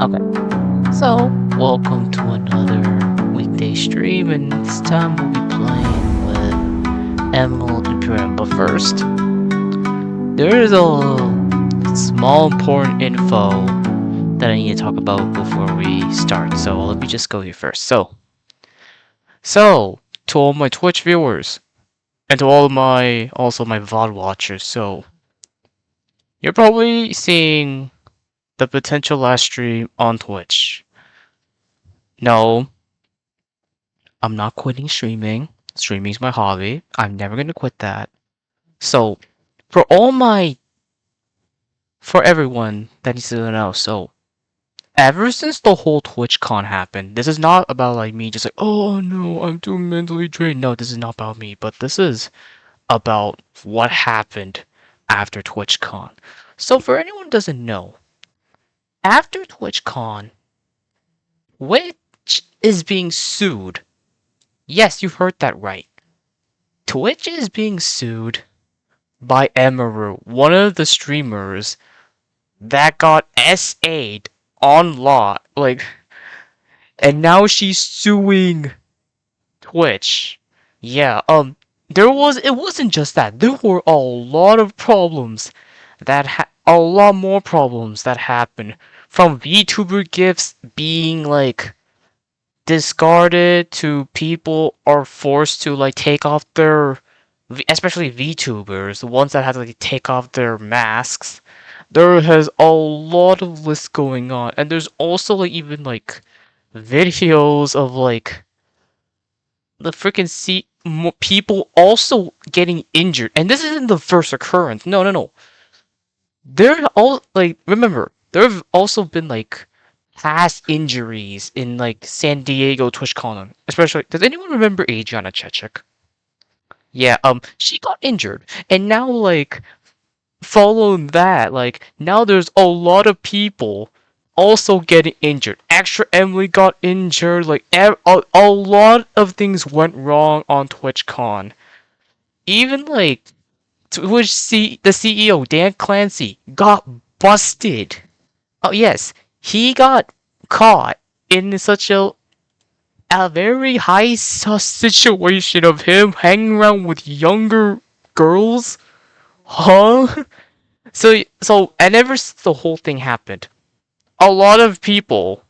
Okay, so welcome to another weekday stream, and this time we'll be playing with Imperium. But first, there is a small important info that I need to talk about before we start. So let me just go here first. So to all my Twitch viewers and to all of my VOD watchers. So you're probably seeing the potential last stream on Twitch. No, I'm not quitting streaming. Streaming's my hobby. I'm never gonna quit that. So, for for everyone that needs to know, so, ever since the whole TwitchCon happened, this is not about like me just like, oh no, I'm too mentally drained. No, this is not about me, but this is about what happened after TwitchCon. So, for anyone who doesn't know, after TwitchCon, Twitch is being sued. Yes, you heard that right. Twitch is being sued by Emeru, one of the streamers that got SA'd on lot, and now she's suing Twitch. Yeah, it wasn't just that. There were a lot of problems a lot more problems that happened from VTuber gifts being discarded to people are forced to take off their, especially VTubers, the ones that had to take off their masks. There has a lot of lists going on, and there's also even videos of the freaking people also getting injured, and this isn't the first occurrence. No, no, no. There all remember there have also been past injuries in San Diego TwitchCon, especially. Does anyone remember Adriana Chechik? Yeah, she got injured, and now following that, now there's a lot of people also getting injured. Extra Emily got injured. A lot of things went wrong on TwitchCon. Even the CEO Dan Clancy got busted. Oh yes, he got caught in such a very high sus situation of him hanging around with younger girls. Huh? And ever since the whole thing happened, a lot of people,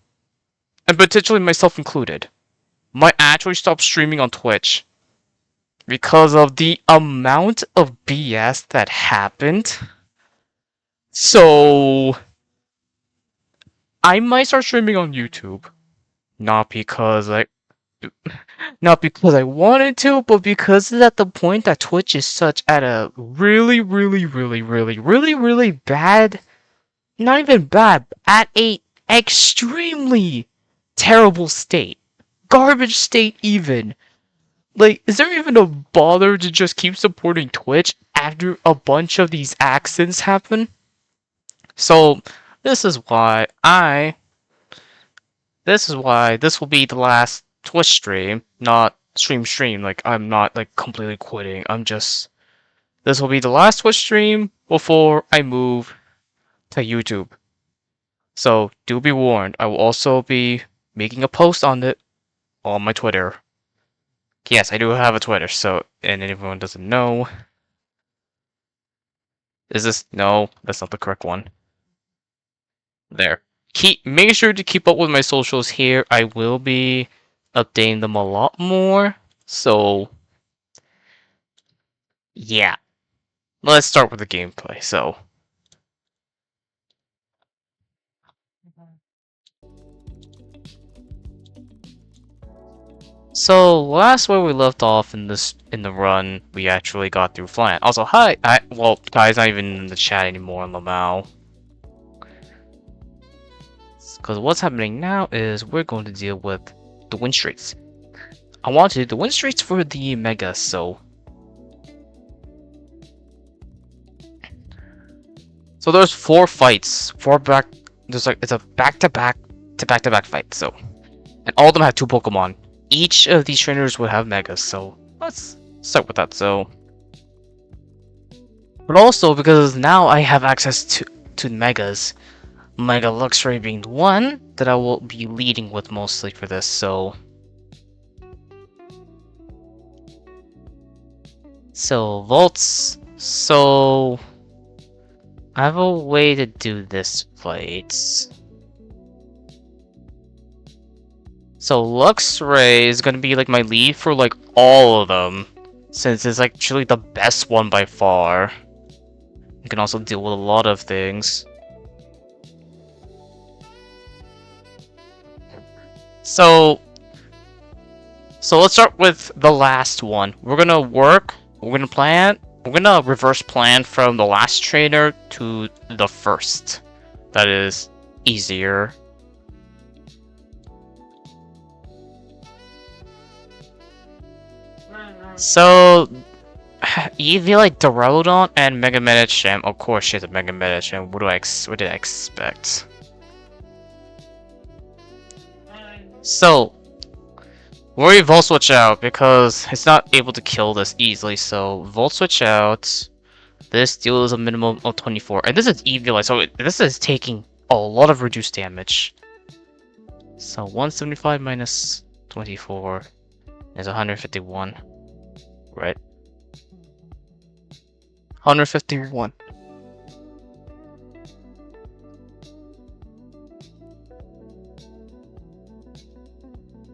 and potentially myself included, might actually stop streaming on Twitch because of the amount of BS that happened. So, I might start streaming on YouTube. Not because I wanted to, but because it's at the point that Twitch is such at a really, really, really, really, really, really bad, not even bad, at a extremely terrible state. Garbage state even. Is there even a bother to just keep supporting Twitch after a bunch of these accidents happen? So, this is why this will be the last Twitch stream, not stream. I'm not completely quitting. This will be the last Twitch stream before I move to YouTube. So do be warned, I will also be making a post on it on my Twitter. Yes, I do have a Twitter, so, and if anyone doesn't know, no, that's not the correct one. There. Make sure to keep up with my socials here. I will be updating them a lot more. So yeah. Let's start with the gameplay. So last where we left off in the run, we actually got through Flan. Also, hi, well, Kai's not even in the chat anymore on Lamau. Because what's happening now is we're going to deal with the win streaks. I want to do the win streaks for the Mega, so there's 4 fights, it's a back-to-back fight, so, and all of them have 2 Pokemon. Each of these trainers would have Megas, so let's start with that. So, but also because now I have access to Megas, Mega Luxray being the one that I will be leading with mostly for this, so... So, Volts... So... I have a way to do this fight. So Luxray is gonna be like my lead for like all of them, since it's actually the best one by far. You can also deal with a lot of things. So let's start with the last one. We're gonna reverse plan from the last trainer to the first. That is easier. So, Eevee like Duraludon and Mega Medicham. Of course, she has a Mega Medicham. What did I expect? So, worry Volt Switch out because it's not able to kill this easily. So, Volt Switch out. This deals a minimum of 24, and this is Eevee, so this is taking a lot of reduced damage. So 175 minus 24 is 151. Right. 151.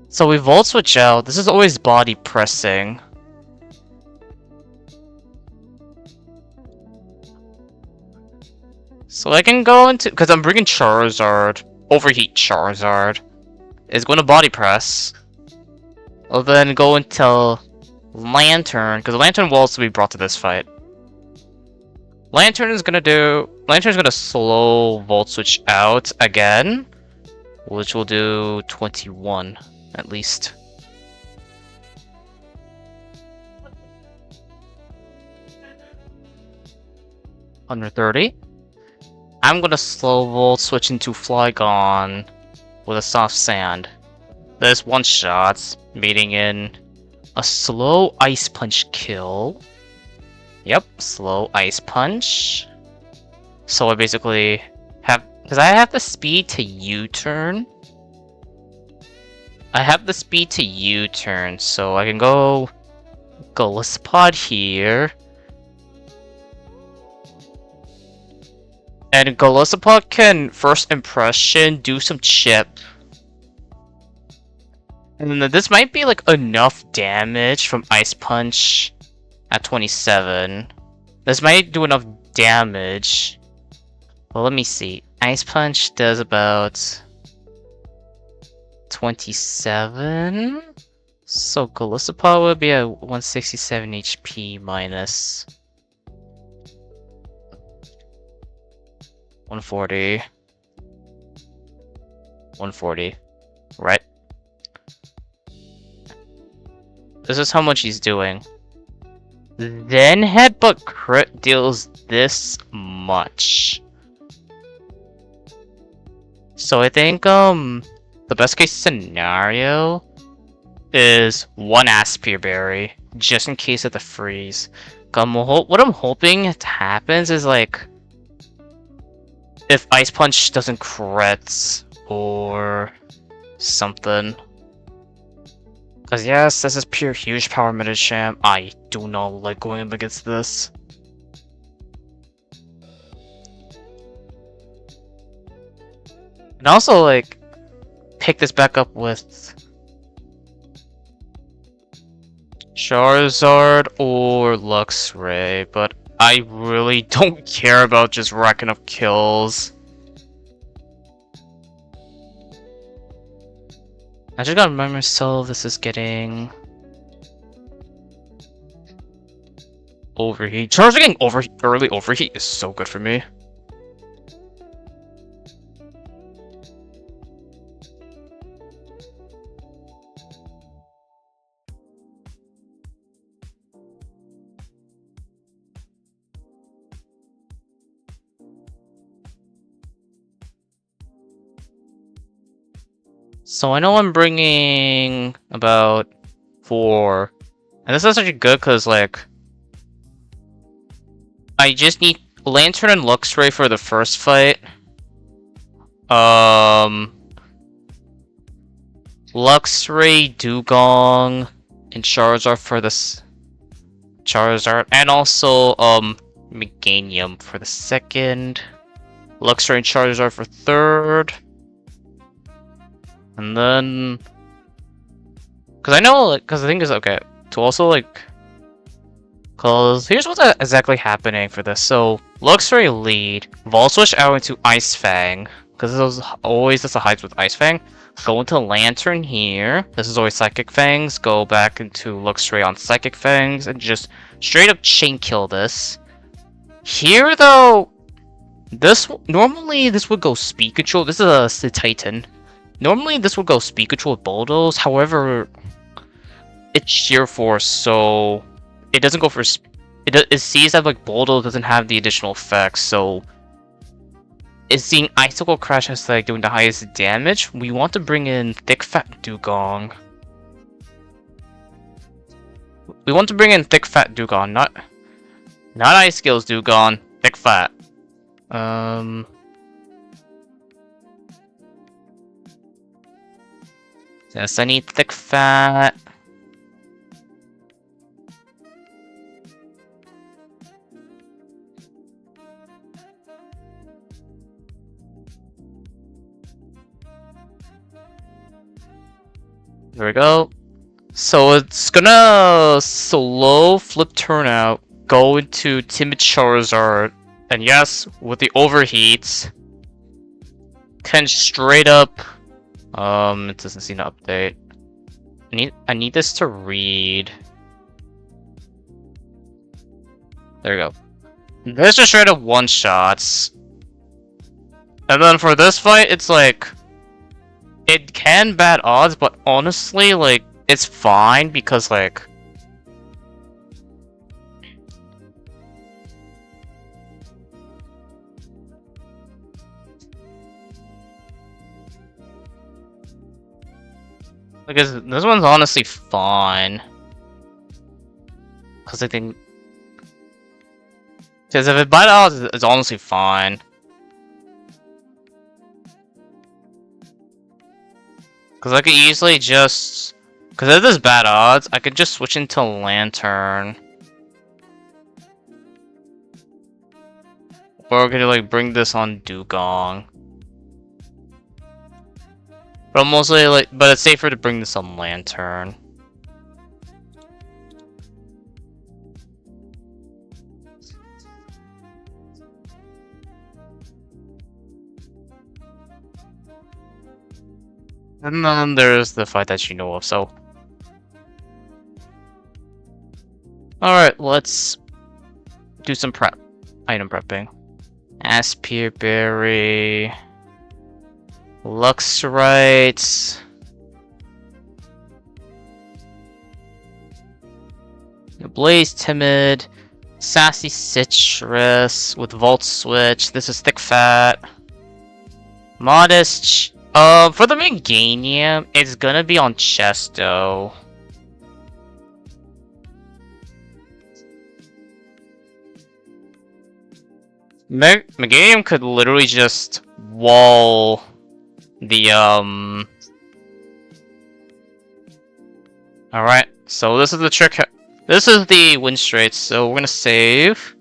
So we Volt Switch out. This is always body pressing. So I can go into... Because I'm bringing Charizard. Overheat Charizard. Is going to body press. I'll then go into... Lantern, because Lantern will also be brought to this fight. Lantern's gonna slow Volt Switch out again, which will do 21 at least. Under 30. I'm gonna slow Volt Switch into Flygon with a soft sand. This one shot, meeting in a slow Ice Punch kill. Yep, slow Ice Punch. So I basically have... Because I have the speed to U-turn. I have the speed to U-turn, so I can go... Golisopod here. And Golisopod can, first impression, do some chip. And then this might be like enough damage from Ice Punch at 27. This might do enough damage. Well, let me see. Ice Punch does about 27. So Golisopod would be at 167 HP minus 140. 140. Right? This is how much he's doing. Then Headbutt Crit deals this much. So I think the best case scenario is one Aspire Berry, just in case of the freeze. What I'm hoping happens is like if Ice Punch doesn't crit or something. Because yes, this is pure huge power Medicham. I do not like going up against this. And also, like, pick this back up with Charizard or Luxray, but I really don't care about just racking up kills. I just gotta remind myself this is getting... Overheat. Charizard getting early overheat is so good for me. So I know I'm bringing about 4. And this is actually good because, like, I just need Lantern and Luxray for the first fight. Luxray, Dugong, and Charizard for this Charizard, and also Meganium for the second. Luxray and Charizard for third. And then, because I know, like, because the thing is, okay, to also like, because here's what's exactly happening for this. So Luxray lead, Volt Switch out into Ice Fang, because this is always just a hides with Ice Fang. Go into Lantern here. This is always Psychic Fangs. Go back into Luxray on Psychic Fangs and just straight up chain kill this. Here though, normally this would go Speed Control. This is a Titan. Normally this would go Speed Control with Bulldoze. However, it's Sheer Force, so it doesn't go for. It sees that like Bulldoze doesn't have the additional effects, so it's seeing Icicle Crash as like doing the highest damage. We want to bring in Thick Fat Dugong. We want to bring in Thick Fat Dugong, not Ice Skills Dugong, Thick Fat. Yes, I need Thick Fat. There we go. So it's gonna slow flip turnout, go into Timid Charizard, and yes, with the overheats, can straight up. It doesn't seem to update. I need this to read. There we go. There's just straight up one shots, and then for this fight, it's like. It can bad odds, but honestly, like, it's fine because, like... Because this one's honestly fine. Because I think... Because if it bad odds, it's honestly fine. Because I could easily just... Because if there's bad odds, I could just switch into Lantern. Or I could like bring this on Dugong. But mostly like, but it's safer to bring this on Lantern. And then there's the fight that you know of, so... Alright, let's do some prep. Item prepping. Aspere Berry... Luxrite... Blaze Timid... Sassy Citrus with Volt Switch. This is Thick Fat. Modest... for the Meganium, it's gonna be on Chesto. Meganium could literally just wall the, Alright, so this is the trick. This is the win straight, so we're gonna save.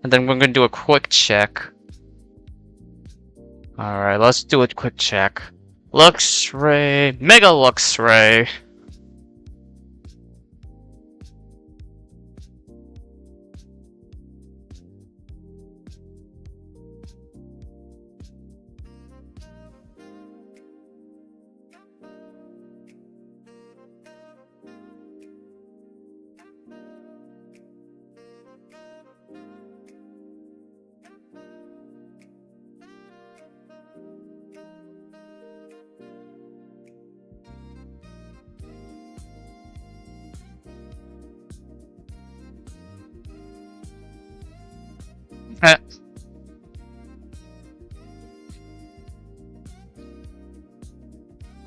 And then we're gonna do a quick check. Alright, let's do a quick check. Luxray, Mega Luxray.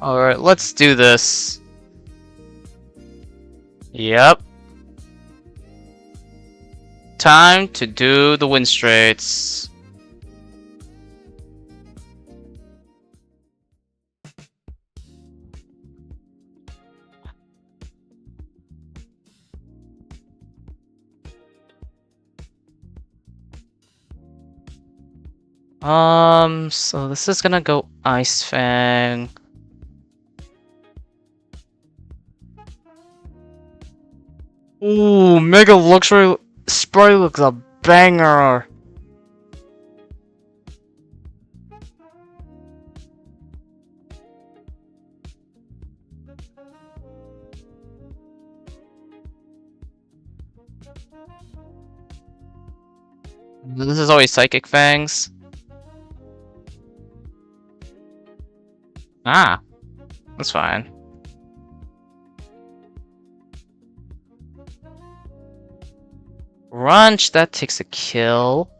Alright, let's do this. Yep. Time to do the win straights. So this is gonna go Ice Fang. Ooh, Mega Luxury Sprite looks a banger. This is always Psychic Fangs. Ah, that's fine. Crunch, that takes a kill.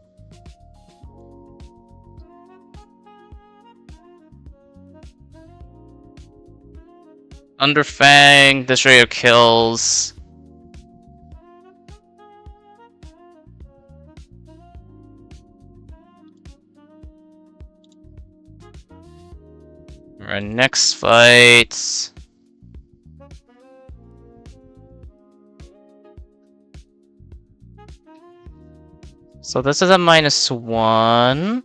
Underfang, Destroyer kills. Our next fight. So this is a -1.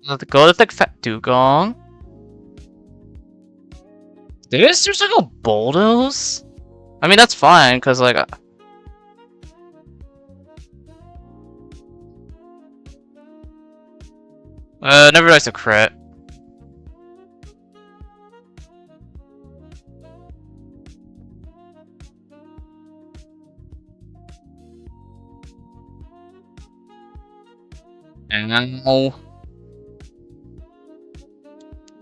Let's go with the Fat Dugong. There's like a bulldoze? I mean, that's fine, because, like... never likes a crit. Ow.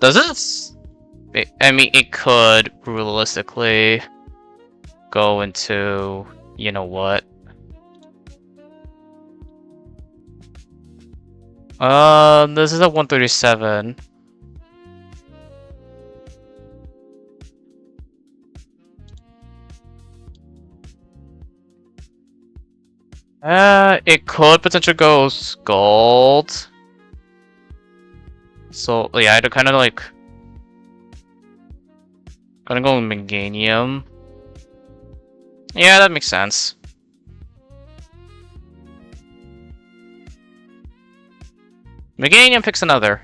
Does this? I mean, it could realistically go into, you know what? This is a 137. It could potentially go Scald. So, yeah, I'd kind of like... Gonna go with Meganium. Yeah, that makes sense. Meganium picks another.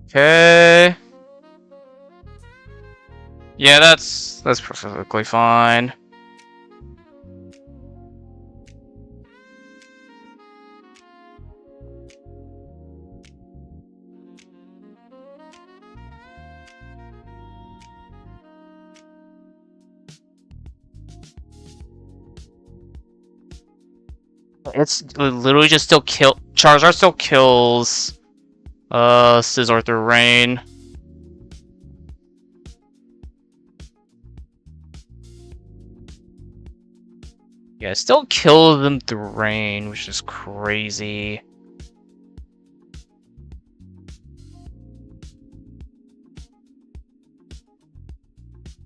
Okay. Yeah, that's perfectly fine. It's literally just still kill. Charizard still kills. Scizor through Rain. Yeah, still kill them through Rain, which is crazy.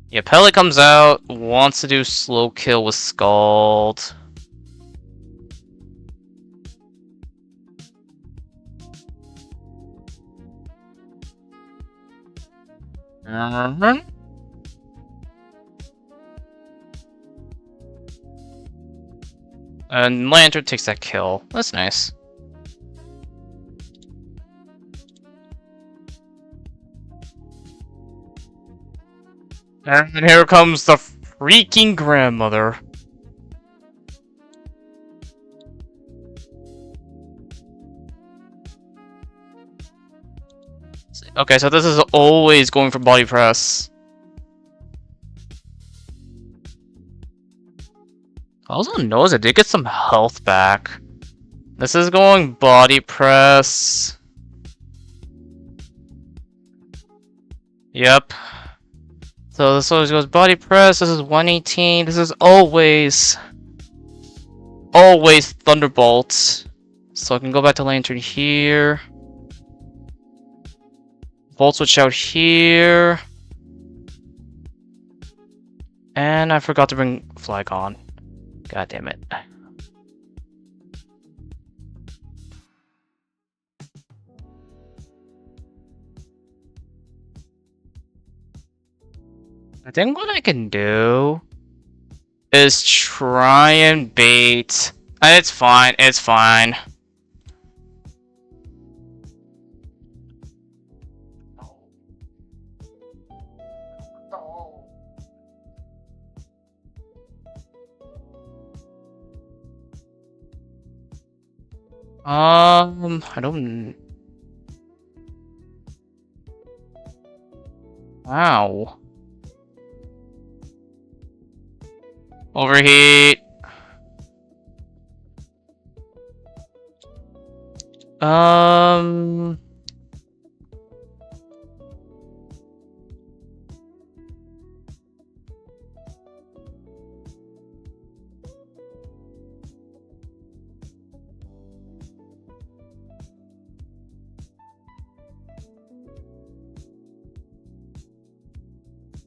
Yeah, Pele comes out, wants to do slow kill with Scald. And Lantern takes that kill. That's nice. And here comes the freaking grandmother. Okay, so this is always going for body press. I also noticed I did get some health back. This is going body press. Yep. So this always goes body press. This is 118. This is always always Thunderbolts. So I can go back to Lantern here. Volt Switch out here. And I forgot to bring Flygon. God damn it. I think what I can do is try and bait. It's fine, it's fine. I don't... Wow. Overheat. Um...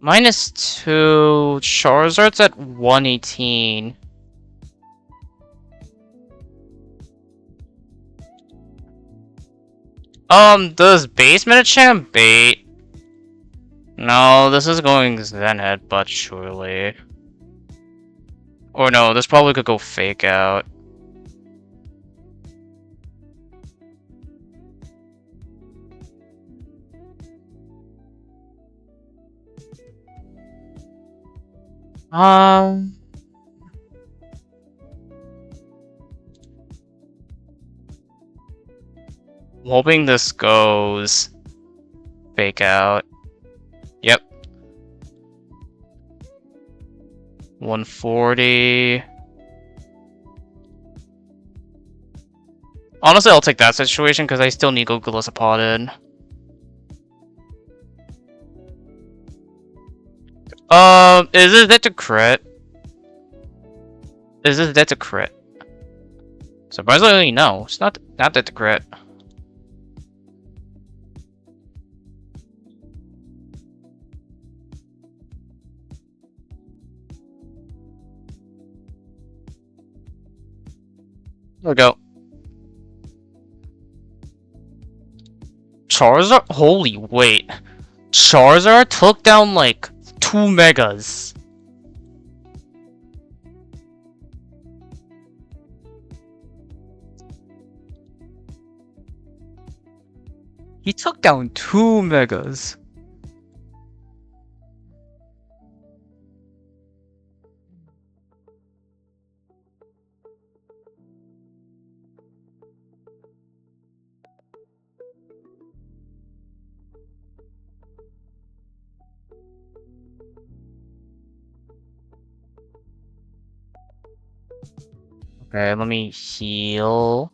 -2. Charizard's at 118. Does base Medicham bait? No, this is going Zenhead, but surely. Or no, this probably could go Fake Out. I'm hoping this goes Fake Out. Yep. 140. Honestly, I'll take that situation because I still need Gogolosapodid. Is this dead to crit? Is this dead to crit? Surprisingly, no. It's not dead to crit. There we go. Charizard? Holy wait. Charizard took down like 2 megas. He took down 2 megas. Okay, let me heal.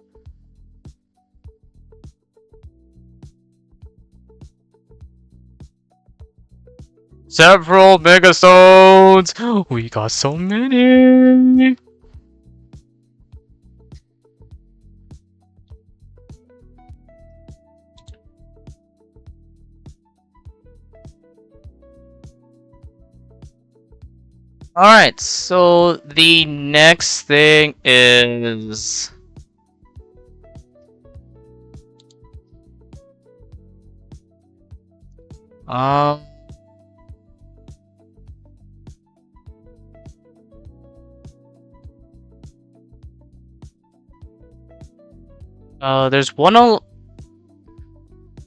Several Megastones! We got so many! Alright, so the next thing is... there's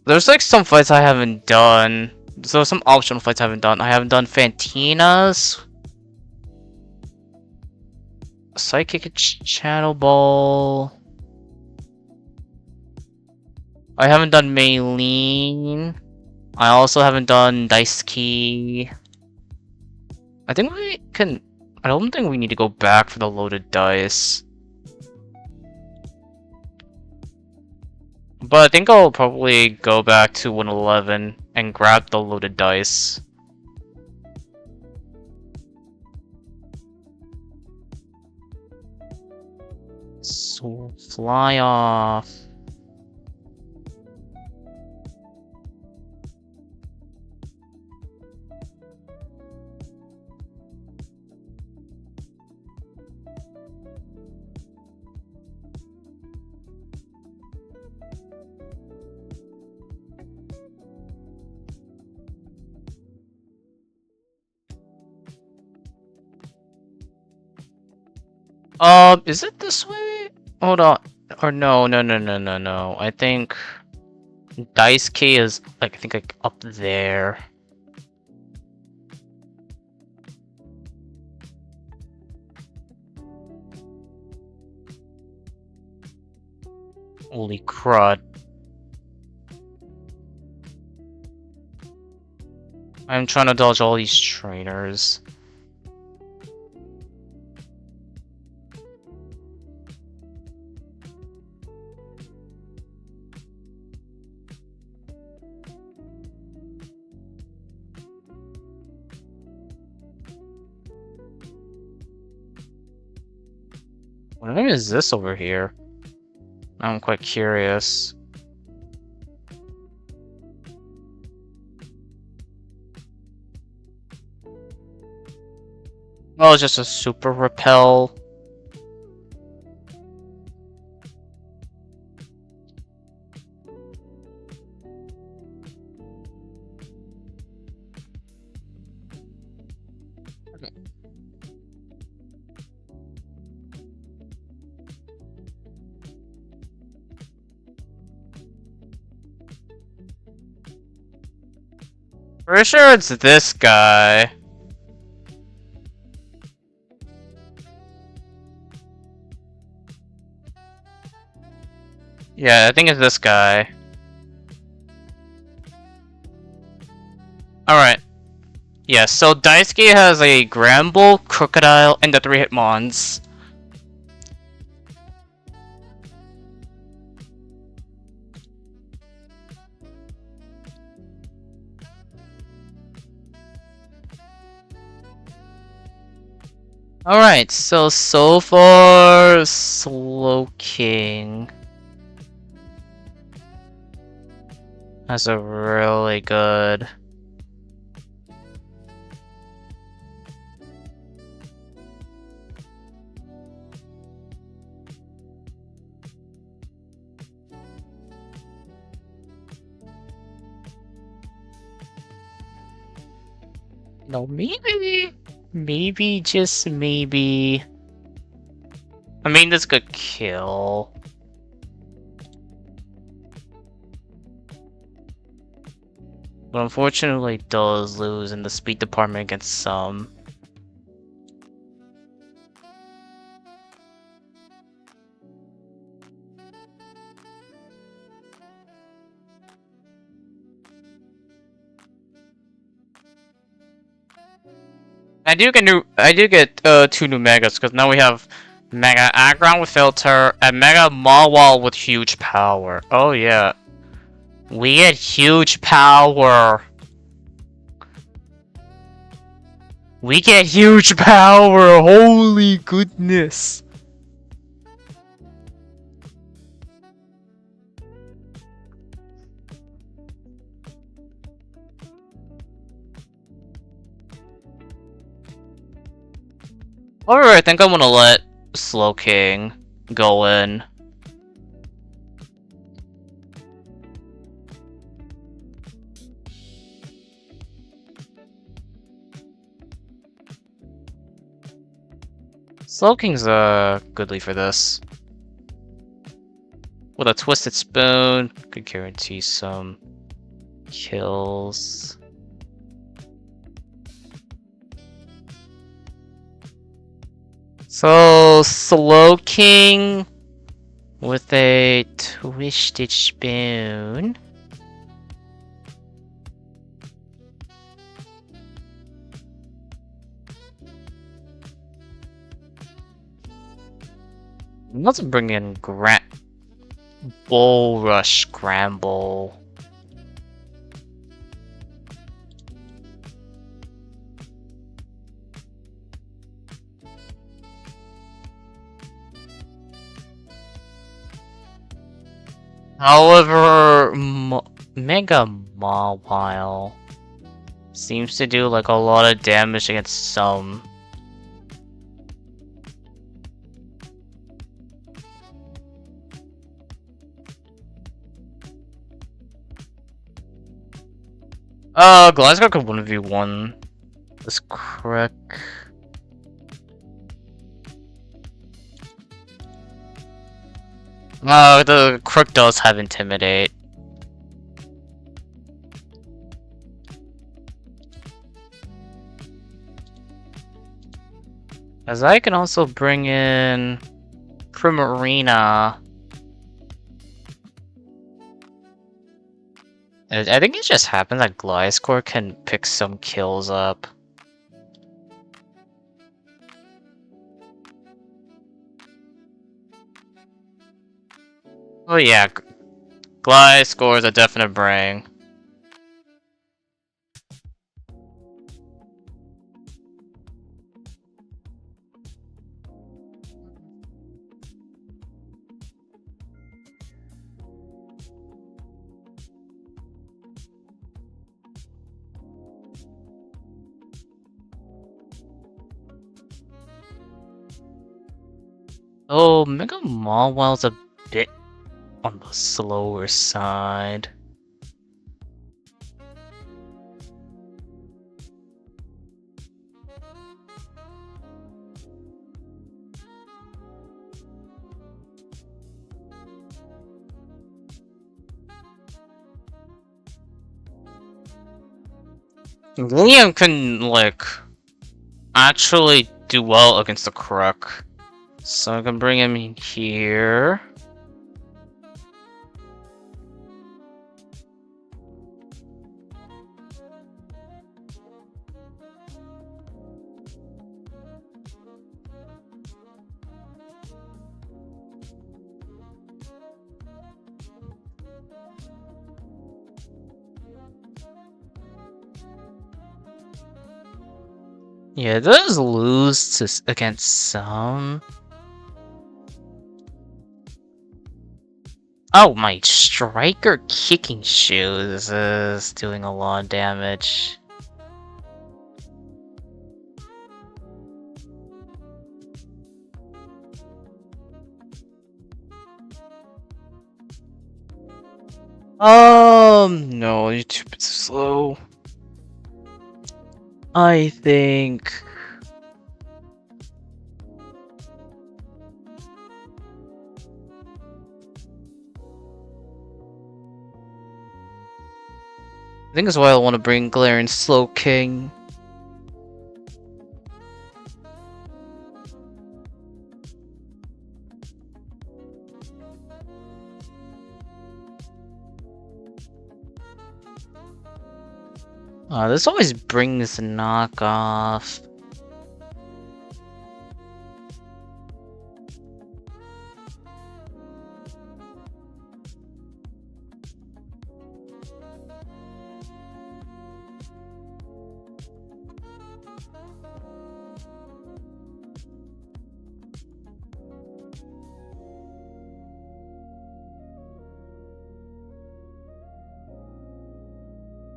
there's like some fights I haven't done. So some optional fights I haven't done. I haven't done Fantina's. Psychic Channel Ball. I haven't done Maylene. I also haven't done Dice Key. I think we can... I don't think we need to go back for the loaded dice. But I think I'll probably go back to 111 and grab the loaded dice. So fly off. Is it this way? Hold on. Or no. I think Dice Key is like like up there. Holy crud. I'm trying to dodge all these trainers. What name is this over here? I'm quite curious. Oh, it's just a super repel. Pretty sure it's this guy. Yeah, I think it's this guy. Alright. Yeah, so Daisuke has a Gramble, Crocodile, and the 3 Hitmons. Alright, so far, Slowking has a really good... No, maybe, just maybe... I mean, this could kill. But unfortunately, it does lose in the speed department against some. I do get 2 new megas because now we have Mega Aggron with filter and Mega Mawwall with huge power. Oh yeah, we get huge power. We get huge power. Holy goodness. Alright, I think I'm gonna let Slowking go in. Slowking's goodly for this. With a Twisted Spoon, could guarantee some kills. So, Slowking with a Twisted Spoon. Let's bring in Bull Rush Scramble. However, Mega Mawile seems to do like a lot of damage against some. Glasgow could 1v1 this Crick. The Crook does have Intimidate. As I can also bring in Primarina. I think it just happens that Gliscor can pick some kills up. Oh yeah, Gliscor is a definite bring. Oh, Mega Mawwile's a bit on the slower side. Liam can, like, actually do well against the Crook. So I can bring him in here. Yeah, it does lose to, against some. Oh, my Striker Kicking Shoes is doing a lot of damage. No, YouTube is slow. I think... I think that's why I want to bring Galarian Slow King. This always brings knockoff.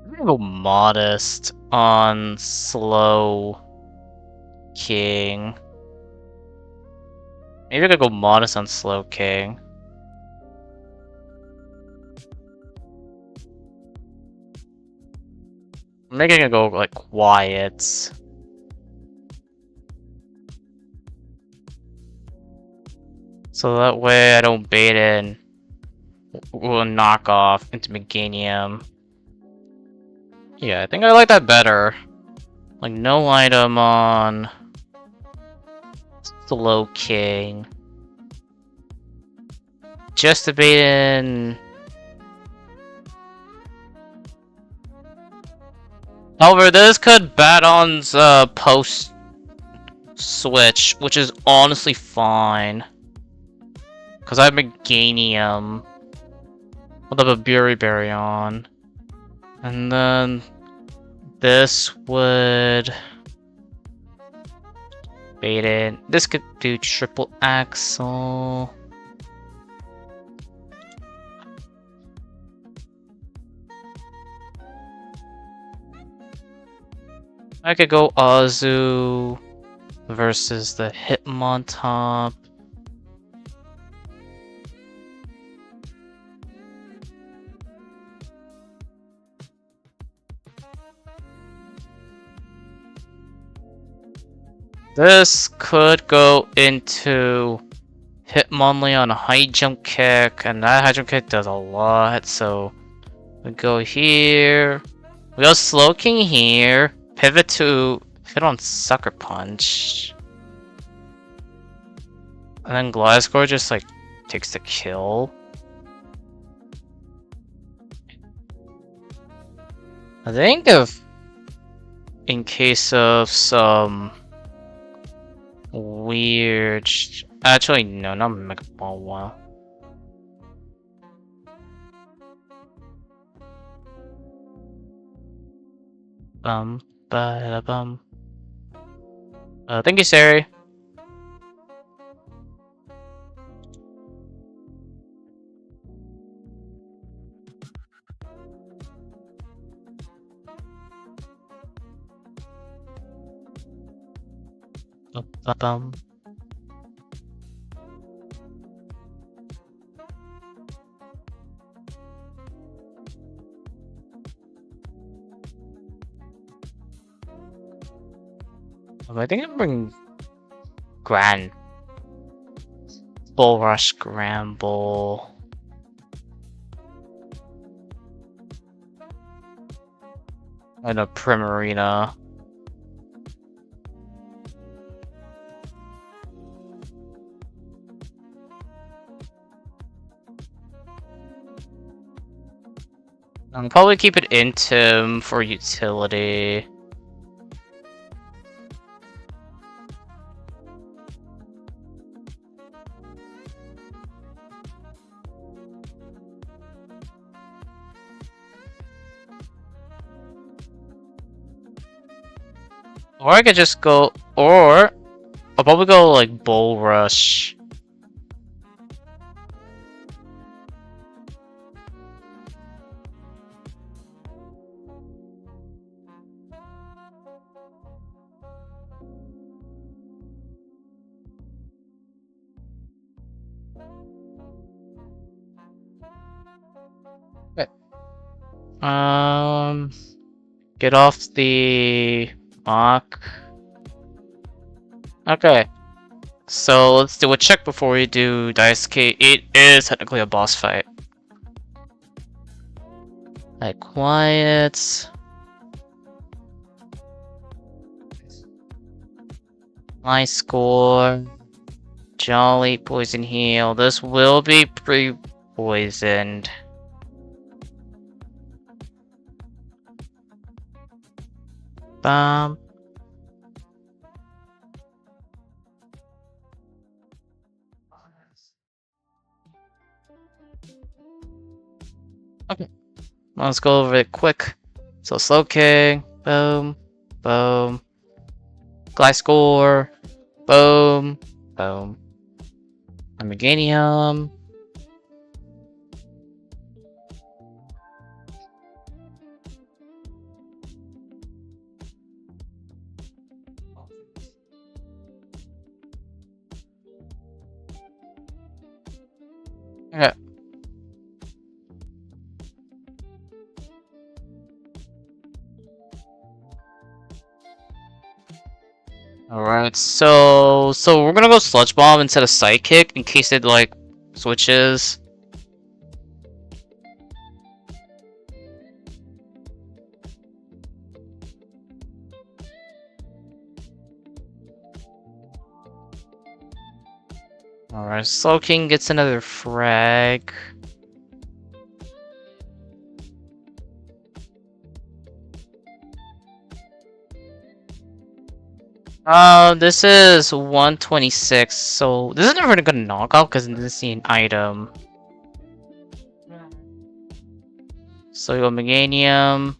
I'm gonna go modest on Slow King. Maybe I could go modest on Slow King. I'm making it go like quiet. So that way I don't bait in. We'll knock off into Meganium. Yeah, I think I like that better. Like, no item on Slow King. Just to bait in. However, this could Baton's post switch, which is honestly fine. Because I have Meganium. With a Berry on. And then this would bait in. This could do triple axle. I could go Azu versus the Hitmontop. This could go into Hitmonlee on a high jump kick, and that high jump kick does a lot, so we go here. We go Slowking here. Pivot to hit on Sucker Punch. And then Gliscor just like takes the kill. I think if in case of some weird actually no, not Mega Ball Wow. Ba bum. Thank you, Sari. Bum. I think I'm bringing Grand Bull Rush Scramble. And a Primarina. I'll probably keep it in Tim for utility. Or I could just go, or I'll probably go like Bull Rush. Okay. Get off the mock. Okay. So let's do a check before we do Daisuke. It is technically a boss fight. Like quiet. My score. Jolly poison heal. This will be pre-poisoned. Bum. Okay. Let's go over it quick. So Slowking, boom, boom. Gliscor, boom, boom. Meganium. Okay. Alright, so we're gonna go Sludge Bomb instead of Psychic in case it like switches. Alright, Slowking gets another frag. This is 126, so this is never a good knockout because this is an item. So we go Meganium.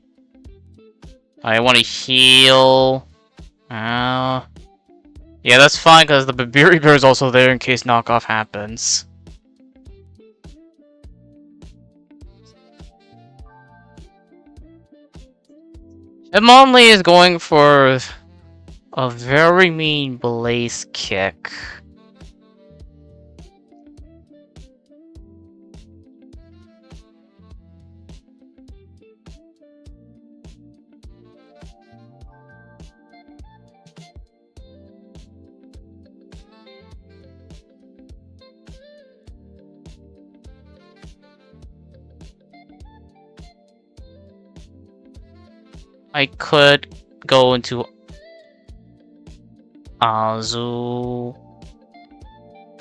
I want to heal. Yeah, that's fine because the Babiri Bear is also there in case knockoff happens. Hitmonlee is going for a very mean blaze kick. I could go into Azu.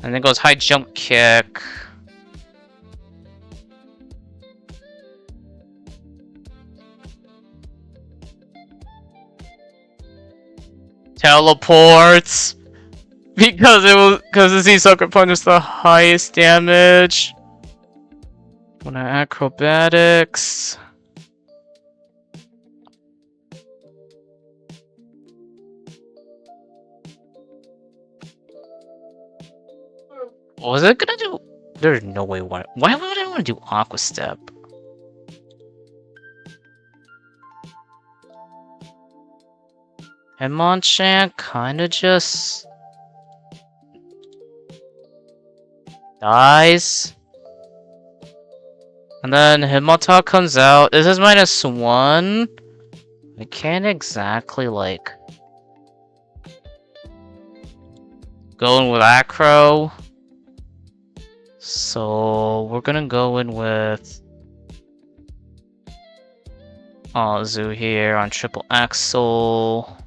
And then goes high jump kick. Teleports. Because the Z Sucker Punch is the highest damage. When I acrobatics. What was it gonna do? There's no way why would I want to do Aqua Step? Hitmonchan kinda just dies. And then Hitmontop comes out. This is -1. I can't exactly like go in with Acro. So we're gonna go in with Zoo here on Triple Axel.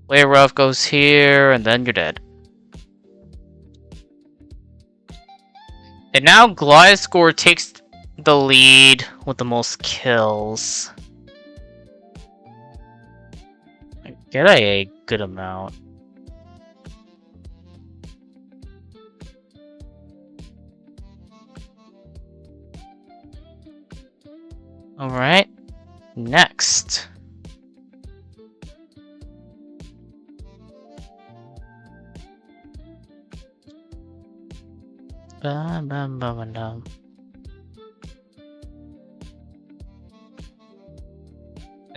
Way Rough goes here, and then you're dead. And now Gliscor takes the lead with the most kills. I get a good amount. Alright, next.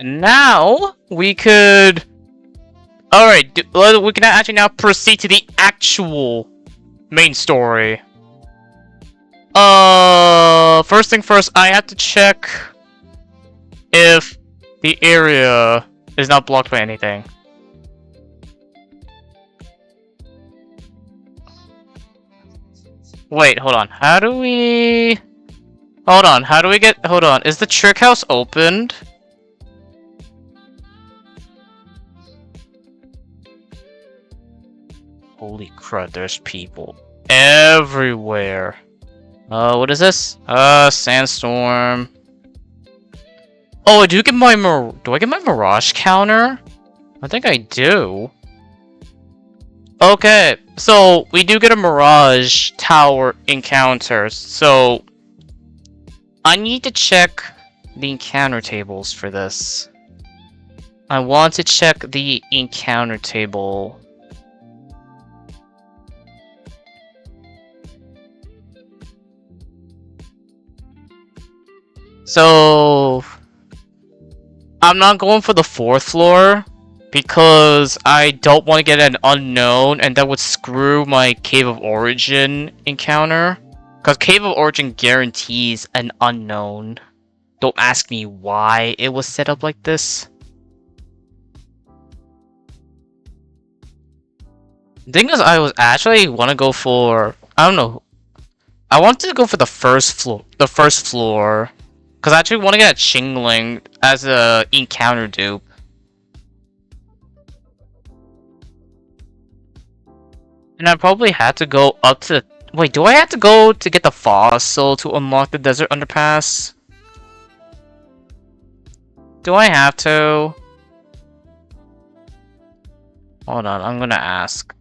And now we could. Alright, we can actually now proceed to the actual main story. First thing first, I have to check if the area is not blocked by anything. Wait, hold on. How do we... Hold on, how do we get... Hold on, is the trick house opened? Holy crud, there's people everywhere. What is this? Sandstorm. Oh, I do get my do I get my Mirage counter? I think I do. Okay, so we do get a Mirage Tower encounter, so I need to check the encounter tables for this. I want to check the encounter table. So I'm not going for the 4th floor because I don't want to get an unknown and that would screw my Cave of Origin encounter. Because Cave of Origin guarantees an unknown. Don't ask me why it was set up like this. The thing is, I was actually want to go for... I don't know. I wanted to go for the first floor. Because I actually want to get a Chingling as a encounter dupe. And I probably had to go up to the... Wait, do I have to go to get the fossil to unlock the desert underpass? Do I have to? Hold on, I'm gonna ask.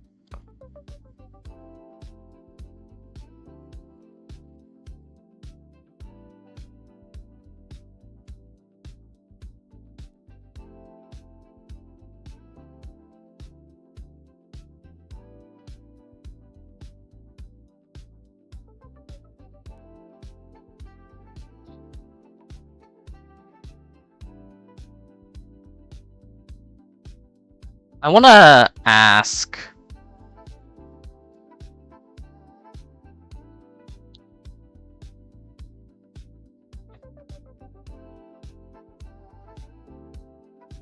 I wanna ask.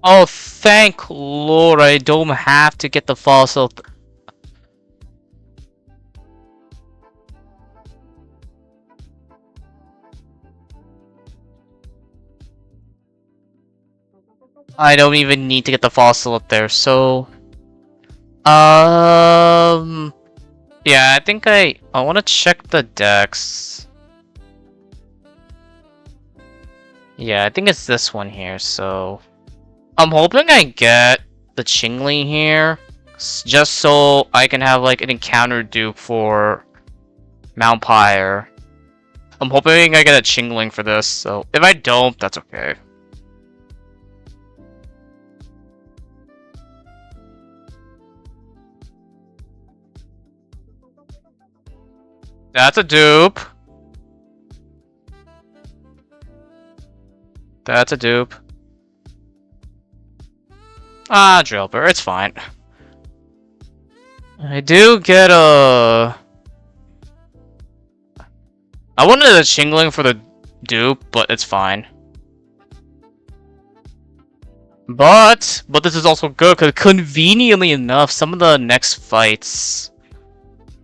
Oh, thank Lord, I don't have to get the fossil. I don't even need to get the fossil up there, so... Yeah, I think I want to check the decks. Yeah, I think it's this one here, so... I'm hoping I get the Chingling here, just so I can have, like, an encounter dupe for Mount Pyre. I'm hoping I get a Chingling for this, so if I don't, that's okay. That's a dupe. That's a dupe. Ah, Drillbur, it's fine. I do get a... I wanted a Chingling for the dupe, but it's fine. But this is also good, because conveniently enough, some of the next fights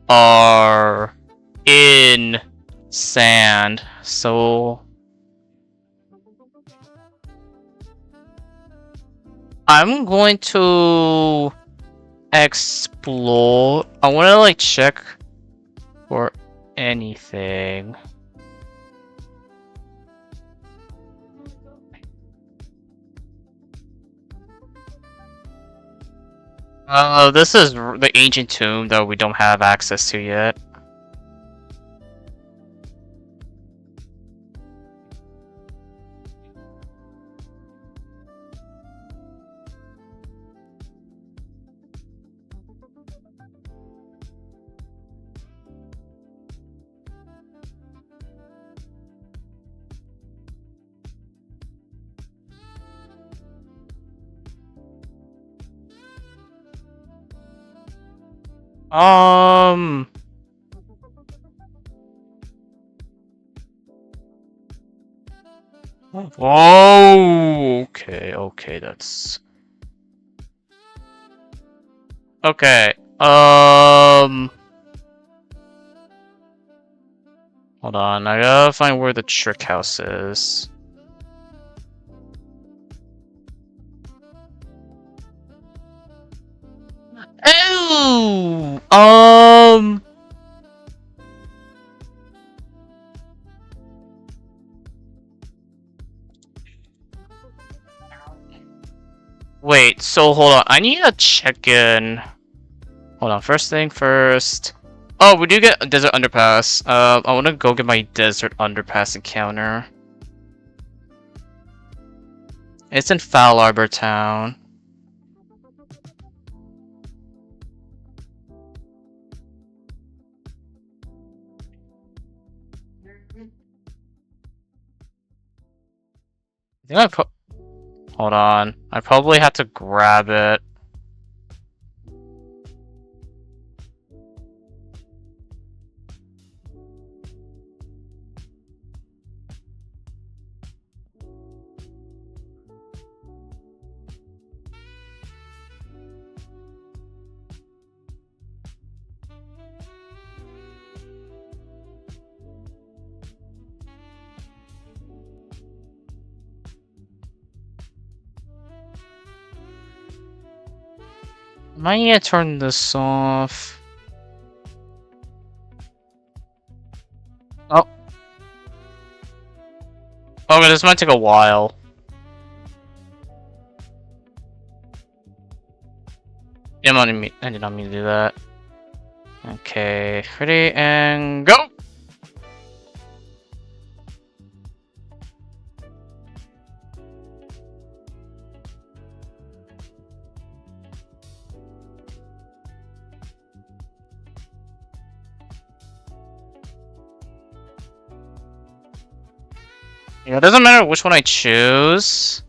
are in sand, so... I'm going to explore. I want to like check for anything. This is the ancient tomb that we don't have access to yet. Um. Oh, okay, that's... Okay, hold on, I gotta find where the trick house is. Oh! Wait, so hold on, I need to check in. Hold on, first thing first. Oh, we do get a desert underpass. I want to go get my desert underpass encounter. It's in Foul Arbor Town. I think I put... Hold on. I probably have to grab it. Might need to turn this off. Oh. Okay, this might take a while. I did not mean to do that. Okay, ready and go! Yeah, it doesn't matter which one I choose.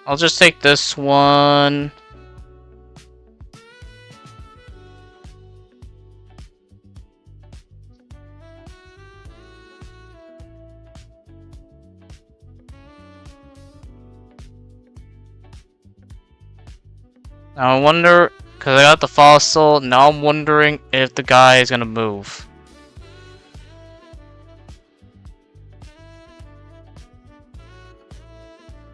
I'll just take this one. Now I wonder, because I got the fossil, now I'm wondering if the guy is gonna move.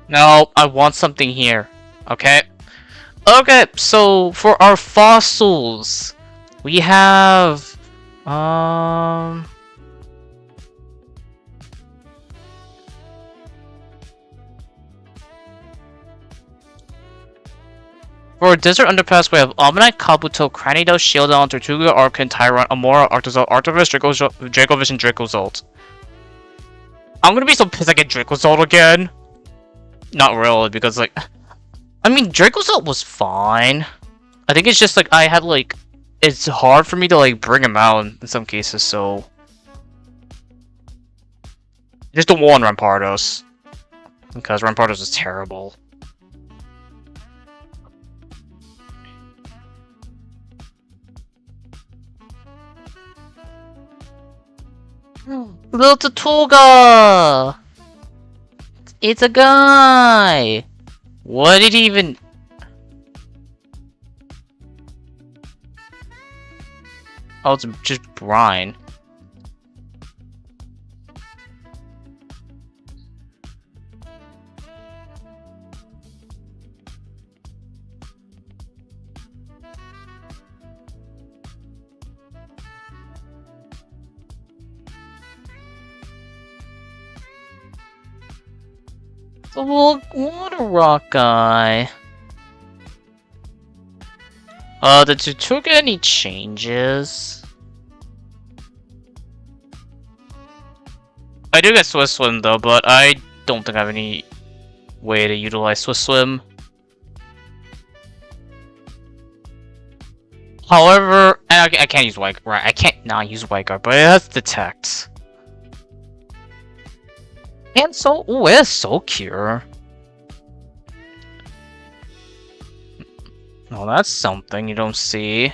No, I want something here. Okay? Okay, so for our fossils, we have... For Desert Underpass, we have Almanite, Kabuto, Cranido, Shieldon, Tortuga, Arcan, Tyrant, Amora, Artazol, Artemis, Dracovish, and Dracozolt. I'm gonna be so pissed I get Dracozolt again. Not really, because, like... I mean, Dracozolt was fine. I think it's just, like, I had, like... It's hard for me to, like, bring him out in some cases, so... Just don't want Rampardos. Because Rampardos is terrible. Little Tortuga! It's a guy! What did he even... Oh, it's just brine. The little water rock guy. Did Tortuga any changes? I do get Swiss Swim though, but I don't think I have any way to utilize Swiss Swim. However, I can't use White Guard. Right, I can't not use White Guard, but it has Detect. And so, ooh, it has Soul Cure. Oh, that's something you don't see.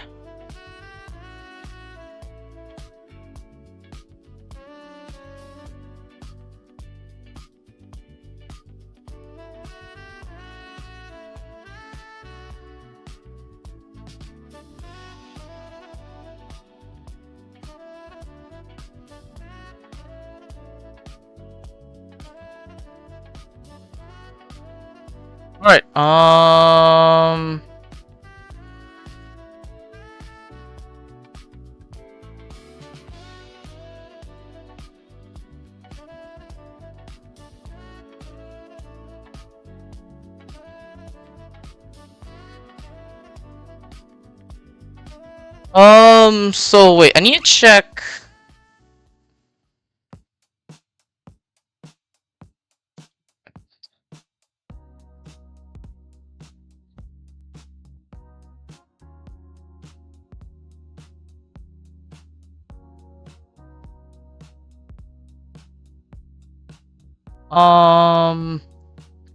Alright, so wait, I need to check.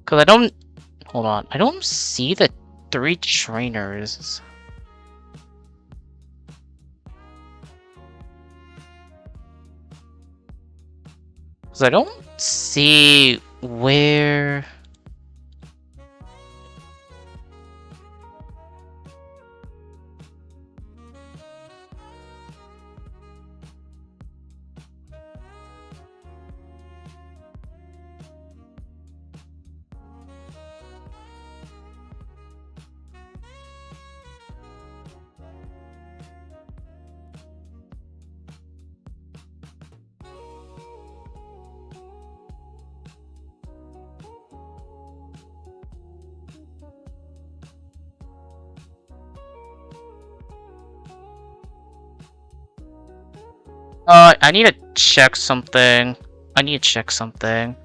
Cause I don't, hold on, I don't see the 3 trainers. Cause I don't see where... I need to check something. I need to check something.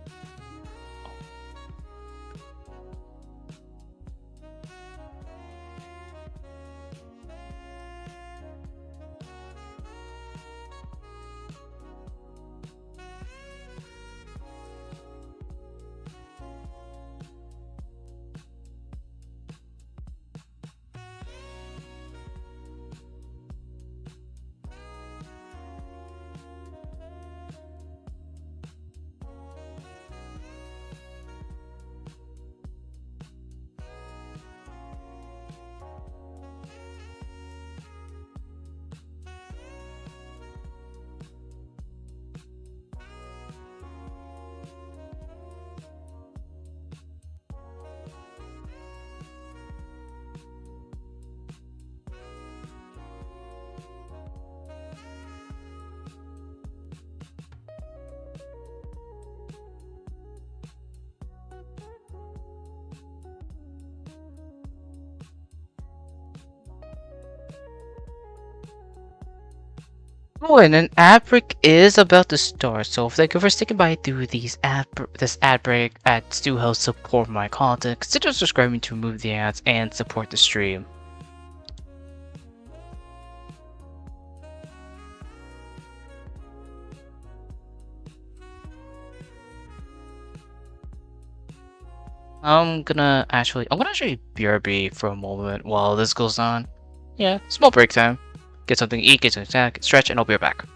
Oh, and an ad break is about to start, so thank you for sticking by through this ad break. Ads do help support my content. Consider subscribing to remove the ads and support the stream. I'm gonna actually BRB for a moment while this goes on. Yeah, small break time. Get something to eat, get something to snack, stretch, and I'll be right back.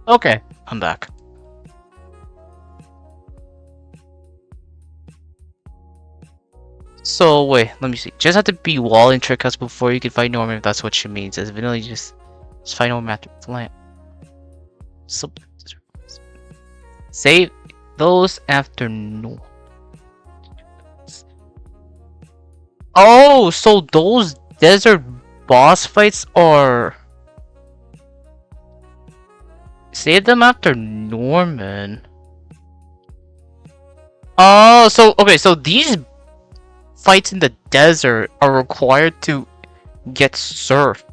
Okay, I'm back. So wait, let me see. Just have to be wall in trickhouse before you can fight Norman if that's what she means. As vanilla, you just fight Norman after plant. So save those after no. Oh, so those desert boss fights are save them after Norman. Oh, so okay, so these fights in the desert are required to get surf.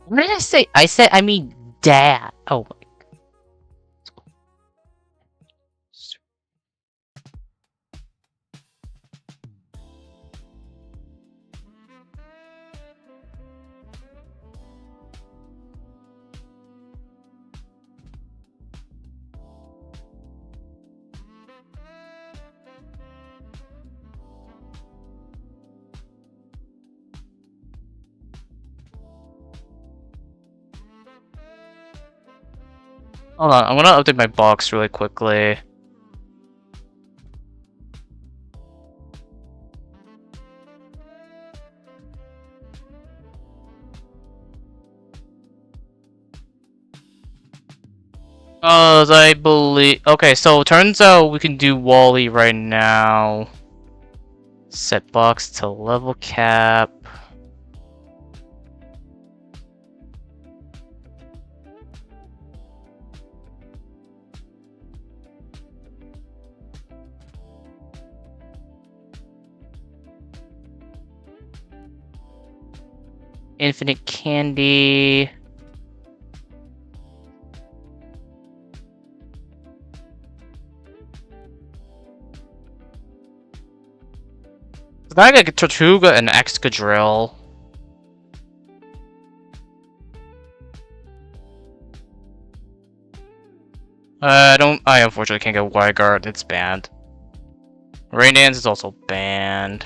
What did I say? I mean dad. Oh my. Hold on, I'm gonna update my box really quickly. I believe. Okay, so turns out we can do Wally right now. Set box to level cap. Infinite candy. Then I get Tortuga and Excadrill. I unfortunately can't get Wide Guard, it's banned. Rain Dance is also banned.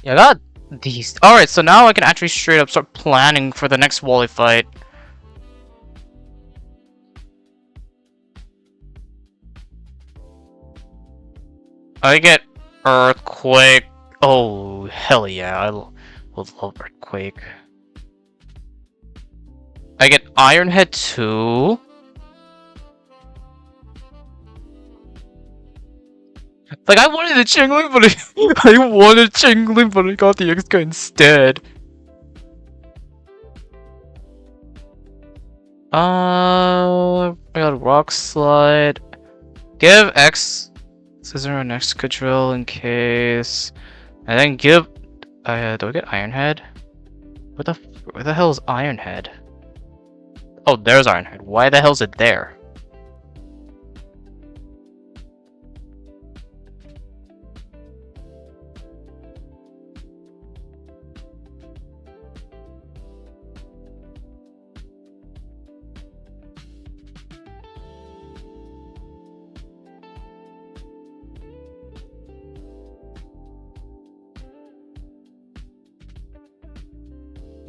Yeah, I got these. Alright, so now I can actually straight up start planning for the next Wally fight. I get Earthquake. Oh, hell yeah, I would love Earthquake. I get Iron Head too. Like, I wanted the Chingling, but I wanted Chingling, but I got the X-Guy instead. I got Rock Slide. Give X Scissor and Excadrill in case. And then give. Do I get Iron Head? Where the hell is Iron Head? Oh, there's Iron Head. Why the hell is it there?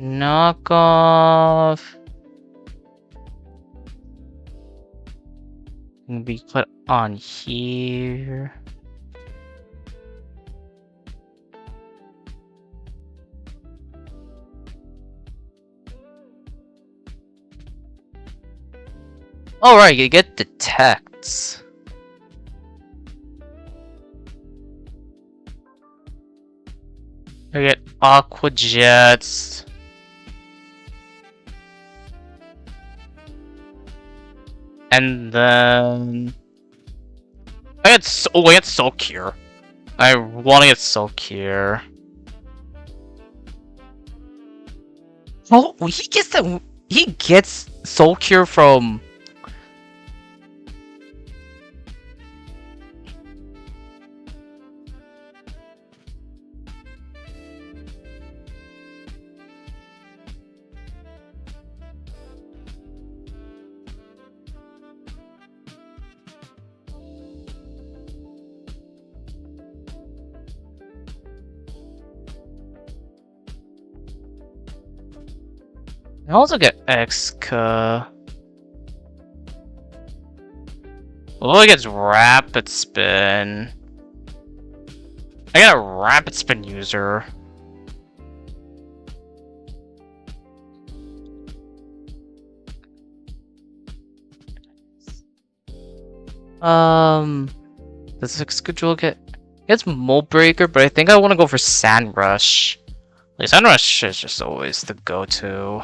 Knock off. Can be put on here. Alright, you get detects. I get Aqua Jets. And then I get Soul Cure. I want to get Soul Cure. Oh, he gets Soul Cure from. I also get Exca. Oh, it gets Rapid Spin. I got a Rapid Spin user. Does Excadrill get? It's Mold Breaker, but I think I want to go for Sand Rush. Like, Sand Rush is just always the go-to.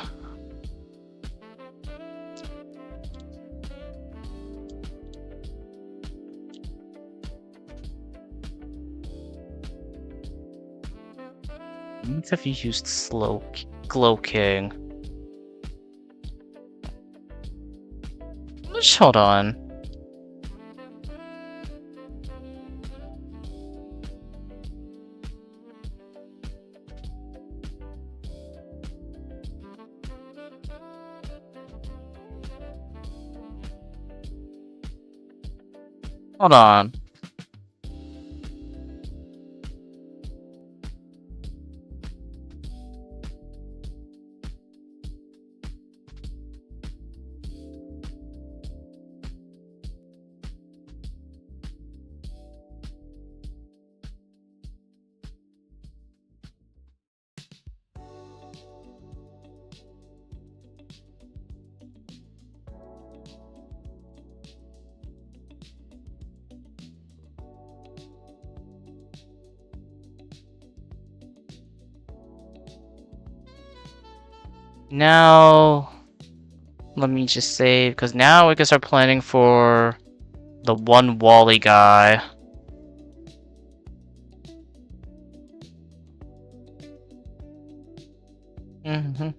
What if you used Glow King? Just hold on. Hold on. Now, let me just save, because now we can start planning for the one Wally guy. Mm-hmm.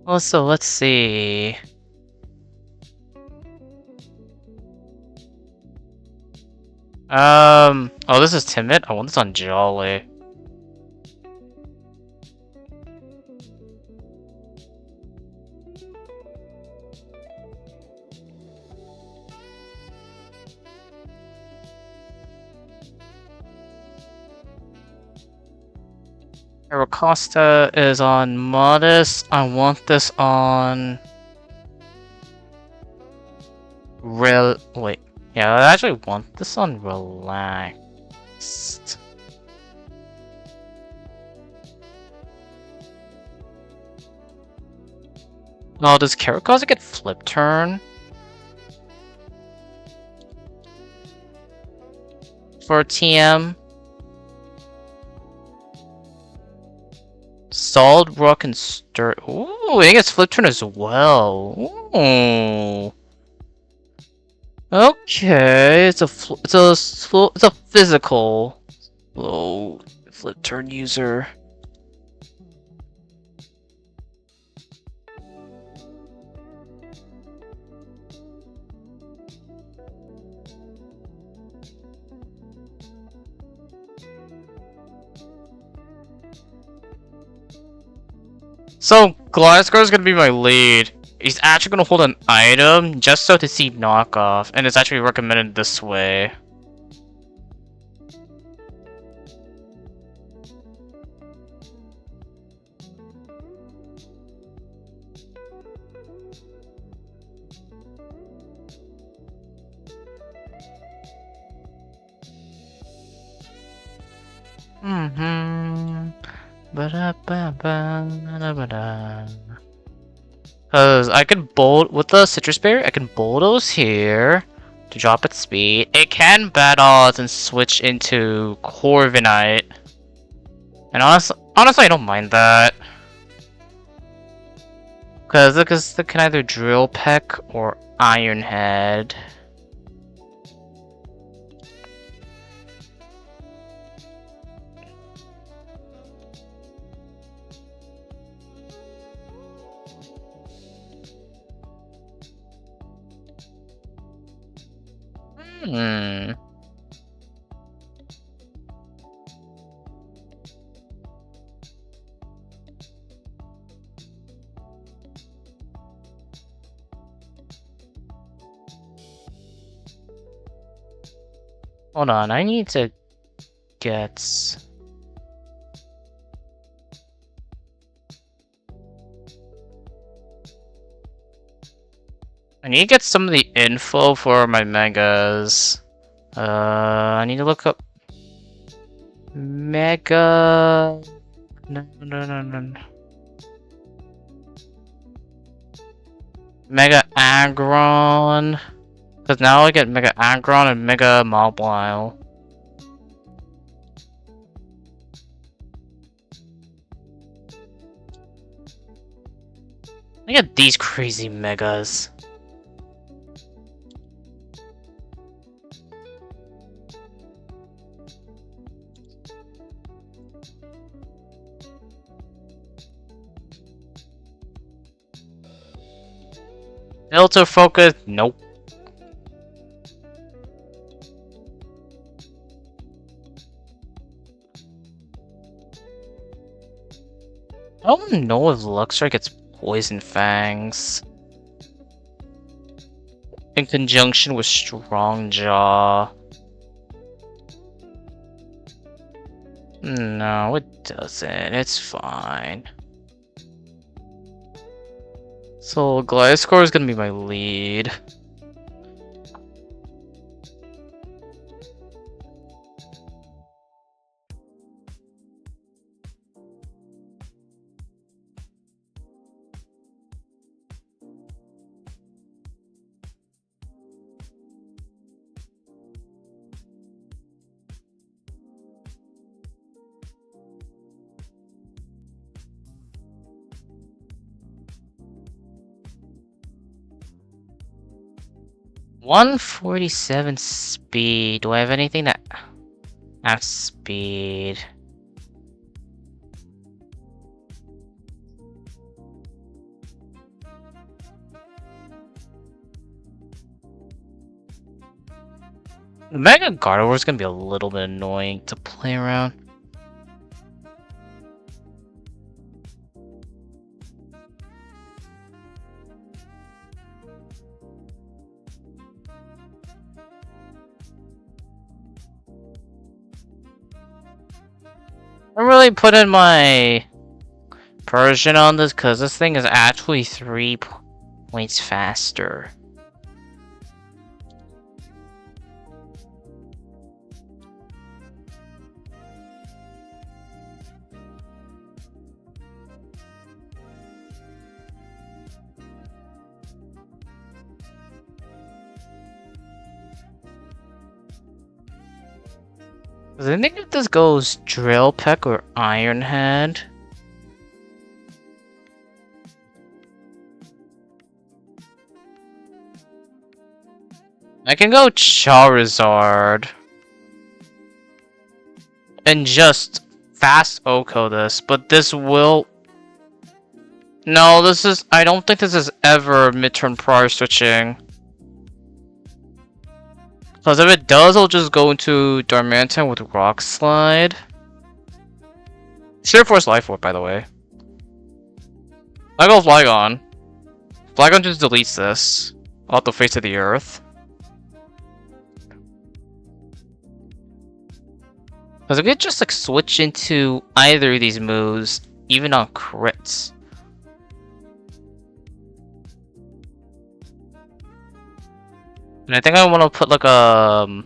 Also, let's see. Oh, this is timid? I want this on Jolly. Costa is on Modest. I want this on... Wait. Yeah, I actually want this on Relaxed. Oh, does Karakasa get flip turn? For TM? Solid Rock and Stir. Ooh, it gets flip turn as well. Ooh. Okay, it's a physical. Oh, flip turn user. So Glasgow is gonna be my lead. He's actually gonna hold an item just so to see knockoff, and it's actually recommended this way. Cause I can bolt with the citrus berry, I can bulldoze here to drop its speed. It can bad odds and switch into Corviknight. And honestly, I don't mind that. Cause it can either Drill Peck or Iron Head. Hmm. Hold on, I need to get... I need to get some of the info for my megas. I need to look up... Mega... No. Mega Aggron. Because now I get Mega Aggron and Mega Mobile. I get these crazy megas. Filter focus? Nope. I don't know if Luxray gets Poison Fangs. In conjunction with Strong Jaw. No, it doesn't. It's fine. So Gliscor is gonna be my lead. .147 speed. Do I have anything that has speed? The Mega Gardevoir is gonna be a little bit annoying to play around. I'm really putting my Persian on this because this thing is actually 3 points faster. I think if this goes Drill Peck or Iron Head. I can go Charizard. And just fast Oko this, but this will... No, this is... I don't think this is ever mid-turn prior switching. Because if it does, I'll just go into Darmanitan with Rock Slide. Sheer Force Life Orb, by the way. I go Flygon. Flygon just deletes this off the face of the earth. Because I could just like switch into either of these moves, even on crits. And I think I want to put like a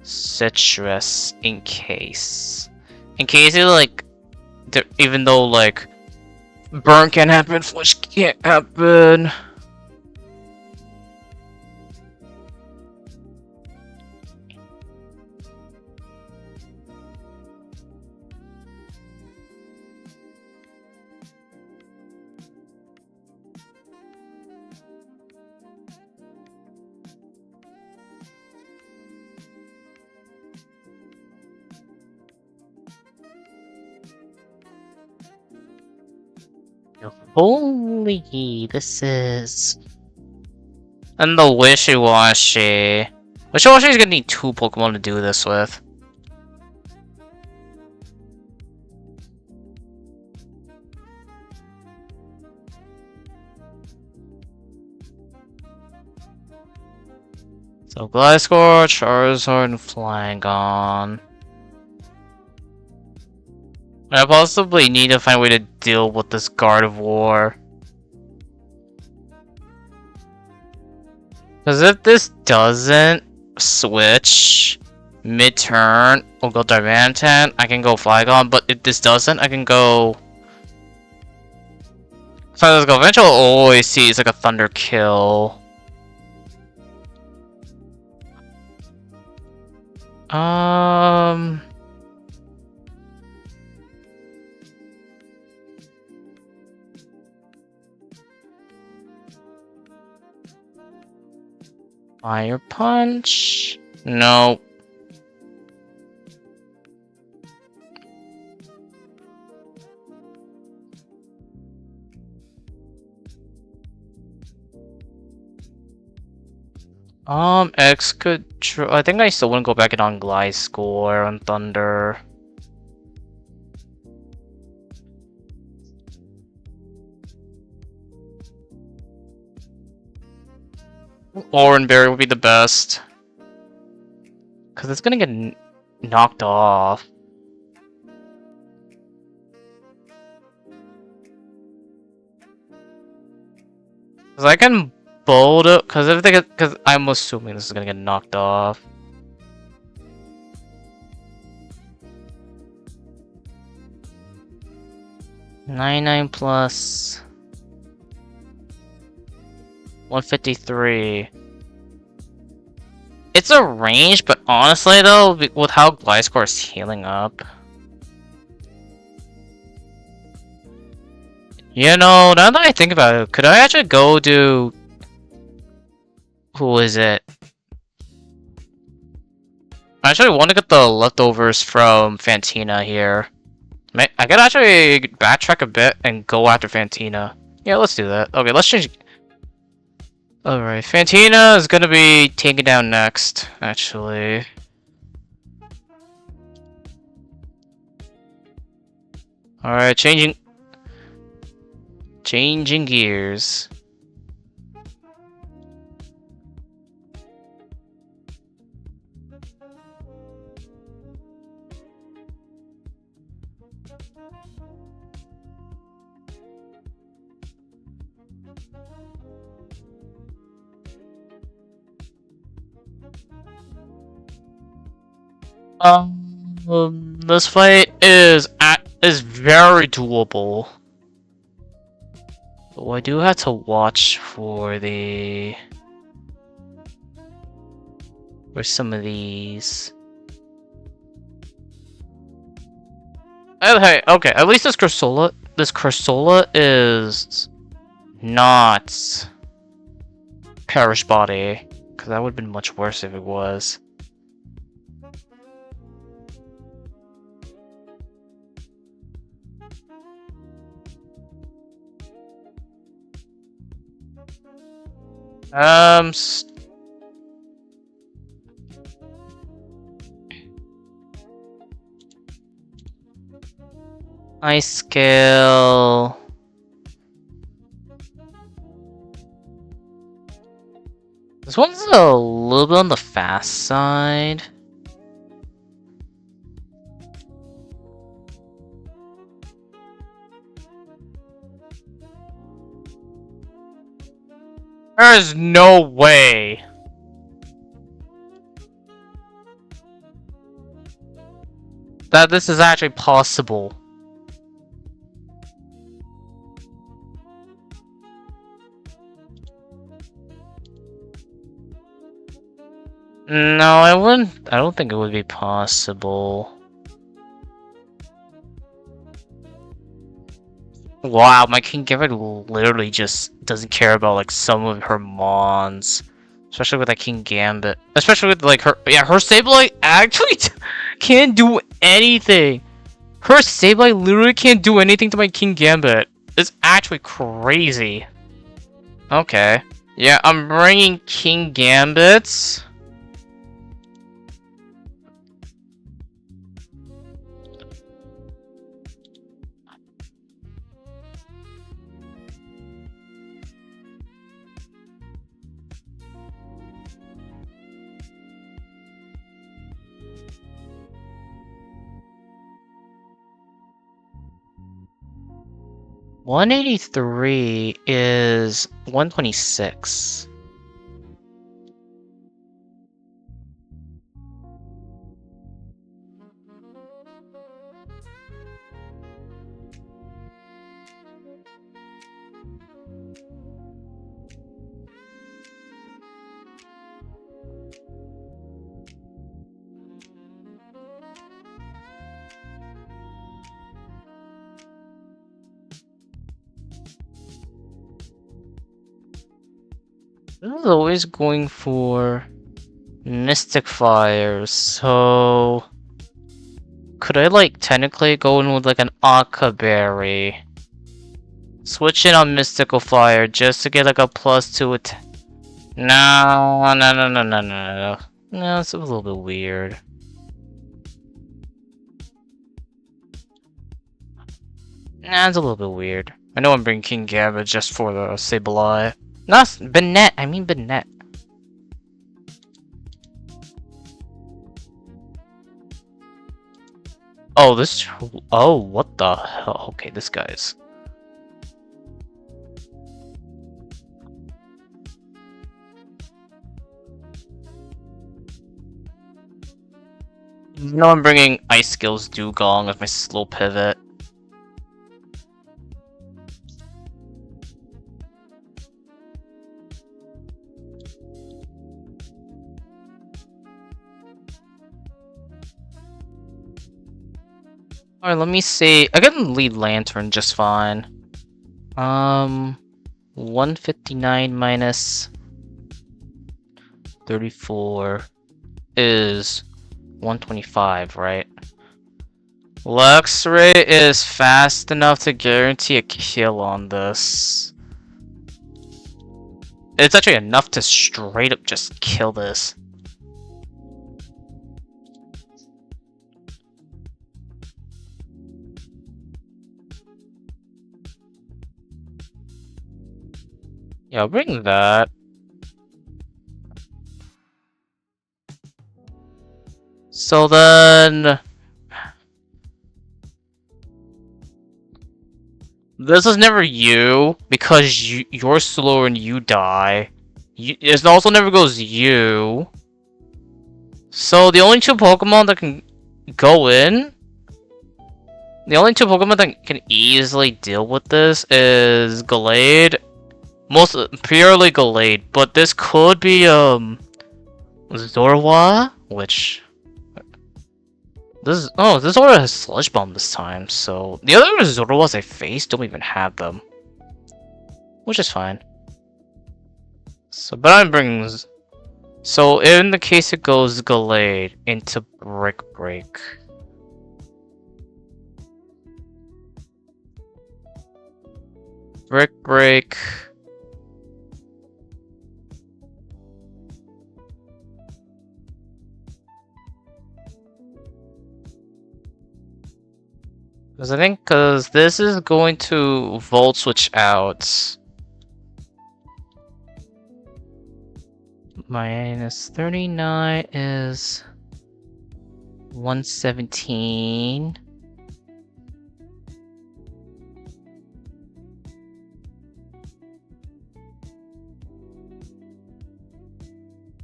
Citrus in case. In case it like, even though like burn can happen, flush can't happen. Holy, this is... And the Wishy-Washy. Wishy-Washy is gonna need 2 Pokemon to do this with. So Gliscor, Charizard, and Flygon. I possibly need to find a way to deal with this Gardevoir. Because if this doesn't switch mid-turn, we'll go Darmanitan, I can go Flygon, but if this doesn't, I can go... So let's go. Eventually I'll always see it's like a Thunder Kill. Fire Punch? No. X could I think I still want to go back in on Glide Score on Thunder. Oran Berry would be the best. Because it's gonna get knocked off. Because I can bold it, because I'm assuming this is gonna get knocked off. $99 plus 153. It's a range, but honestly though, with how Gliscor is healing up. You know, now that I think about it, could I actually go to... Who is it? I actually want to get the leftovers from Fantina here. I could actually backtrack a bit and go after Fantina. Yeah, let's do that. Okay, let's change... Alright, Fantina is gonna be taken down next, actually. Alright, changing gears. This fight is very doable. But I do have to watch for some of these. Okay, at least this Cursola is not Perish Body, because that would have been much worse if it was. Ice Scale. This one's a little bit on the fast side. There's no way. That this is actually possible. No, I wouldn't. I don't think it would be possible. Wow, my King Gambit literally just doesn't care about like some of her mons. Especially with that King Gambit. Especially with like her Sableye actually can't do anything. Her Sableye literally can't do anything to my King Gambit. It's actually crazy. Okay. Yeah, I'm bringing King Gambits. $183 is $126. I was always going for Mystic Fires, so could I like technically go in with like an Akka Berry? Switch in on Mystical Fire just to get like a +2 attack. No, no, no, no, no, no, no. No, it's a little bit weird. Nah, it's a little bit weird. I know I'm bringing King Gambit just for the Sableye. Not Bennett, I mean Bennett. Oh, this... Oh, what the hell? Okay, this guy's... No, I'm bringing Ice Skills Dugong with my slow pivot. Alright, let me see. I can lead Lantern just fine. 159 minus 34 is 125, right? Luxray is fast enough to guarantee a kill on this. It's actually enough to straight up just kill this. Yeah, I'll bring that. So then... This is never you, because you're slower and you die. It also never goes you. So the only two Pokemon that can go in... The only two Pokemon that can easily deal with this is Gallade. Most purely Gallade, but this could be Zorua, which this Zorua has Sludge Bomb this time, so the other Zoruas I faced don't even have them, which is fine. So, but I'm bringing. So in the case it goes Gallade into Brick Break. Brick Break. Because this is going to Volt Switch out. Minus 39 is 117.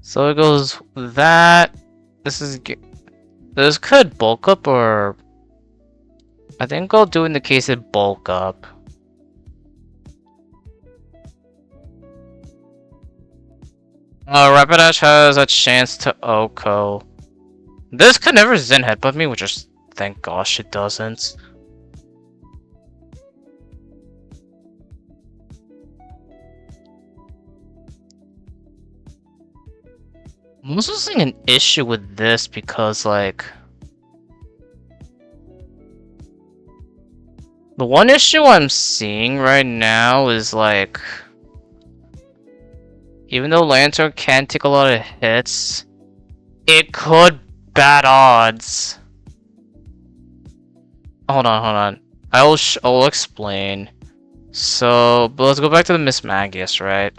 So it goes that. This could bulk up, or I think I'll do in the case of bulk up. Rapidash has a chance to Oko. This could never Zen Headbutt me, which is thank gosh it doesn't. I'm also seeing an issue with this because, like, the one issue I'm seeing right now is, like, even though Lantern can take a lot of hits, it could bad odds. Hold on. I'll explain. So, but let's go back to the Miss Magius, right?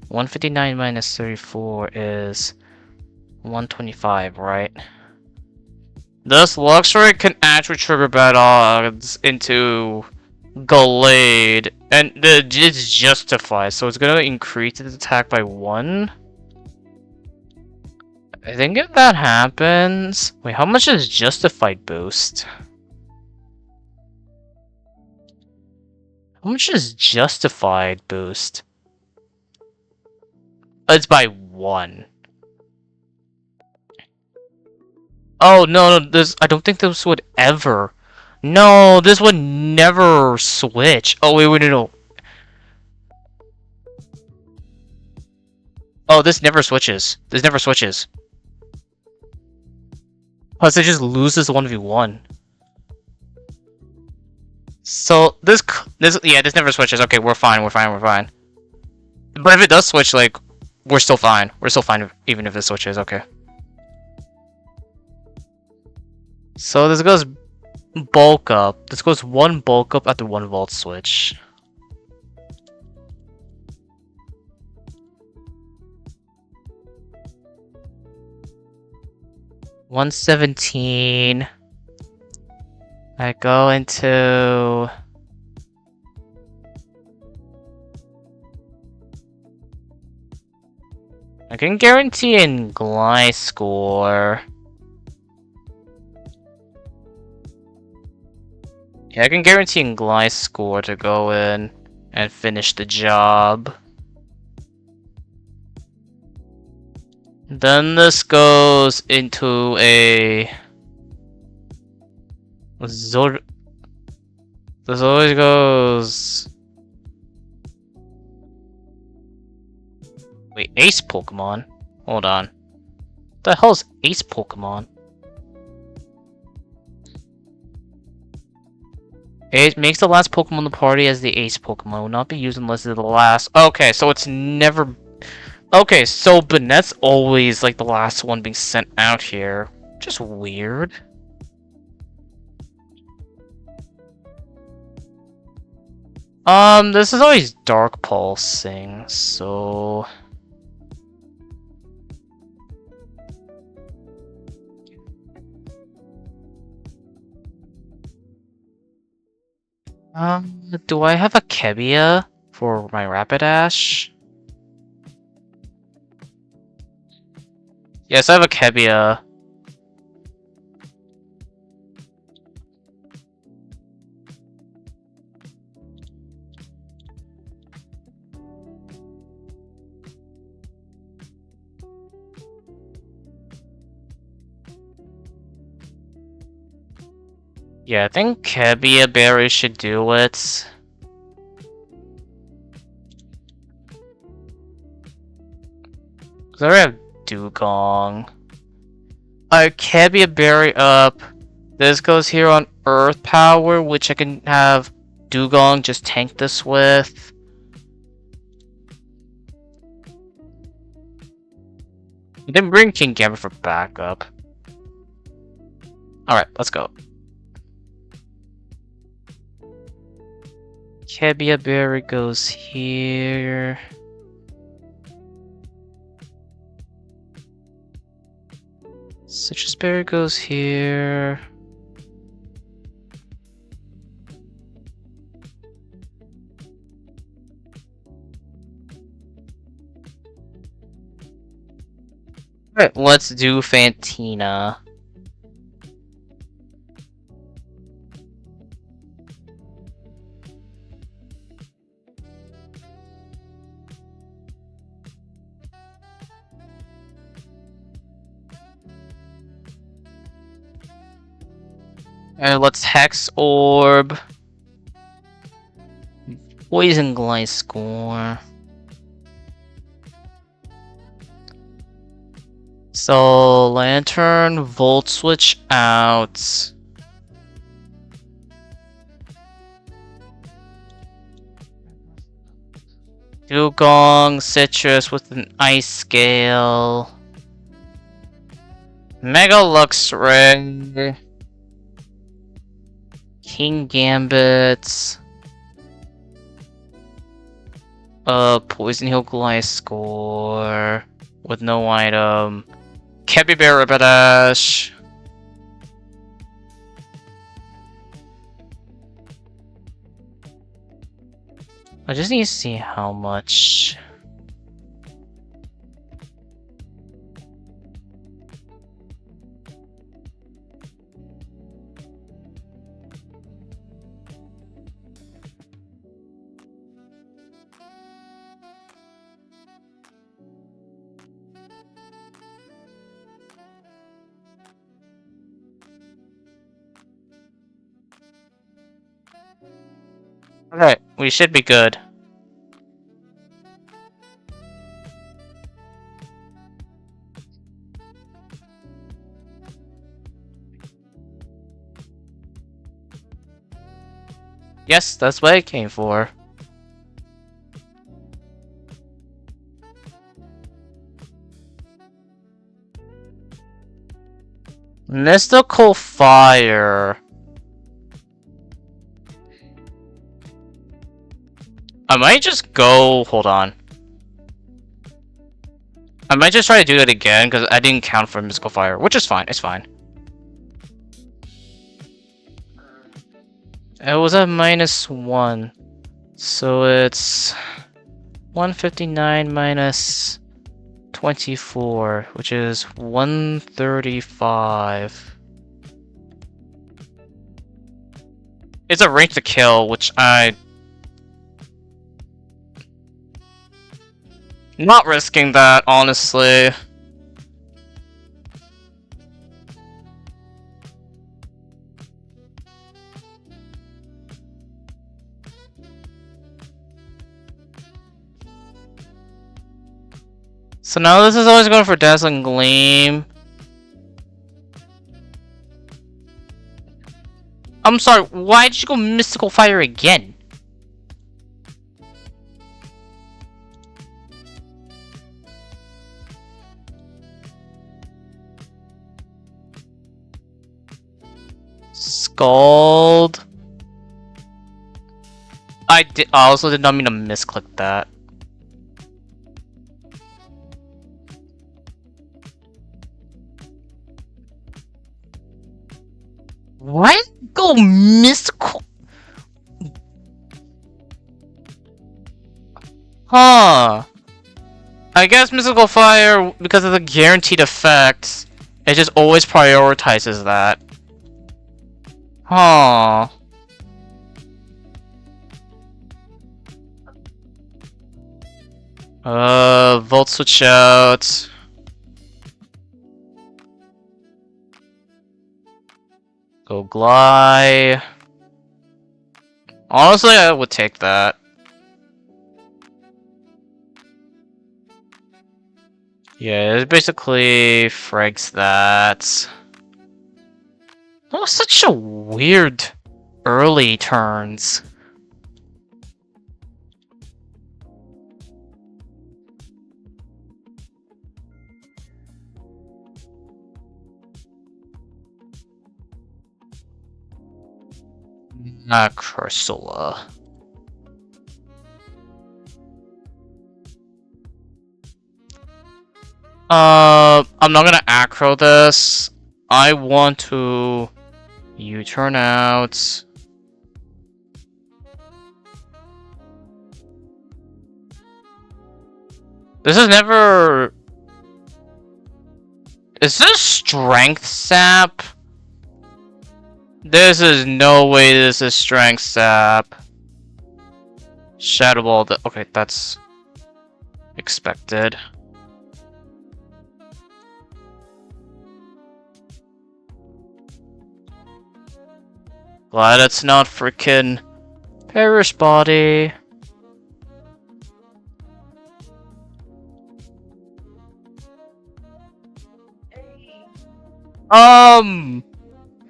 159 minus 34 is 125, right? Thus, Luxray can actually trigger bad odds into Gallade, and it's justified, so it's gonna increase its attack by 1. I think if that happens... Wait, how much is Justified boost? How much is Justified boost? It's by 1. Oh, no, I don't think this would ever... No, this would never switch. Oh, wait, no. Oh, this never switches. This never switches. Plus, it just loses 1v1. So, this never switches. Okay, we're fine. But if it does switch, like, We're still fine. We're still fine even if it switches. Okay. So this goes bulk up. This goes one bulk up after one vault switch. $117. I go into I can guarantee in Glide score. Yeah, I can guarantee in Glide score to go in and finish the job. Then this goes into a Zor. This always goes. Wait, Ace Pokemon? Hold on. What the hell is Ace Pokemon? It makes the last Pokemon in the party as the Ace Pokemon. Will not be used unless it's the last. Okay, so it's never. Okay, so Banette's always like the last one being sent out here. Just weird. This is always Dark Pulsing, so. Do I have a Kebia for my Rapidash? Yes, I have a Kebia. Yeah, I think Kebia Berry should do it. Cause I already have Dugong. Kebia Berry up. This goes here on Earth Power, which I can have Dugong just tank this with. Then bring King Gambit for backup. Alright, let's go. Kebia Berry goes here. Citrus Berry goes here. Alright, let's do Fantina. Alright, let's Hex Orb. Poison Glide score. So, Lantern, Volt Switch out. Dugong, Citrus with an Ice Scale. Mega Luxray. King Gambit. Poison Heal Gliscor. With no item. Kebia Rapidash. I just need to see how much. Alright, we should be good. Yes, that's what I came for. Mystical fire. I might just go. Hold on. I might just try to do that again because I didn't count for mystical fire, which is fine. It's fine. It was a -1, so it's 159 minus 24, which is 135. It's a range to kill, which I... Not risking that, honestly. So now this is always going for Dazzling Gleam. I'm sorry, why did you go Mystical Fire again? Scald. I also did not mean to misclick that. What? Go mystical? Huh. I guess mystical fire, because of the guaranteed effects, it just always prioritizes that. Huh. Volt switch out. Go Glide. Honestly, I would take that. Yeah, it basically frags that. That was such a weird early turns. Not Cursula. I'm not gonna acro this. I want to U-turn out. This is never... Is this Strength Sap? This is no way this is Strength Sap. Shadow Ball, okay, that's expected. Glad it's not freaking Perish Body.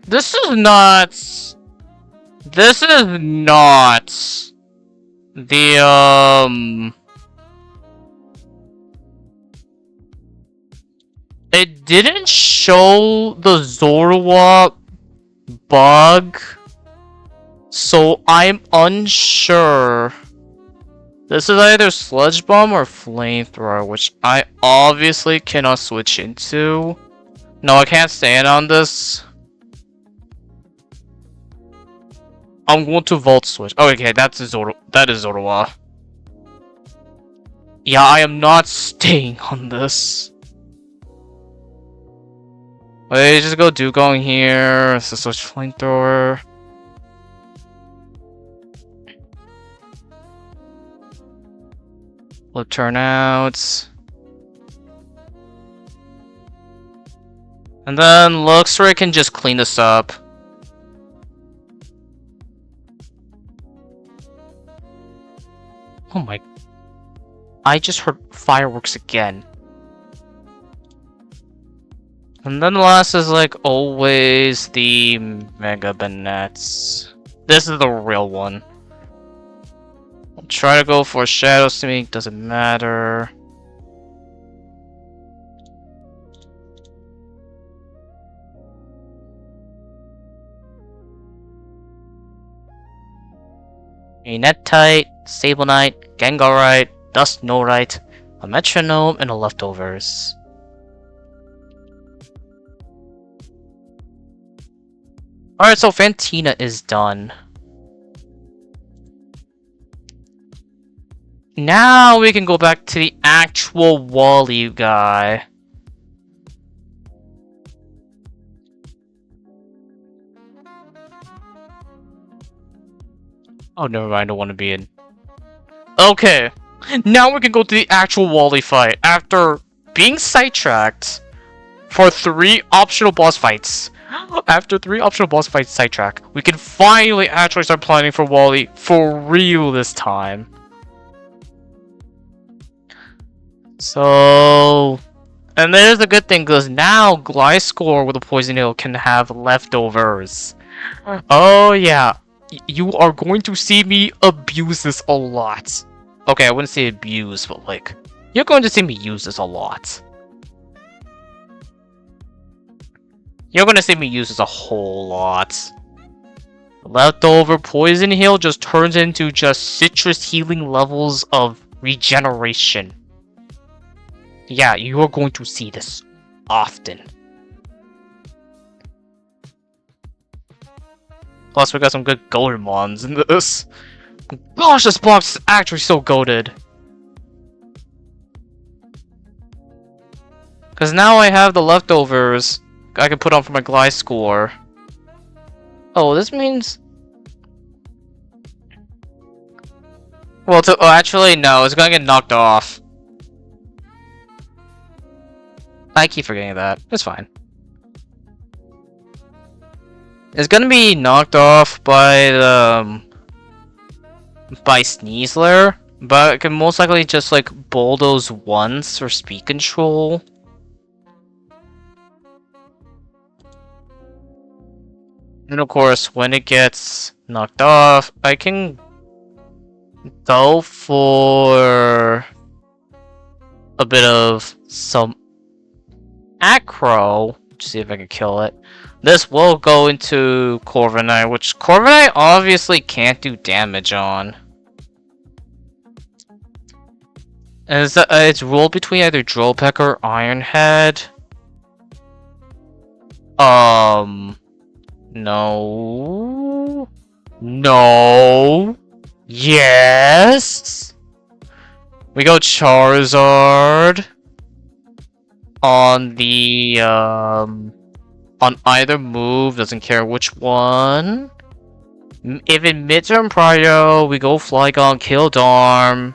This is not... This is not... The, It didn't show the Zorua bug, so I'm unsure. This is either Sludge Bomb or Flamethrower, which I obviously cannot switch into. No, I can't stand on this. I'm going to Volt Switch. Oh, okay, that is Zorua. Yeah, I am not staying on this. Wait, just go Dugong here. Let's just switch Flamethrower. Flip Turnouts. And then Luxray can just clean this up. Oh my... I just heard fireworks again. And then the last is like always the Mega Banets. This is the real one. I'll try to go for Shadow Sneak, doesn't matter. a Netite, Sable Knight, Gengarite, Dust Norite, a Metronome, and a Leftovers. Alright, so Fantina is done. Now we can go back to the actual Wally guy. Oh, never mind, I don't want to be in. Okay, now we can go to the actual Wally fight. After being sidetracked for 3 optional boss fights. After 3 optional boss fights sidetrack, we can finally actually start planning for Wally for real this time. So... And there's a good thing, because now Gliscor with a Poison Hill can have leftovers. Oh yeah, you are going to see me abuse this a lot. Okay, I wouldn't say abuse, but like, you're going to see me use this a lot. You're gonna see me use this a whole lot. Leftover Poison Heal just turns into just citrus healing levels of regeneration. Yeah, you are going to see this often. Plus, we got some good Goldemons in this. Gosh, this box is actually so goated. Because now I have the leftovers I can put on for my Gliscor. Oh, this means... Well, oh, actually, no, it's gonna get knocked off. I keep forgetting that. It's fine. It's gonna be knocked off by the... by Sneasler, but I can most likely just, like, bulldoze once for speed control. And of course, when it gets knocked off, I can go for a bit of some acro to see if I can kill it. This will go into Corviknight, which Corviknight obviously can't do damage on. And it's ruled between either Drillpeck or Ironhead. No. No. Yes. We go Charizard on the on either move, doesn't care which one. If in midterm Prio, we go Flygon, kill Darm.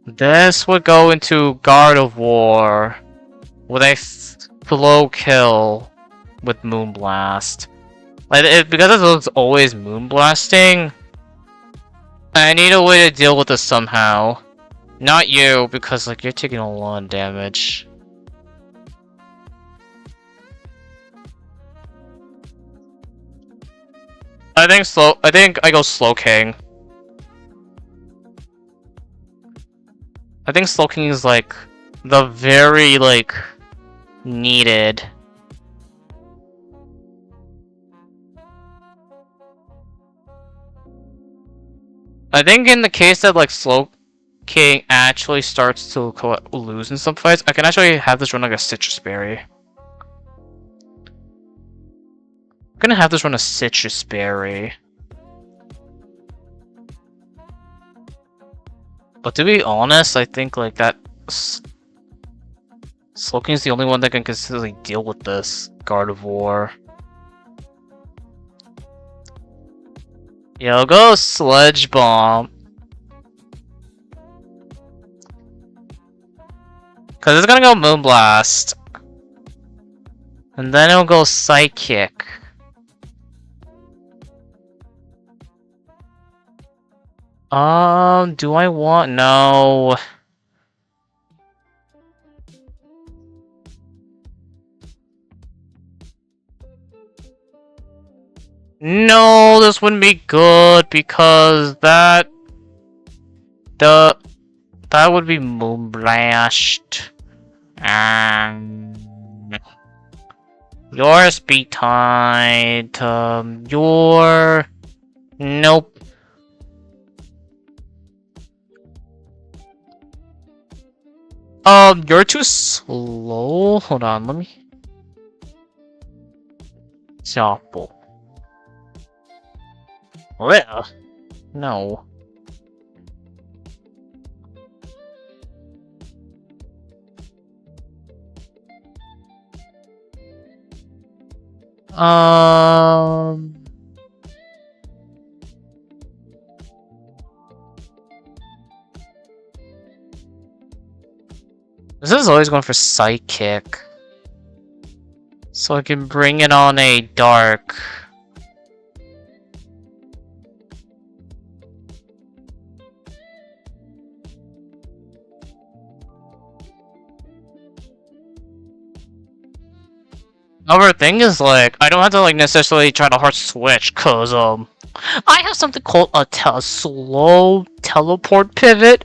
This would go into Gardevoir with a slow kill with Moonblast. Like, because it's always Moonblasting, I need a way to deal with this somehow. Not you, because like you're taking a lot of damage. I think I go Slowking. I think Slowking is like the very like needed. I think in the case that like Slowking actually starts to lose in some fights, I can actually have this run like a Citrus Berry. I'm gonna have this run a Citrus Berry. But to be honest, I think like that Slowking is the only one that can consistently deal with this Gardevoir. Yeah, I'll go Sludge Bomb. Cause it's gonna go Moonblast. And then it'll go Psychic. Do I want... No. No, this wouldn't be good because that would be Moonblast. Your speed tide. Your nope. You're too slow. Hold on, let me. Example. Well, no. Um. This is always going for psychic. So I can bring it on a dark. Other thing is, like, I don't have to, like, necessarily try to hard switch, cause, I have something called a slow teleport pivot,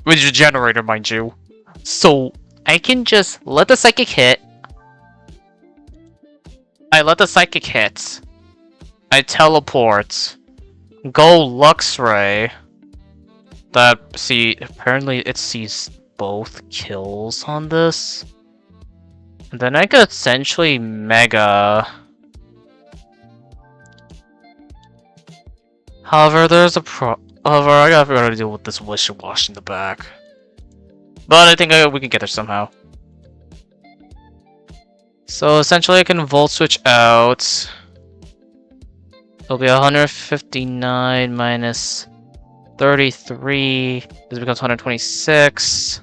which is a generator, mind you. So, I can just let the psychic hit. I let the psychic hit. I teleport. Go Lux Ray. Apparently it sees both kills on this. And then I could essentially Mega. However, there's a However, I gotta deal with this wishy-wash in the back. But I think we can get there somehow. So essentially I can Volt Switch out. It'll be 159 minus 33. This becomes 126.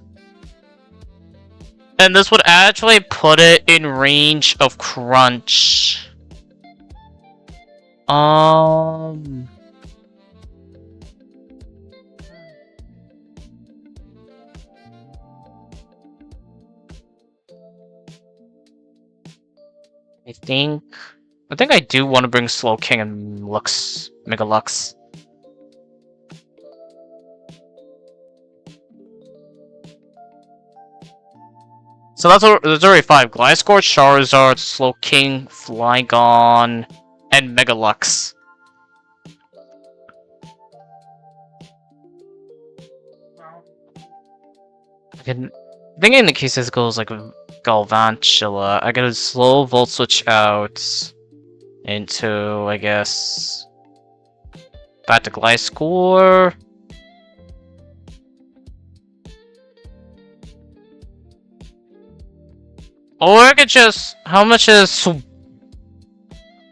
And this would actually put it in range of Crunch. I think I do want to bring Slow King and Mega Lux. So that's already 5. Gliscor, Charizard, Slow King, Flygon, and Mega Lux. I think in the case this goes like Galvantula, I gotta slow Volt Switch out into, I guess, back to Gliscor. Or I could just... How much is...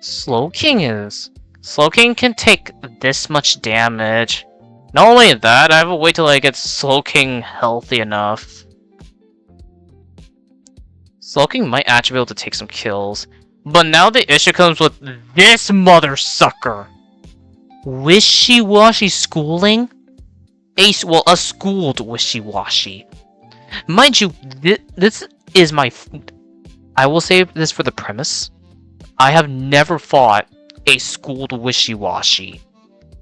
Slow King is? Slow King can take this much damage. Not only that, I have to wait till I get Slow King healthy enough. Slow King might actually be able to take some kills. But now the issue comes with this mother sucker. Wishy-washy schooling? A schooled wishy-washy. Mind you, this is my... I will say this for the premise. I have never fought a schooled wishy-washy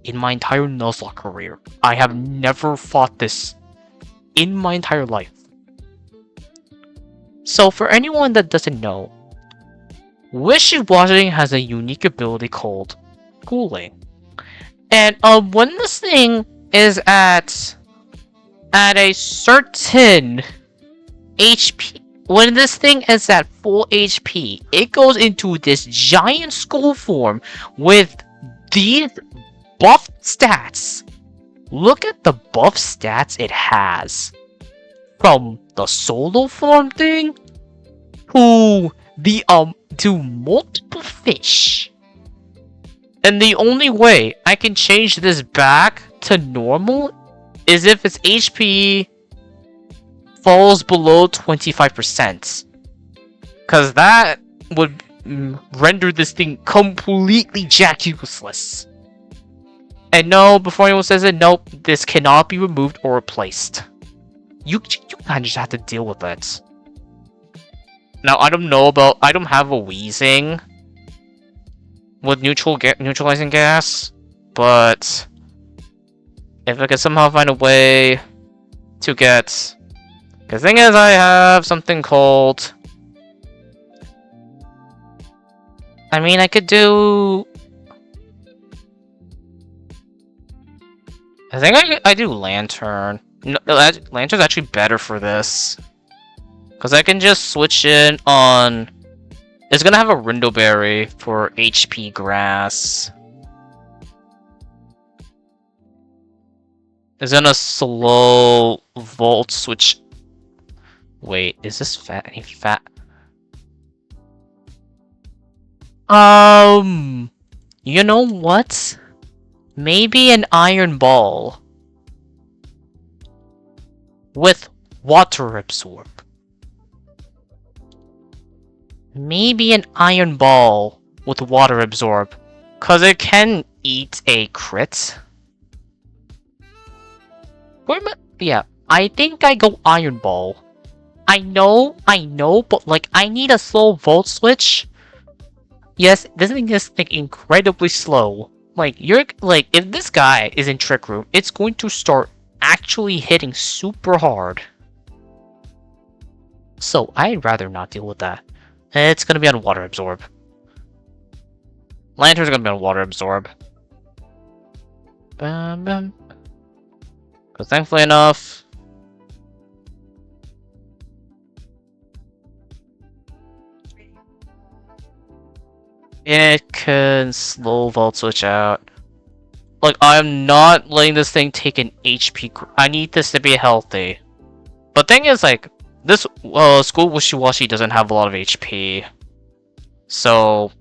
in my entire Nuzlocke career. I have never fought this in my entire life. So for anyone that doesn't know, wishy-washy has a unique ability called schooling. And when this thing is at a certain HP, when this thing is at full HP, it goes into this giant school form with these buff stats. Look at the buff stats it has. From the solo form thing to the to multiple fish. And the only way I can change this back to normal is if its HP falls below 25%. Because that would render this thing completely jack useless. And no, before anyone says it, nope, this cannot be removed or replaced. You kind of just have to deal with it. Now, I don't have a Wheezing with neutralizing gas, but if I could somehow find a way to get... The thing is, I have something called... I mean, I could do... I think I do Lantern. No, Lantern's actually better for this. Because I can just switch in on... It's gonna have a Rindleberry for HP grass. It's gonna slow Volt switch... Wait, is this fat? Any fat? You know what? Maybe an Iron Ball. With Water Absorb. Maybe an Iron Ball with Water Absorb. Cause it can eat a crit. Yeah, I think I go Iron Ball. I know, but like, I need a slow Volt Switch. Yes, this thing is like incredibly slow. Like, if this guy is in Trick Room, it's going to start actually hitting super hard. So, I'd rather not deal with that. It's gonna be on Water Absorb. Lantern's gonna be on Water Absorb. Bam, bam. Because thankfully enough... It can slow Volt Switch out. Like, I'm not letting this thing take an HP... I need this to be healthy. But thing is, like, this School Wishy-Washy doesn't have a lot of HP. So...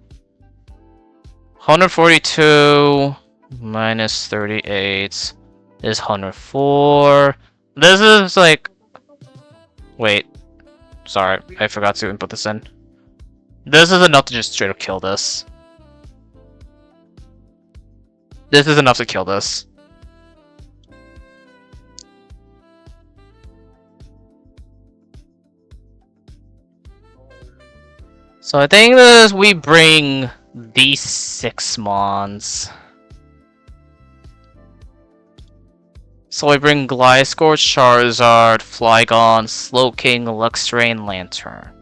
142 minus 38 is 104. This is like... Wait. Sorry, I forgot to input this in. This is enough to just straight up kill this. This is enough to kill this. So I think this we bring these 6 Mons. So we bring Gliscor, Charizard, Flygon, Slowking, Luxray, and Lantern.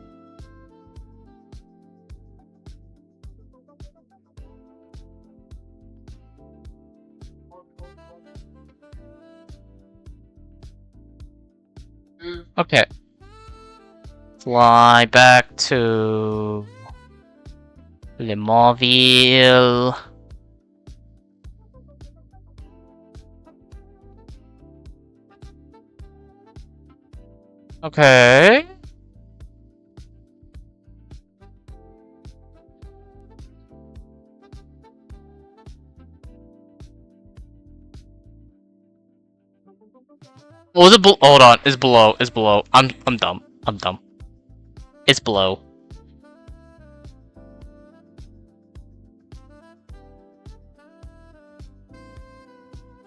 Okay. Fly back to Limoville. Okay. Was it hold on, it's below, it's below. I'm dumb. I'm dumb. It's below.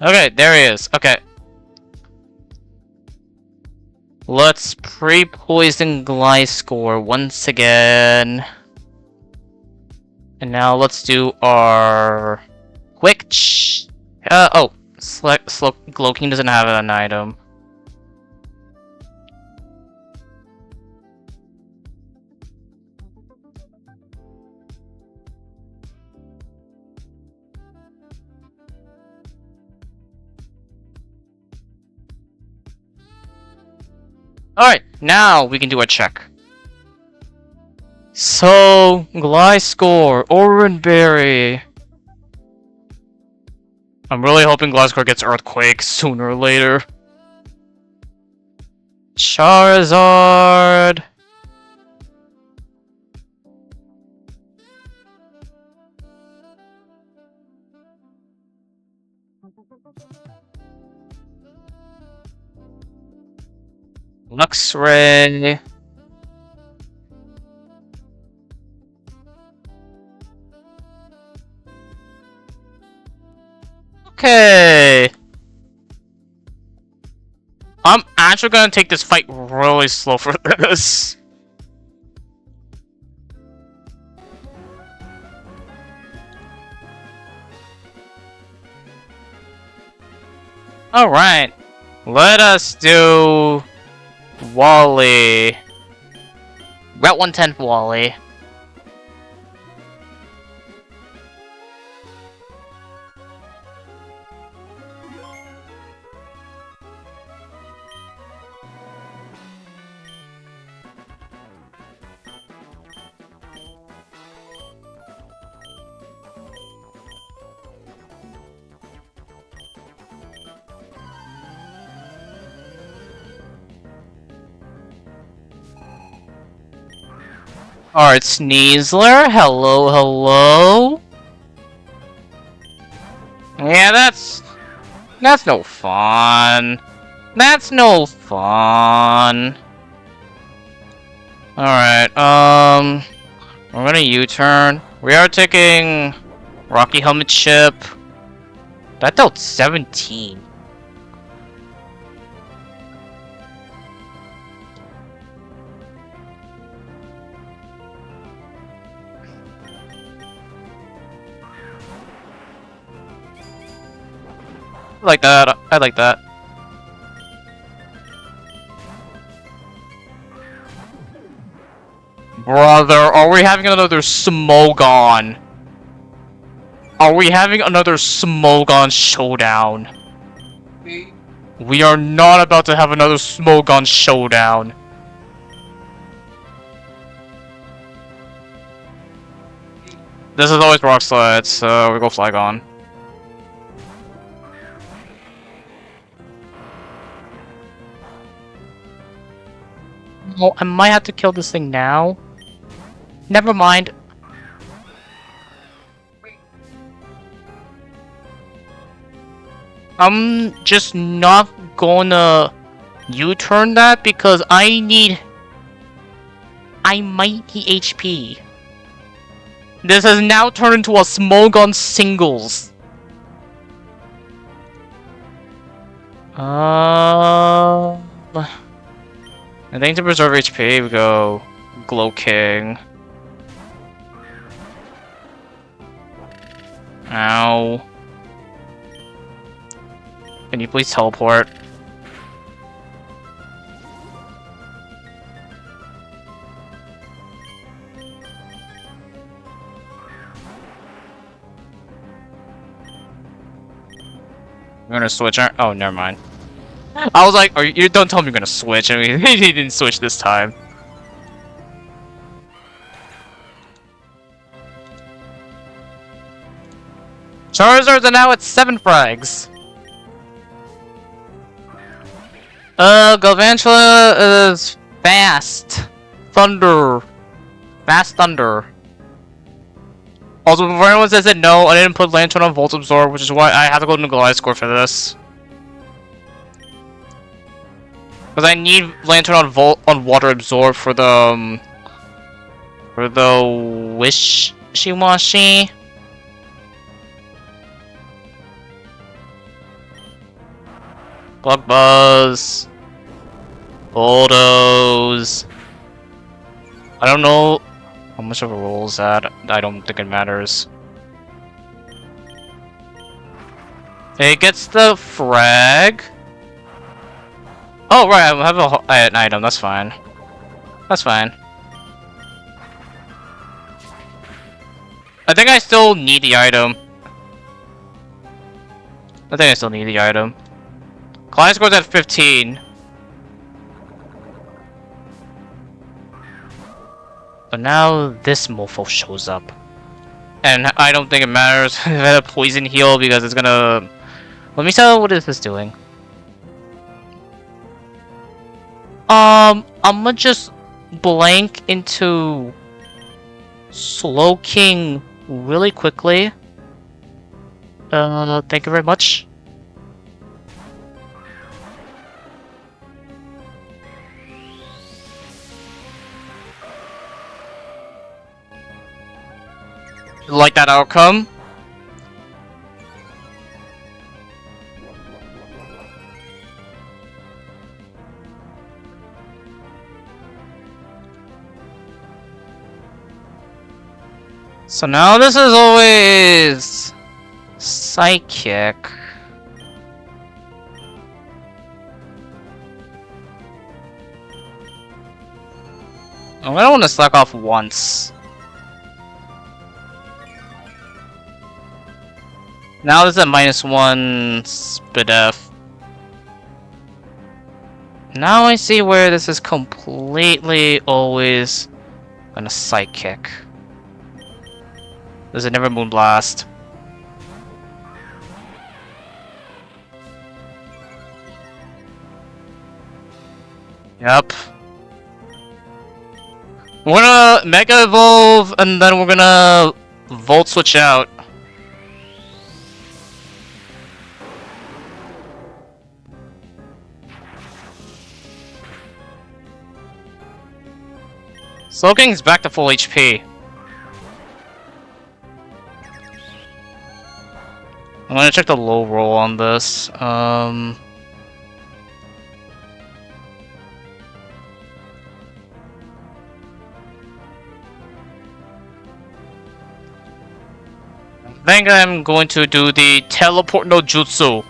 Okay, there he is. Okay. Let's pre-poison Gliscor once again. And now let's do our quick Glowking doesn't have an item. Alright, now we can do a check. So, Gliscor, Oranberry. I'm really hoping Gliscor gets Earthquake sooner or later. Charizard. Luxray. Okay. I'm actually gonna take this fight really slow for this. Alright. Let us do Wally. Route 110 for Wally. Alright, Sneasler, hello, hello. Yeah, that's no fun. That's no fun. Alright, we're gonna U-turn. We are taking Rocky Helmet Ship. That dealt 17. I like that. I like that. Brother, are we having another Smogon? Are we having another Smogon showdown? We are not about to have another Smogon showdown. This is always Rock Slide, so we go Flygon. Oh, I might have to kill this thing now. Never mind. I'm just not gonna U-turn that because I might need HP. This has now turned into a Smogon singles. I think to preserve HP, we go Glow King. Ow. Can you please teleport? I'm gonna switch. Oh, never mind. I was like, you don't tell me you're gonna switch. I mean, he didn't switch this time. Charizards are now at 7 frags. Galvantula is fast. Thunder. Fast Thunder. Also, before anyone says it, no, I didn't put Lantern on Volt Absorb, which is why I have to go to Gliscor for this. Because I need Lantern on Water Absorb for the Wishy-Washy. Bug Buzz. Bulldoze. I don't know how much of a roll is that. I don't think it matters. It gets the frag. Oh, right, I have an item, that's fine. That's fine. I think I still need the item. Client score's at 15. But now this mofo shows up. And I don't think it matters if I have a poison heal because it's gonna... Let me tell you what is this doing. I'm gonna just blank into Slow King really quickly. Thank you very much. Like that outcome? So now this is always Psychic. Oh, I don't want to slack off once. Now this is at -1 SPDF. Now I see where this is completely always gonna Psychic. There's a Never Moonblast. Yep. We're gonna Mega Evolve, and then we're gonna Volt Switch out. Slowking's back to full HP. I'm gonna check the low roll on this. I think I'm going to do the Teleport no Jutsu.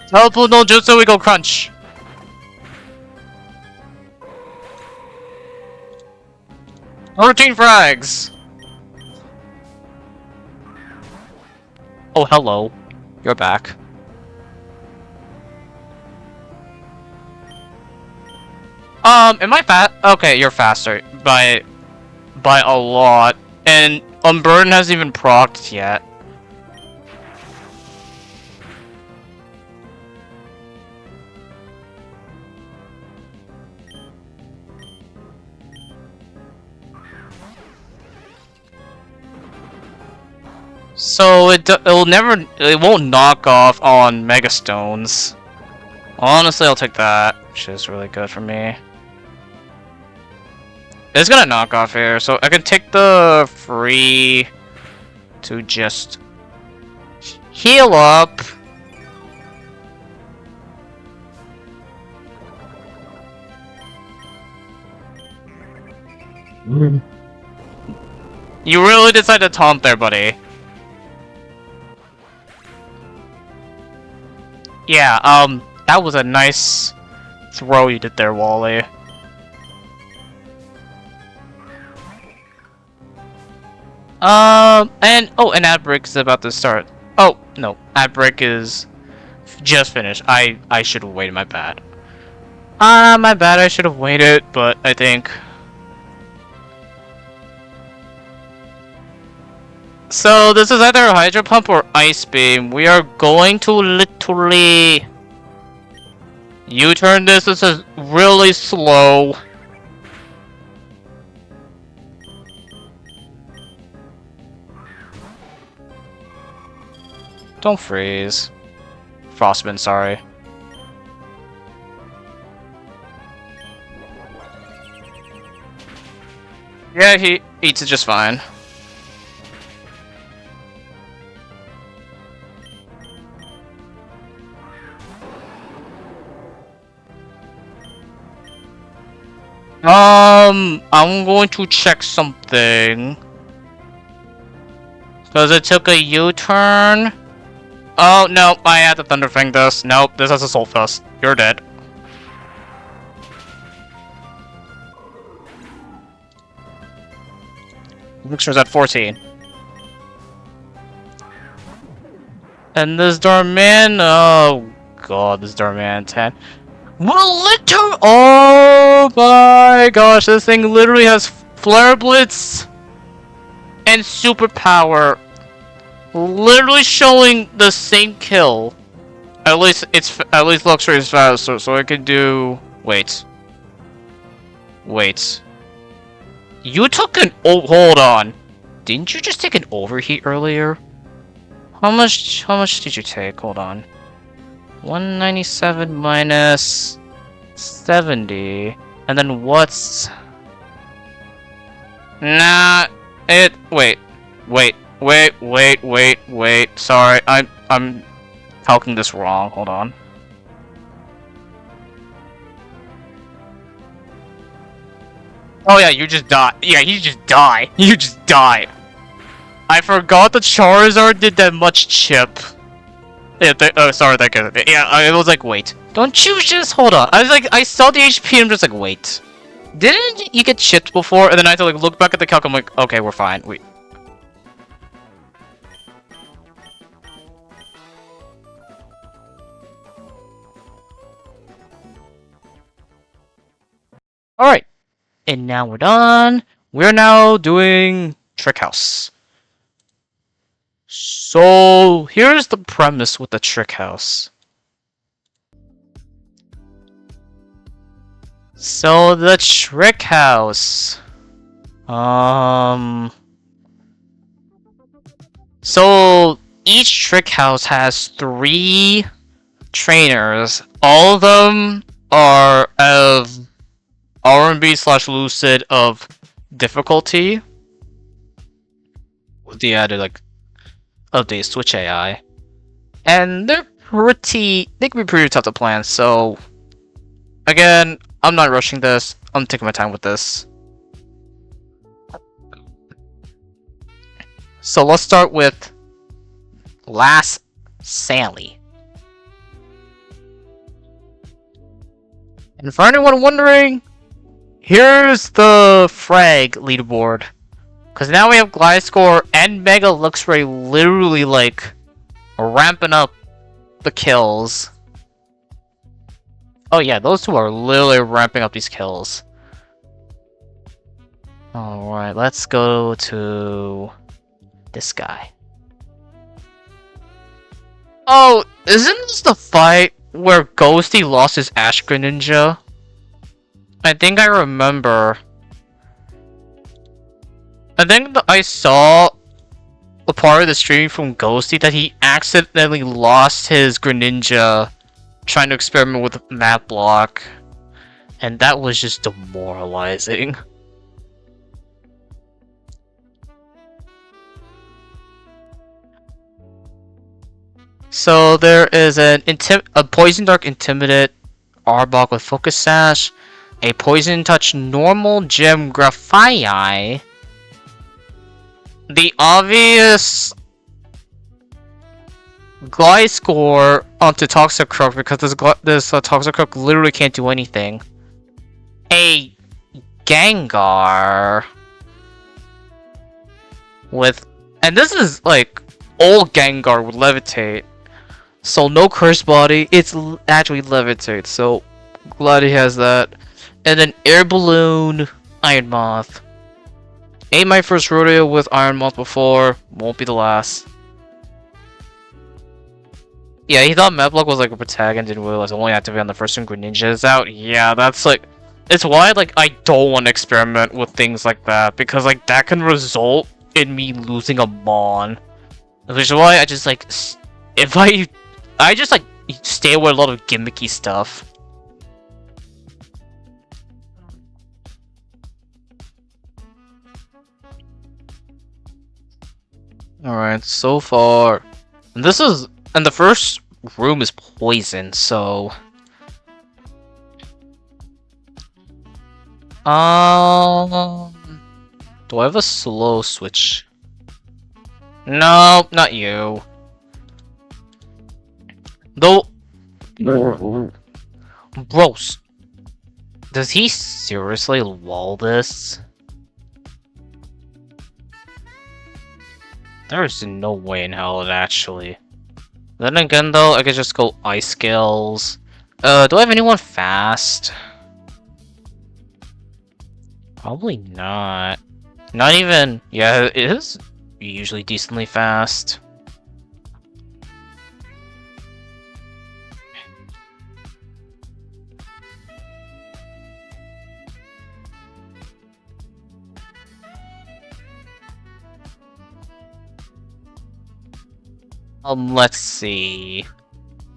Teleport no Jutsu, we go crunch. Routine frags. Oh, hello. You're back. Am I fast? Okay, you're faster by a lot, and Unburden hasn't even procced yet. So it won't knock off on Mega Stones. Honestly, I'll take that, which is really good for me. It's gonna knock off here, so I can take the free to just heal up. You really decided to taunt there, buddy. Yeah, that was a nice throw you did there, Wally. And ad break is about to start. Oh, no, ad break is just finished. I should have waited, my bad. My bad, I should have waited, but I think... So, this is either Hydro Pump or Ice Beam. We are going to literally... U-turn this. This is really slow. Don't freeze. Frostman, sorry. Yeah, he eats it just fine. I'm going to check something. Because it took a U-turn. Oh, no, I had to Thunder Fang this. Nope, this has a Soul Fist. You're dead. Mixer's at 14. And this Darman, oh god, this Darman 10. Well, oh my gosh, this thing literally has Flare Blitz and Superpower. Literally showing the same kill. At least Luxury is faster, so I can do... Wait. You took an... Oh, hold on. Didn't you just take an overheat earlier? How much did you take? Hold on. 197 minus 70. And then what's... Nah, wait. Sorry, I'm calculating this wrong. Hold on. Oh yeah, you just die. Yeah, you just die. You just die. I forgot the Charizard did that much chip. Yeah, sorry, that guy. Yeah, I was like, wait. Don't you just hold on? I was like, I saw the HP and I'm just like, wait. Didn't you get chipped before? And then I had to like look back at the calc. I'm like, okay, we're fine. Wait. Alright. And now we're done. We're now doing Trick House. So here's the premise with the Trick House. So the Trick House. So each Trick House has 3 trainers. All of them are of R&B/Lucid of difficulty. With the added like update Switch AI. And they can be pretty tough to plan, so again, I'm not rushing this. I'm taking my time with this. So let's start with Last Sally. And for anyone wondering, here's the frag leaderboard. Because now we have Glide Score and Mega Luxray literally like ramping up the kills. Oh yeah, those two are literally ramping up these kills. Alright, let's go to this guy. Oh, isn't this the fight where Ghosty lost his Ash Greninja? I think I remember. I think that I saw a part of the stream from Ghosty that he accidentally lost his Greninja trying to experiment with map block. And that was just demoralizing. So there is a Poison Dark Intimidate Arbok with Focus Sash, a Poison Touch Normal Gem Graphite, the obvious Glide Score onto Toxicroak because this Toxicroak literally can't do anything, a Gengar with, and this is like old Gengar with Levitate. So no Curse Body, it's actually Levitate, so glad he has that. And then Air Balloon, Iron Moth. Ain't my first rodeo with Iron Moth before, won't be the last. Yeah, he thought Medblock was like a protagonist, didn't realize it only activated on the first one Greninja is out. Yeah, that's like, it's why like I don't want to experiment with things like that, because like that can result in me losing a Mon. Which is why I just like, if I just like stay away with a lot of gimmicky stuff. Alright, so far, and the first room is poison, so do I have a slow switch? No, not you. Though, bros, does he seriously lol this? There's no way in hell it actually. Then again though, I could just go Ice Scales. Do I have anyone fast? Probably not. Not even, yeah, it is usually decently fast. Let's see.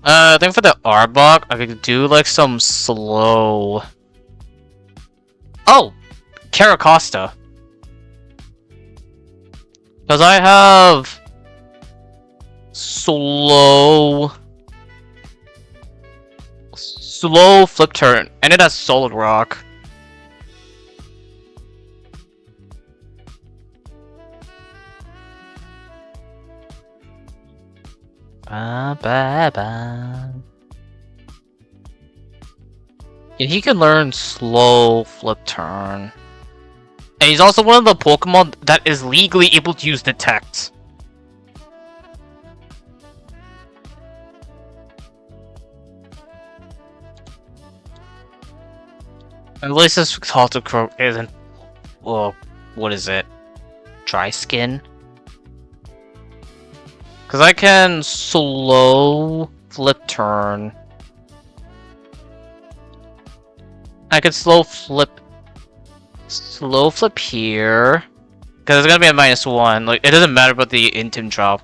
I think for the Arbok, I could do like some slow. Oh, Caracosta. Because I have slow flip turn, and it has Solid Rock. And he can learn slow flip turn. And he's also one of the Pokemon that is legally able to use Detect. At least this Toxicroak isn't, well, what is it? dry skin. Because I can slow flip turn. I could slow flip here. Because it's gonna be a -1. Like, it doesn't matter about the item drop.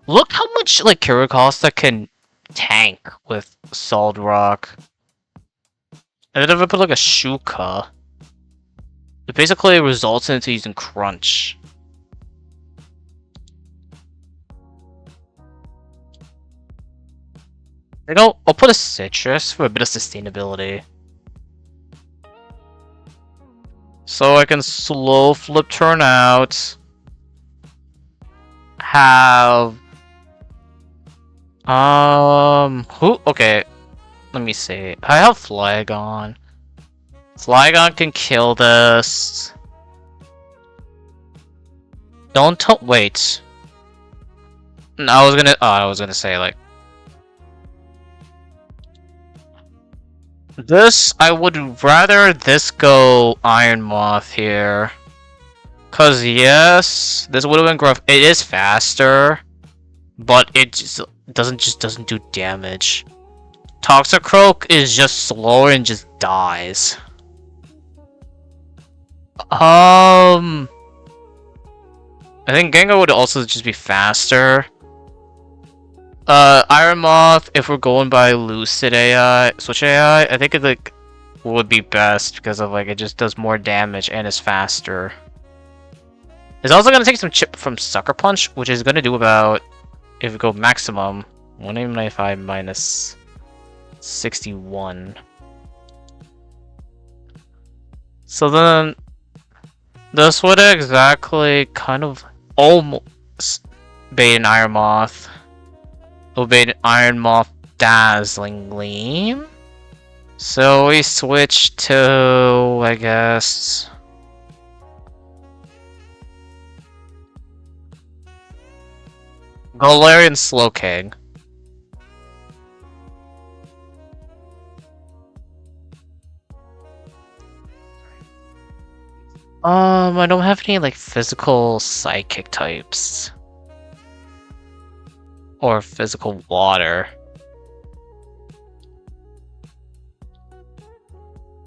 Look how much, like, Kirakosta can tank with Solid Rock. And then if I put, like, a Shuka, it basically results into using Crunch. You know, I'll put a Citrus for a bit of sustainability. So I can slow flip turn out. Have... Okay. Let me see. I have Flygon. Flygon can kill this. Wait. No, I was gonna say, like... I would rather this go Iron Moth here. Cause yes, this would have been gruff. It is faster, but it just doesn't do damage. Toxicroak is just slower and just dies. I think Gengar would also just be faster. Iron Moth, if we're going by Lucid AI, Switch AI, I think it like would be best because of like it just does more damage and is faster. It's also gonna take some chip from Sucker Punch, which is gonna do about, if we go maximum, 195 minus 61. So then, this would exactly kind of almost bait an Iron Moth. It'll bait an Iron Moth Dazzling Gleam. So we switch to, I guess... Galarian Slowking. I don't have any, like, physical Psychic types. Or physical water.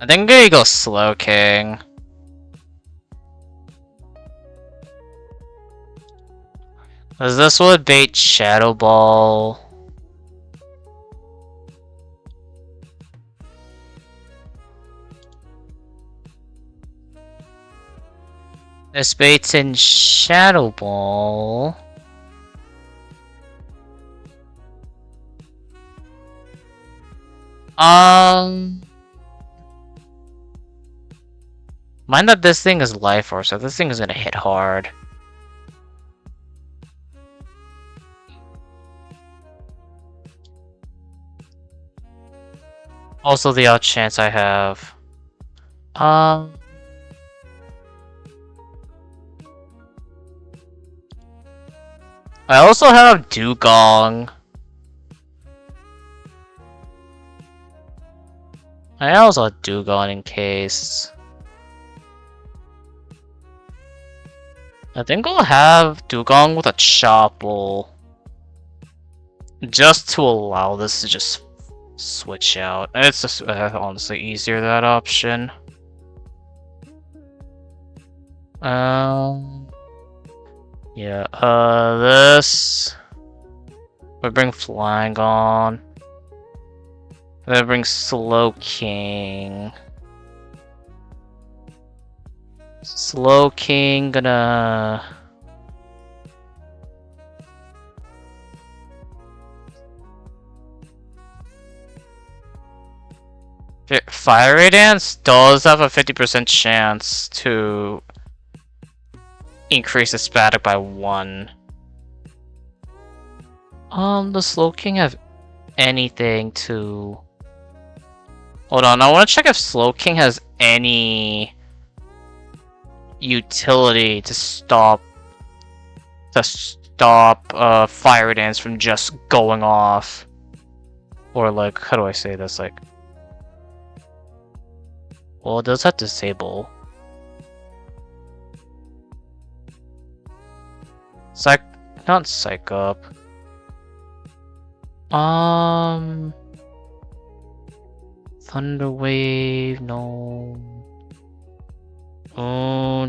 I think I'm gonna go Slowking. Cause this would bait Shadow Ball. This baits in Shadow Ball. Mind that this thing is Life Orb, so this thing is gonna hit hard. Also the odd chance I have. I also have Dugong. I also have Dugong in case. I think I'll have Dugong with a Chople. Just to allow this to just switch out. It's just honestly easier, that option. Yeah, this... We bring Flygon. Then bring Slowking. Slowking gonna... Fire Radiance does have a 50% chance to increase the static by 1. Does Slowking have anything to... Hold on, I want to check if Slowking has any utility to stop Fire Dance from just going off. Or like, how do I say this? Like, well, it does have Disable. Not Psych Up. Thunder Wave, no. Oh,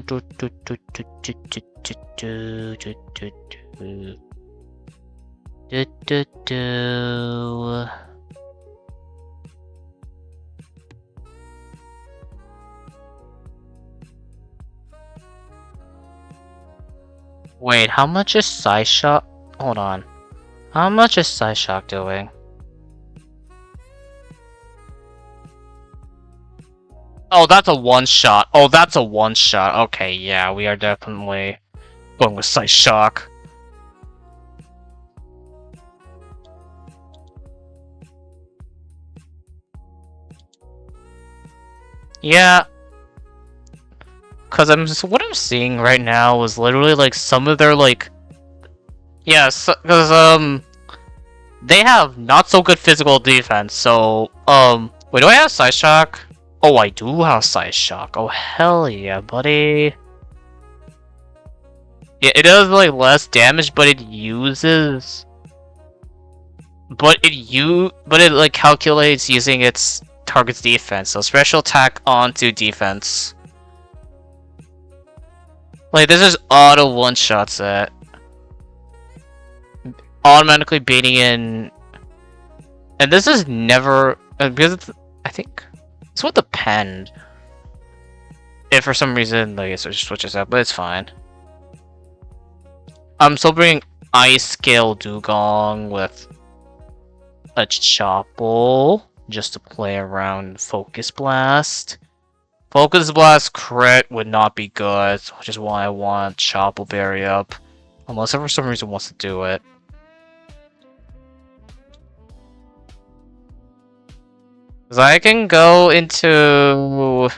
Wait, how much is Psyshock? Hold on. How much is Psyshock doing? Oh, that's a one-shot. Oh, that's a one-shot. Okay, yeah, we are definitely going with Psyshock. Yeah. Cause what I'm seeing right now is literally like some of their like... Yeah, cause they have not so good physical defense, so wait, do I have Psyshock? Oh, I do have Psyshock. Oh, hell yeah, buddy. Yeah, it does like less damage, but it uses... But it like calculates using its target's defense, so special attack onto defense. Like, this is auto one-shots it. Automatically baiting in... And this is never... because it's, I think... This would depend. If for some reason, like, it switches up, but it's fine. I'm still bringing Ice Scale Dugong with a Chopple, just to play around Focus Blast. Focus Blast crit would not be good, which is why I want Chopple Berry up. Unless it for some reason wants to do it. Because I can go into...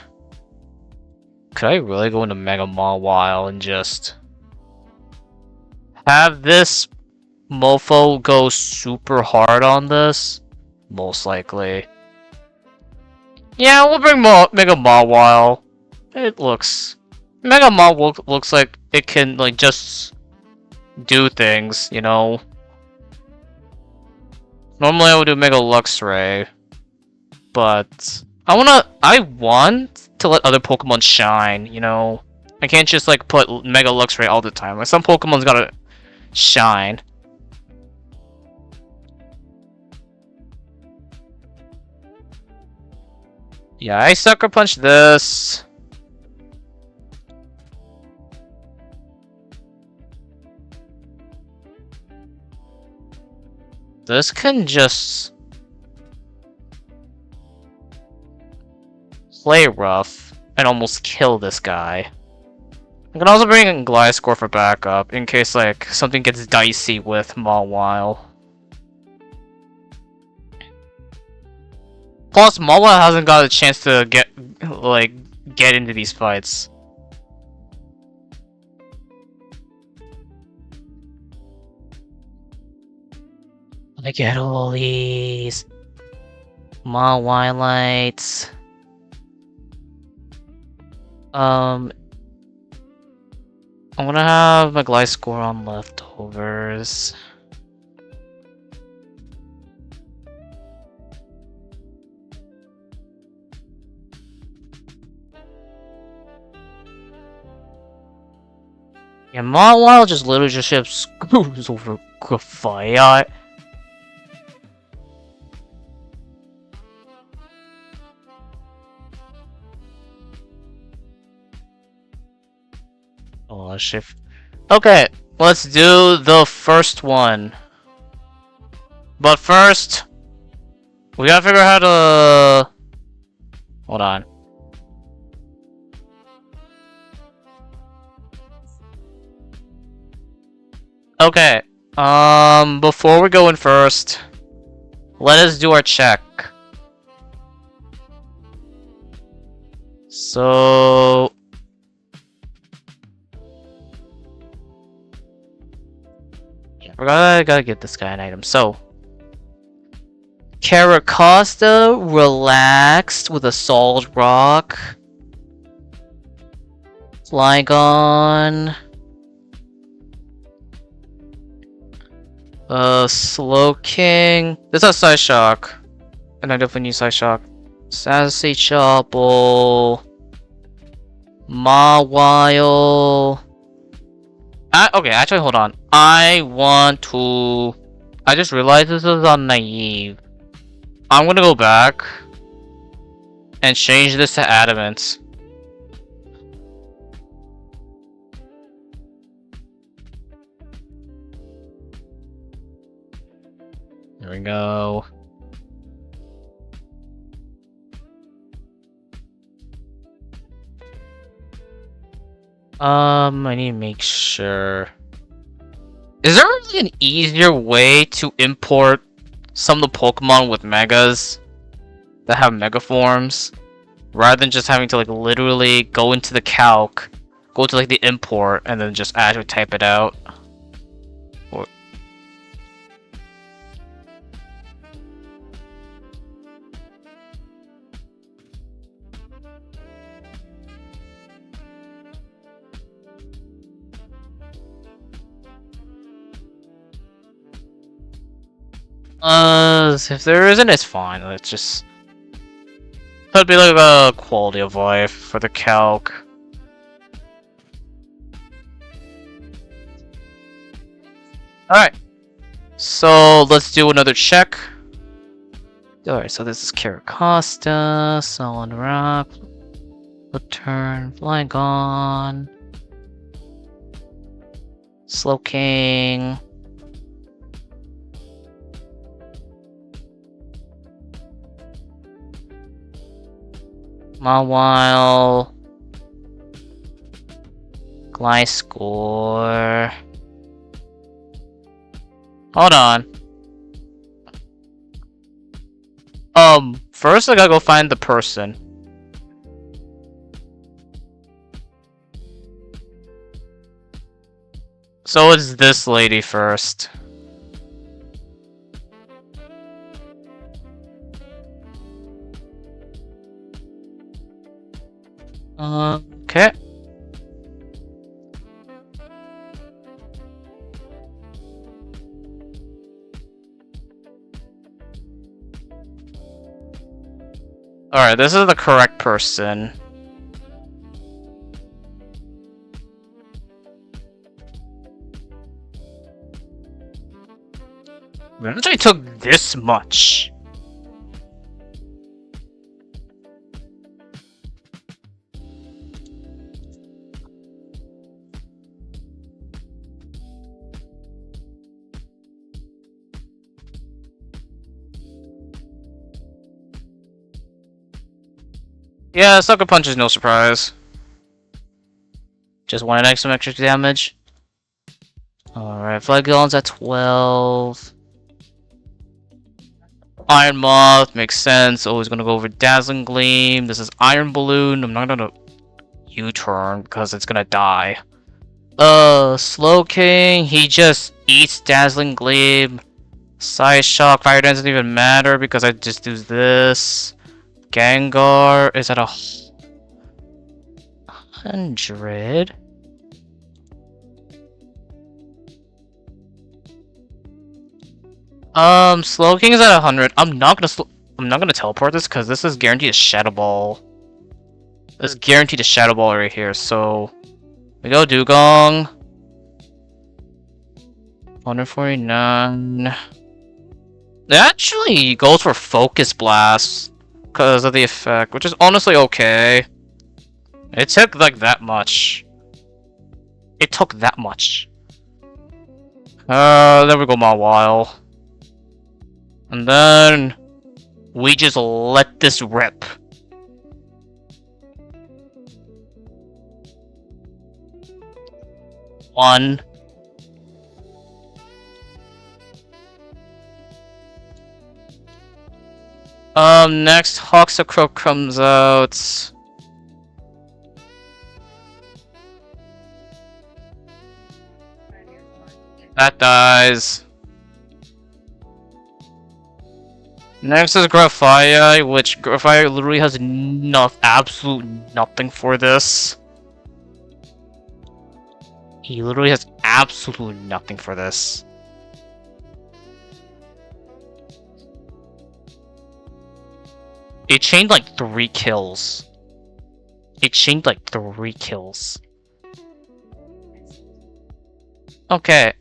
Could I really go into Mega Mawile and just... have this mofo go super hard on this? Most likely. Yeah, we'll bring Mega Mawile. It looks... Mega Mawile looks like it can, like, just do things, you know? Normally I would do Mega Luxray. But... I want to let other Pokemon shine, you know? I can't just, like, put Mega Luxray all the time. Like, some Pokemon's gotta shine. Yeah, I Sucker Punch this. This can just... play rough and almost kill this guy. I can also bring in Gliscor for backup in case like something gets dicey with Mawile. Plus, Mawile hasn't got a chance to get into these fights. I get all these Mawilites. I'm gonna have a Gliscor on leftovers. Yeah, Mawile just literally just ships screws over Grafite. Oh, shift. Okay, let's do the first one. But first, we gotta figure out how to... Hold on. Okay, before we go in first, let us do our check. So... I gotta get this guy an item. So, Caracosta relaxed with a Solid Rock. Flygon. Slow King. This has Side Shock. And I definitely need Side Shock. Sassy Chopple. Mawile. Okay, actually, hold on. I want to... I just realized this is on Naive. I'm gonna go back and change this to Adamant. There we go. I need to make sure. Is there really an easier way to import some of the Pokemon with Megas that have Mega forms? Rather than just having to like literally go into the calc, go to like the import, and then just actually type it out. Or... if there isn't, it's fine. It's just... That'd be like a quality of life for the calc. Alright. So, let's do another check. Alright, so this is Caracosta, Solid Rock, Return, Flygon, Slowking, Mawile, Gliscor. Hold on. First I gotta go find the person. So it's this lady first. Okay. Alright, this is the correct person. It actually took this much. Yeah, Sucker Punch is no surprise. Just wanted some extra damage. Alright, Flygon's at 12. Iron Moth makes sense. Always gonna go over Dazzling Gleam. This is Iron Balloon. I'm not gonna U-turn because it's gonna die. Slow King. He just eats Dazzling Gleam. Side Shock. Fire Dance doesn't even matter because I just do this. Gengar is at 100. Slowking is at 100. I'm not gonna teleport this because this is guaranteed a Shadow Ball. This is guaranteed a Shadow Ball right here. So we go Dugong. 149. It actually goes for Focus Blast because of the effect, which is honestly okay. It took like that much. It took that much. There we go, Mawile. And then we just let this rip. One. Next Hoxacroak comes out. That dies. Next is Grafaiai, which Grafaiai literally has absolute nothing for this. He literally has absolutely nothing for this. It chained like 3 kills. It chained like 3 kills. Okay.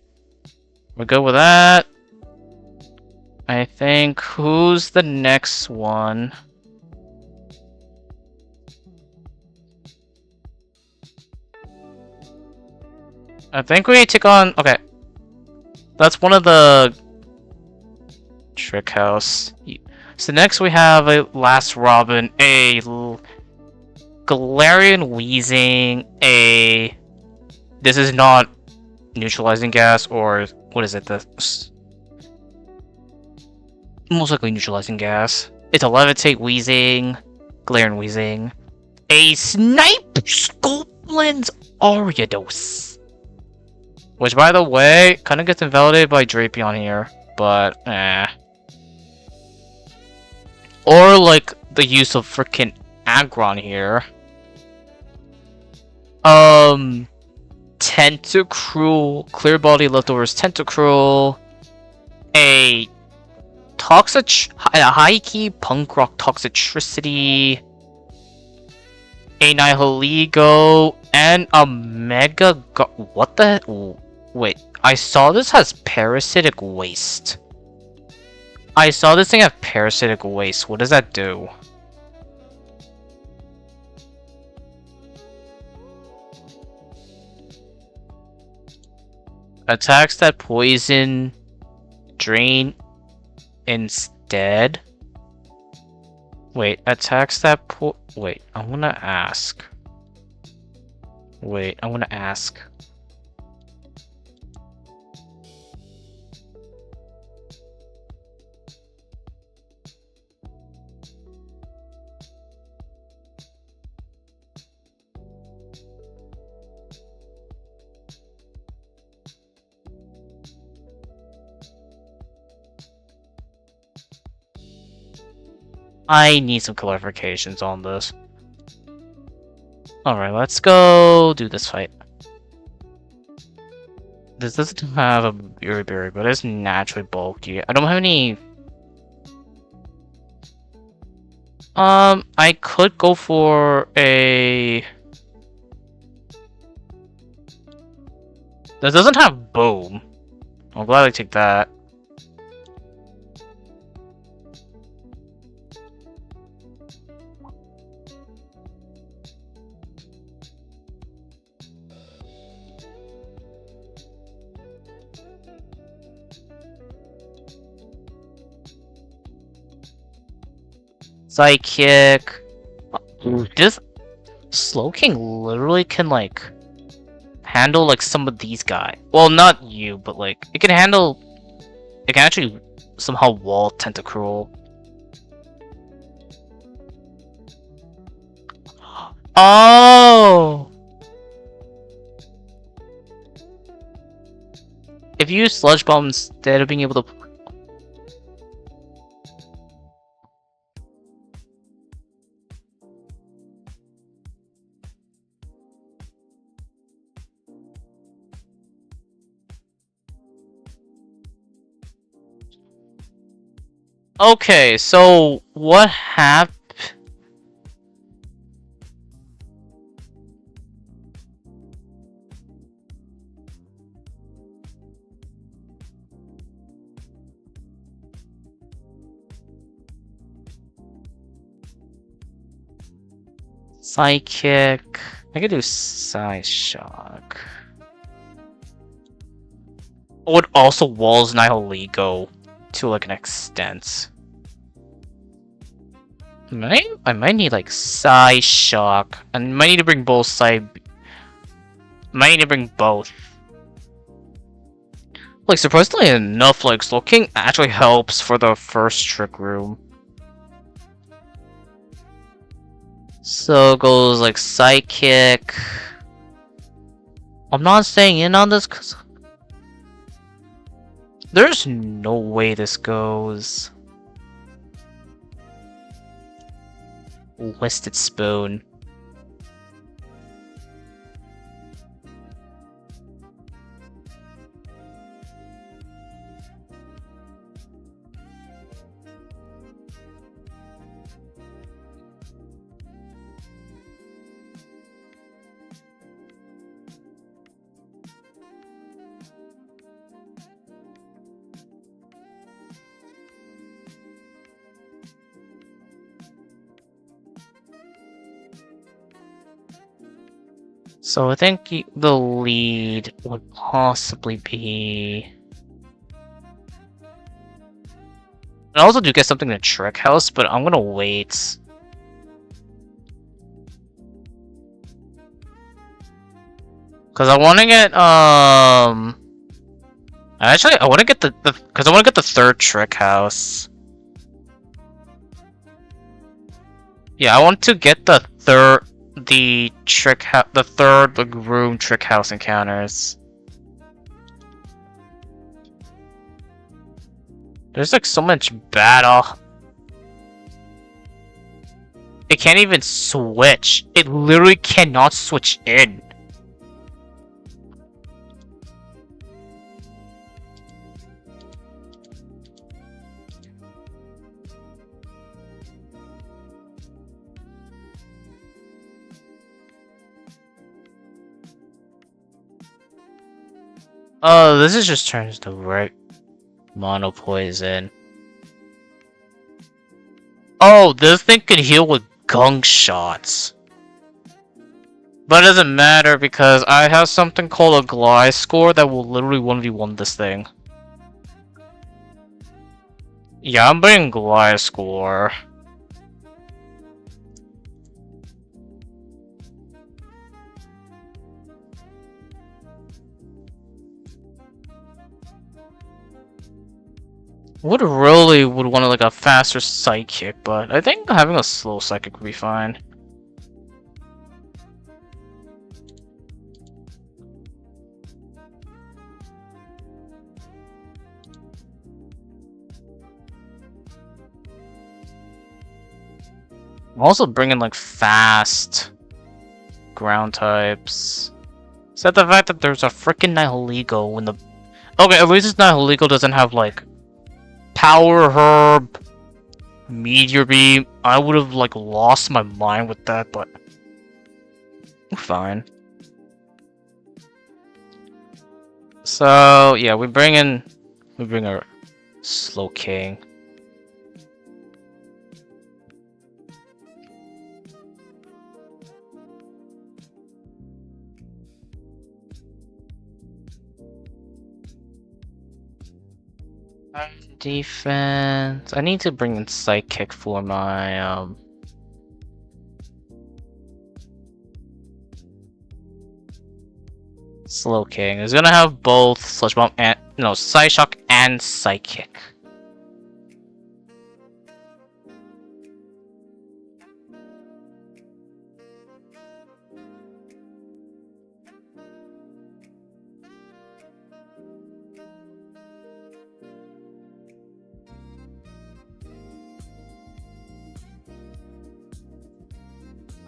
We're good with that. I think, who's the next one? I think we take on... Okay. That's one of the... Trick House. So next we have a Last Robin, a Galarian Wheezing, a... This is not neutralizing gas, or... What is it? Most likely neutralizing gas. It's a Levitate Wheezing, Galarian Wheezing, a Snipe Sculplin's Ariados. Which, by the way, kind of gets invalidated by Drapion here, but or like the use of freaking Aggron here. Tentacruel, Clear Body Leftovers Tentacruel, a High Key Punk Rock Toxicity, a Nihilego, and a Mega what the? Wait, I saw this has Parasitic Waste. I saw this thing have Parasitic Waste. What does that do? Attacks that poison drain instead. Wait, attacks that wait, I wanna ask. Wait, I wanna ask. I need some clarifications on this. Alright, let's go do this fight. This doesn't have a berry, but it's naturally bulky. I don't have any... I could go for a... This doesn't have boom. I'm glad I take that. Psychic. This Slowking literally can like handle like some of these guys. Well, not you, but like it can handle. It can actually somehow wall Tentacruel. Oh! If you use Sludge Bomb instead of being able to... Okay, so what happened? Psychic. I could do Psy Shock. Oh, it also walls Nihilego to like an extent. I might need like Psy Shock, and might need to bring both might need to bring both. Like surprisingly enough, like Slow King actually helps for the first trick room. So it goes like Psychic. I'm not staying in on this because there's no way this goes. Listed Spoon. So I think the lead would possibly be... I also do get something in the Trick House, but I'm gonna wait. Cause I wanna get, actually, I wanna get cause I wanna get the third Trick House. Yeah, I want to get the third room Trick House encounters. There's like so much battle. It can't even switch. It literally cannot switch in. Oh, this is just turns to right mono poison. Oh, this thing can heal with gunk shots. But it doesn't matter because I have something called a glide score that will literally 1v1 this thing. Yeah, I'm bringing glide score. Would really want like a faster psychic, but I think having a slow psychic would be fine. I'm also bringing like fast ground types. Except the fact that there's a freaking Nihilego when the... Okay, at least this Nihilego doesn't have like Power Herb, Meteor Beam. I would have like lost my mind with that, but fine. So yeah, we bring a Slow King. Defense. I need to bring in Psychic for my Slow King. It's gonna have both Sludge Bomb and Psyshock and Psychic.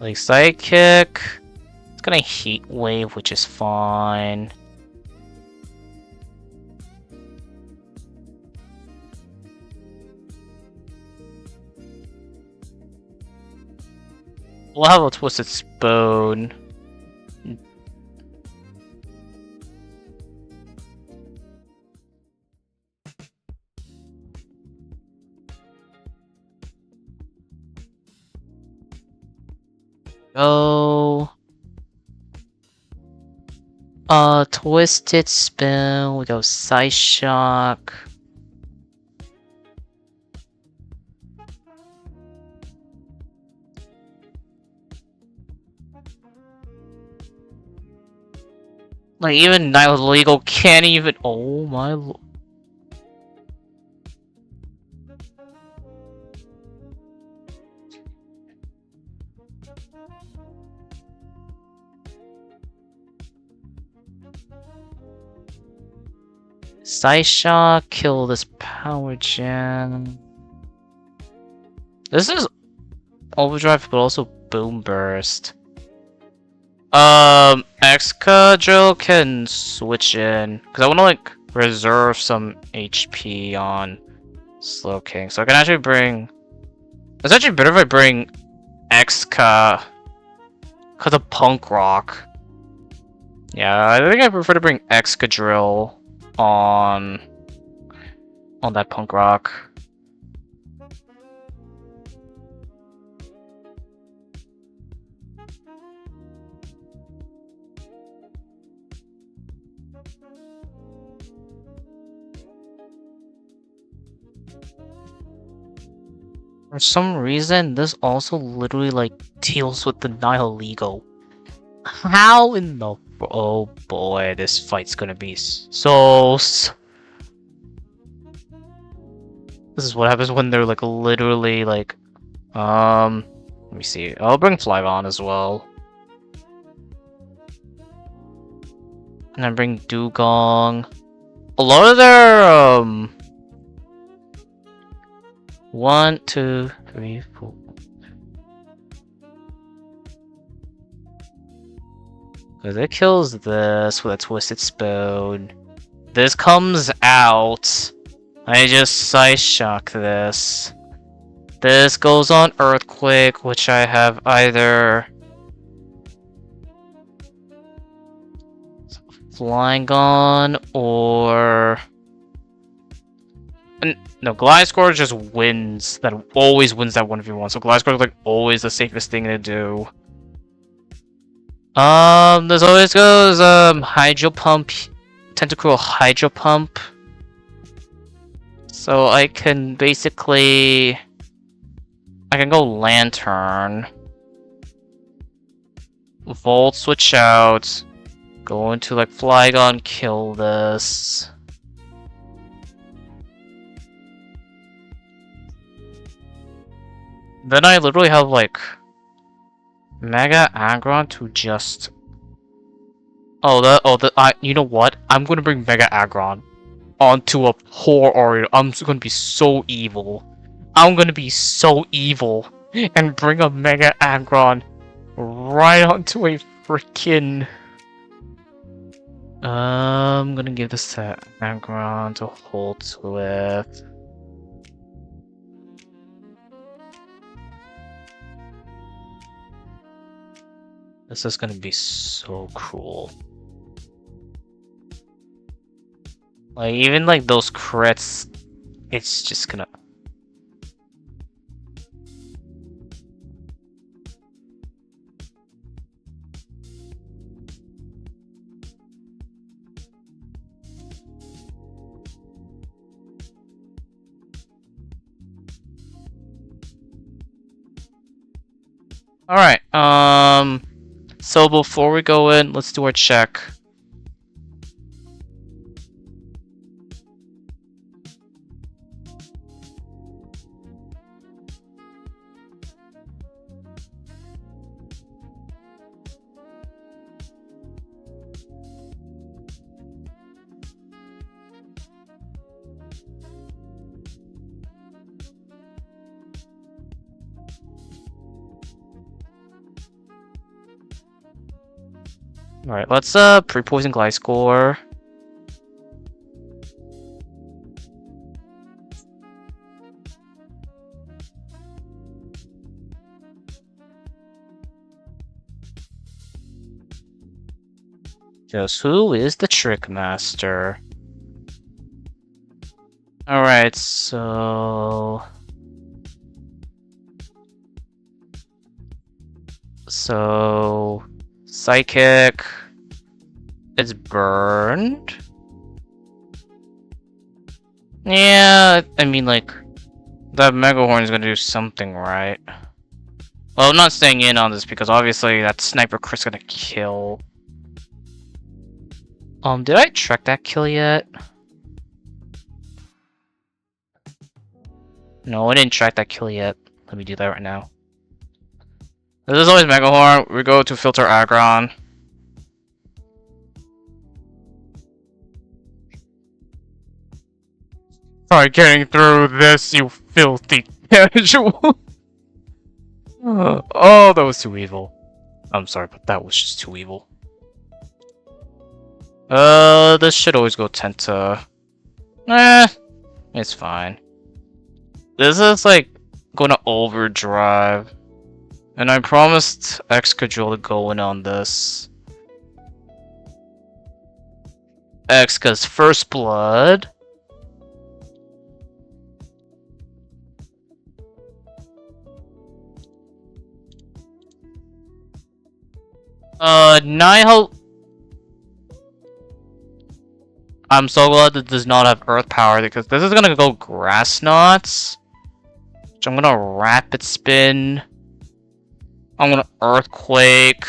Like Psychic, it's gonna Heat Wave, which is fine. We'll have a Twisted Spoon. Go. Twisted Spoon. We go Psyshock. Like, even Nihilego can't even. Oh my lord. Psyshock, kill this Power Gem. This is Overdrive, but also Boom Burst. Excadrill can switch in because I want to like reserve some HP on Slow King, so I can actually bring. It's actually better if I bring Exca because of Punk Rock. Yeah, I think I prefer to bring Excadrill on that Punk Rock. For some reason, this also literally like deals with the Nihilego. How in the... Oh boy, this fight's gonna be so... This is what happens when they're like literally like... Let me see. I'll bring Flygon as well. And then bring Dugong. A lot of their, 1, 2, 3, 4. Because it kills this with a Twisted Spoon. This comes out. I just Side Shock this. This goes on Earthquake, which I have either Flygon or... No, Gliscor just wins. That always wins that 1v1. So Gliscor is like always the safest thing to do. This always goes Hydro Pump, Tentacruel Hydro Pump. So I can basically go Lantern, Volt switch out, go into like Flygon, kill this. Then I literally have like Mega Aggron to just... you know what? I'm gonna bring Mega Aggron onto a poor Oreo. I'm gonna be so evil. I'm gonna be so evil and bring a Mega Aggron right onto a freaking... I'm gonna give this to Aggron to hold with. This is gonna be so cruel. Like, even like those crits, it's just gonna... Alright, so before we go in, let's do our check. Alright, let's pre-poison Gliscor. Just who is the Trick Master? Alright, so... Psychic... It's burned? Yeah, I mean, like... That Mega Horn is gonna do something, right? Well, I'm not staying in on this because obviously that Sniper Crit's gonna kill. Did I track that kill yet? No, I didn't track that kill yet. Let me do that right now. This is always Mega Horn. We go to filter Aggron. Try getting through this, you filthy casual. Oh, that was too evil. I'm sorry, but that was just too evil. This should always go Tenta. It's fine. This is like gonna overdrive. And I promised Excadrill to go in on this. Excad's First Blood. Nihil... I'm so glad that does not have Earth Power because this is gonna go Grass Knots. So I'm gonna rapid spin. I'm gonna earthquake.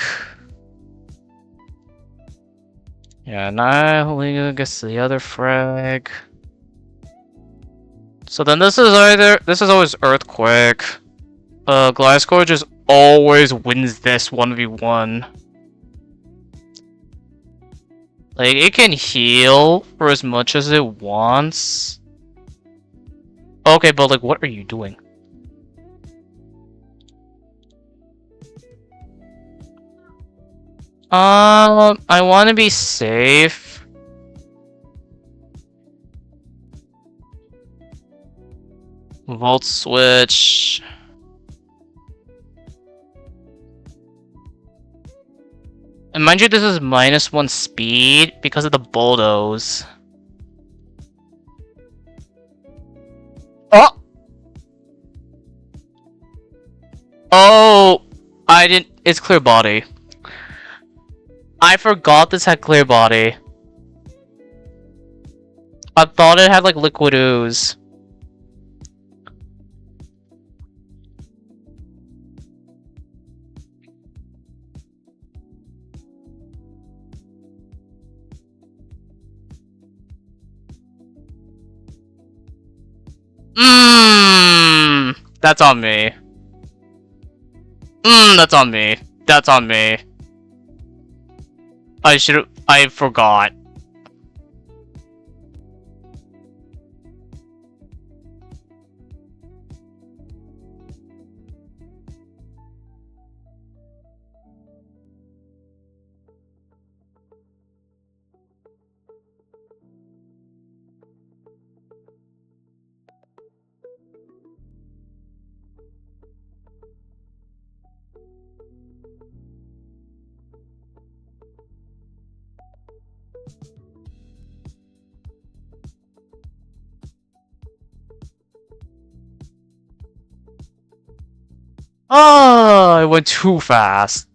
Yeah, Annihilating against the other frag. So then this is always earthquake. Gliscor just always wins this 1v1. Like, it can heal for as much as it wants. Okay, but like, what are you doing? I want to be safe. Volt switch. And mind you, this is -1 speed because of the bulldoze. Oh! Oh! I didn't. It's clear body. I forgot this had clear body. I thought it had like liquid ooze. That's on me. That's on me. That's on me. I forgot. Oh, I went too fast.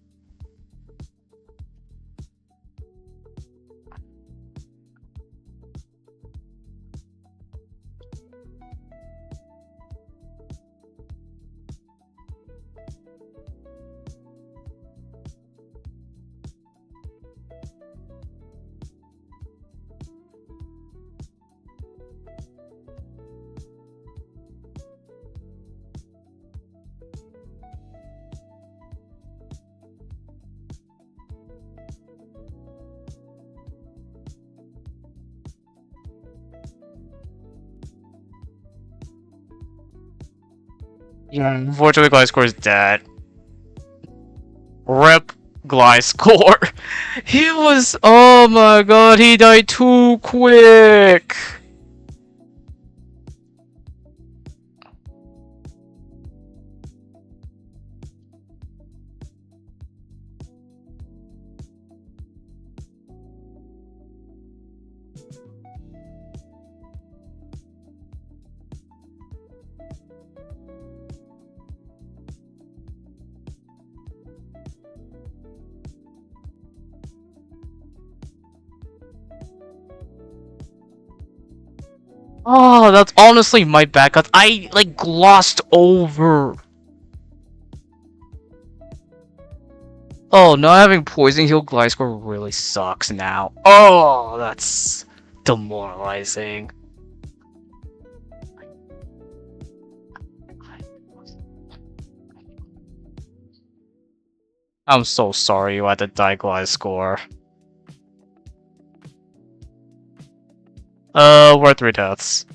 Yeah, unfortunately, Gliscor is dead. Rip Gliscor. He was. Oh my god, he died too quick. Oh, that's honestly my bad, cause I like glossed over. Oh, not having poison heal Gliscor really sucks now. Oh, that's demoralizing. I'm so sorry you had to die Gliscor. We're 3 deaths.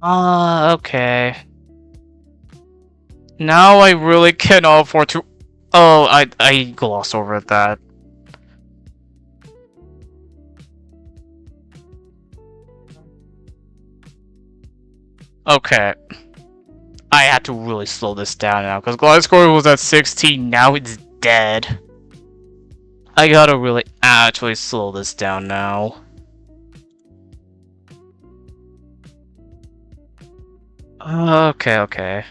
Okay. Now I really cannot afford to. Oh, I glossed over that. Okay. I had to really slow this down now, because Gliscor was at 16, now it's dead. I gotta really actually slow this down now. Okay, okay.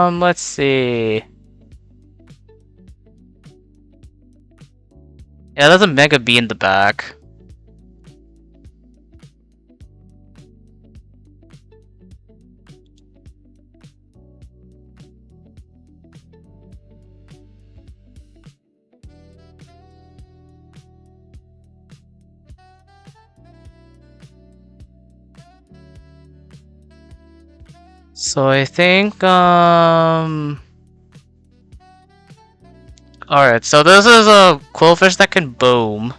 Let's see. Yeah, there's a Mega B in the back. So I think, alright, so this is a Quillfish that can boom.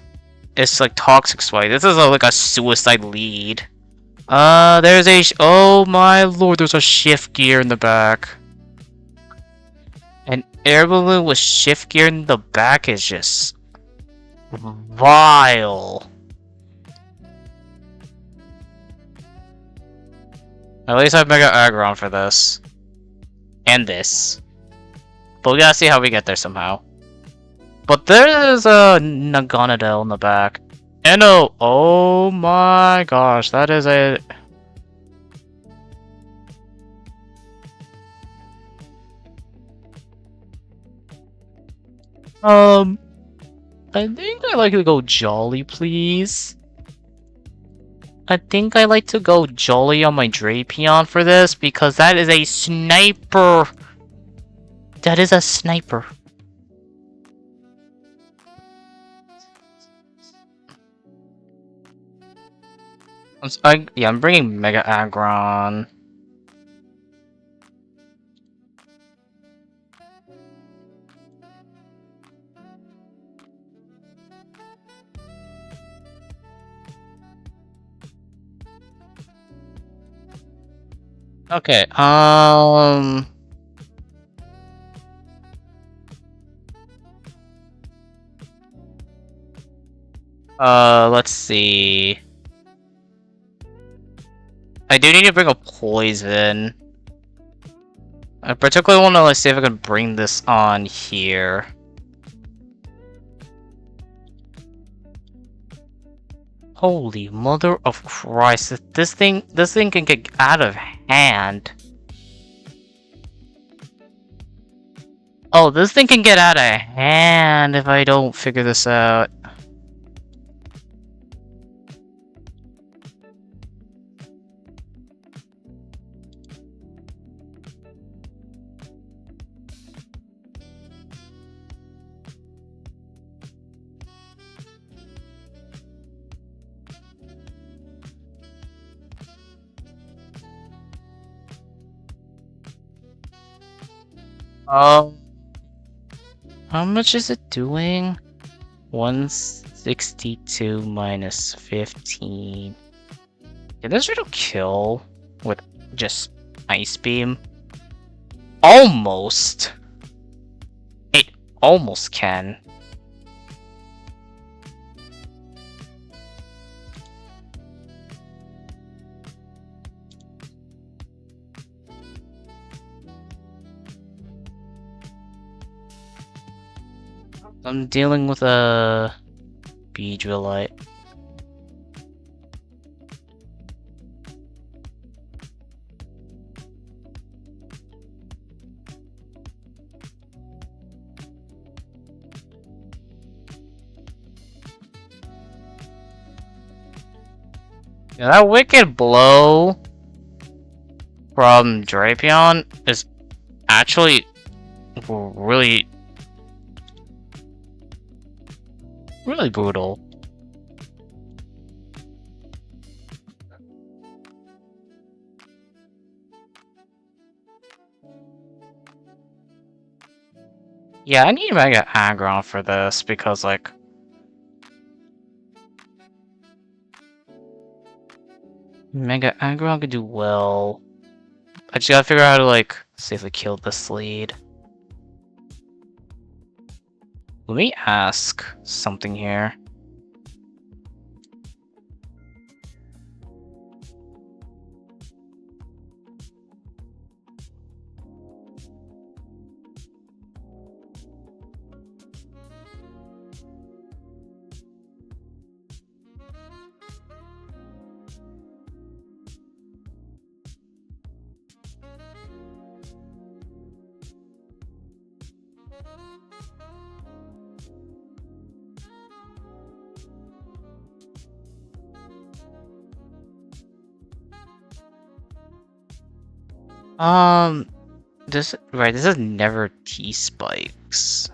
It's like Toxic Swipe. This is like a suicide lead. There's a oh my lord, there's a shift gear in the back. An air balloon with shift gear in the back is just vile. At least I have Mega Aggron for this. And this. But we gotta see how we get there somehow. But there is a Naganadel in the back. And oh my gosh, that is a... I think I like to go Jolly, please. I think I like to go Jolly on my Drapion for this, because that is a sniper! That is a sniper. Yeah, I'm bringing Mega Aggron. Okay, let's see. I do need to bring a poison. I particularly want to see if I can bring this on here. Holy mother of Christ! This thing can get out of hand. Oh, this thing can get out of hand if I don't figure this out. How much is it doing? 162 minus 15. Can this riddle kill with just Ice Beam? Almost! It almost can. I'm dealing with a Beedrillite. Yeah, that Wicked Blow from Drapion is actually really brutal. Yeah, I need Mega Aggron for this because, like, Mega Aggron could do well. I just gotta figure out how to, like, safely kill this lead. Let me ask something here. This right. This is never T spikes.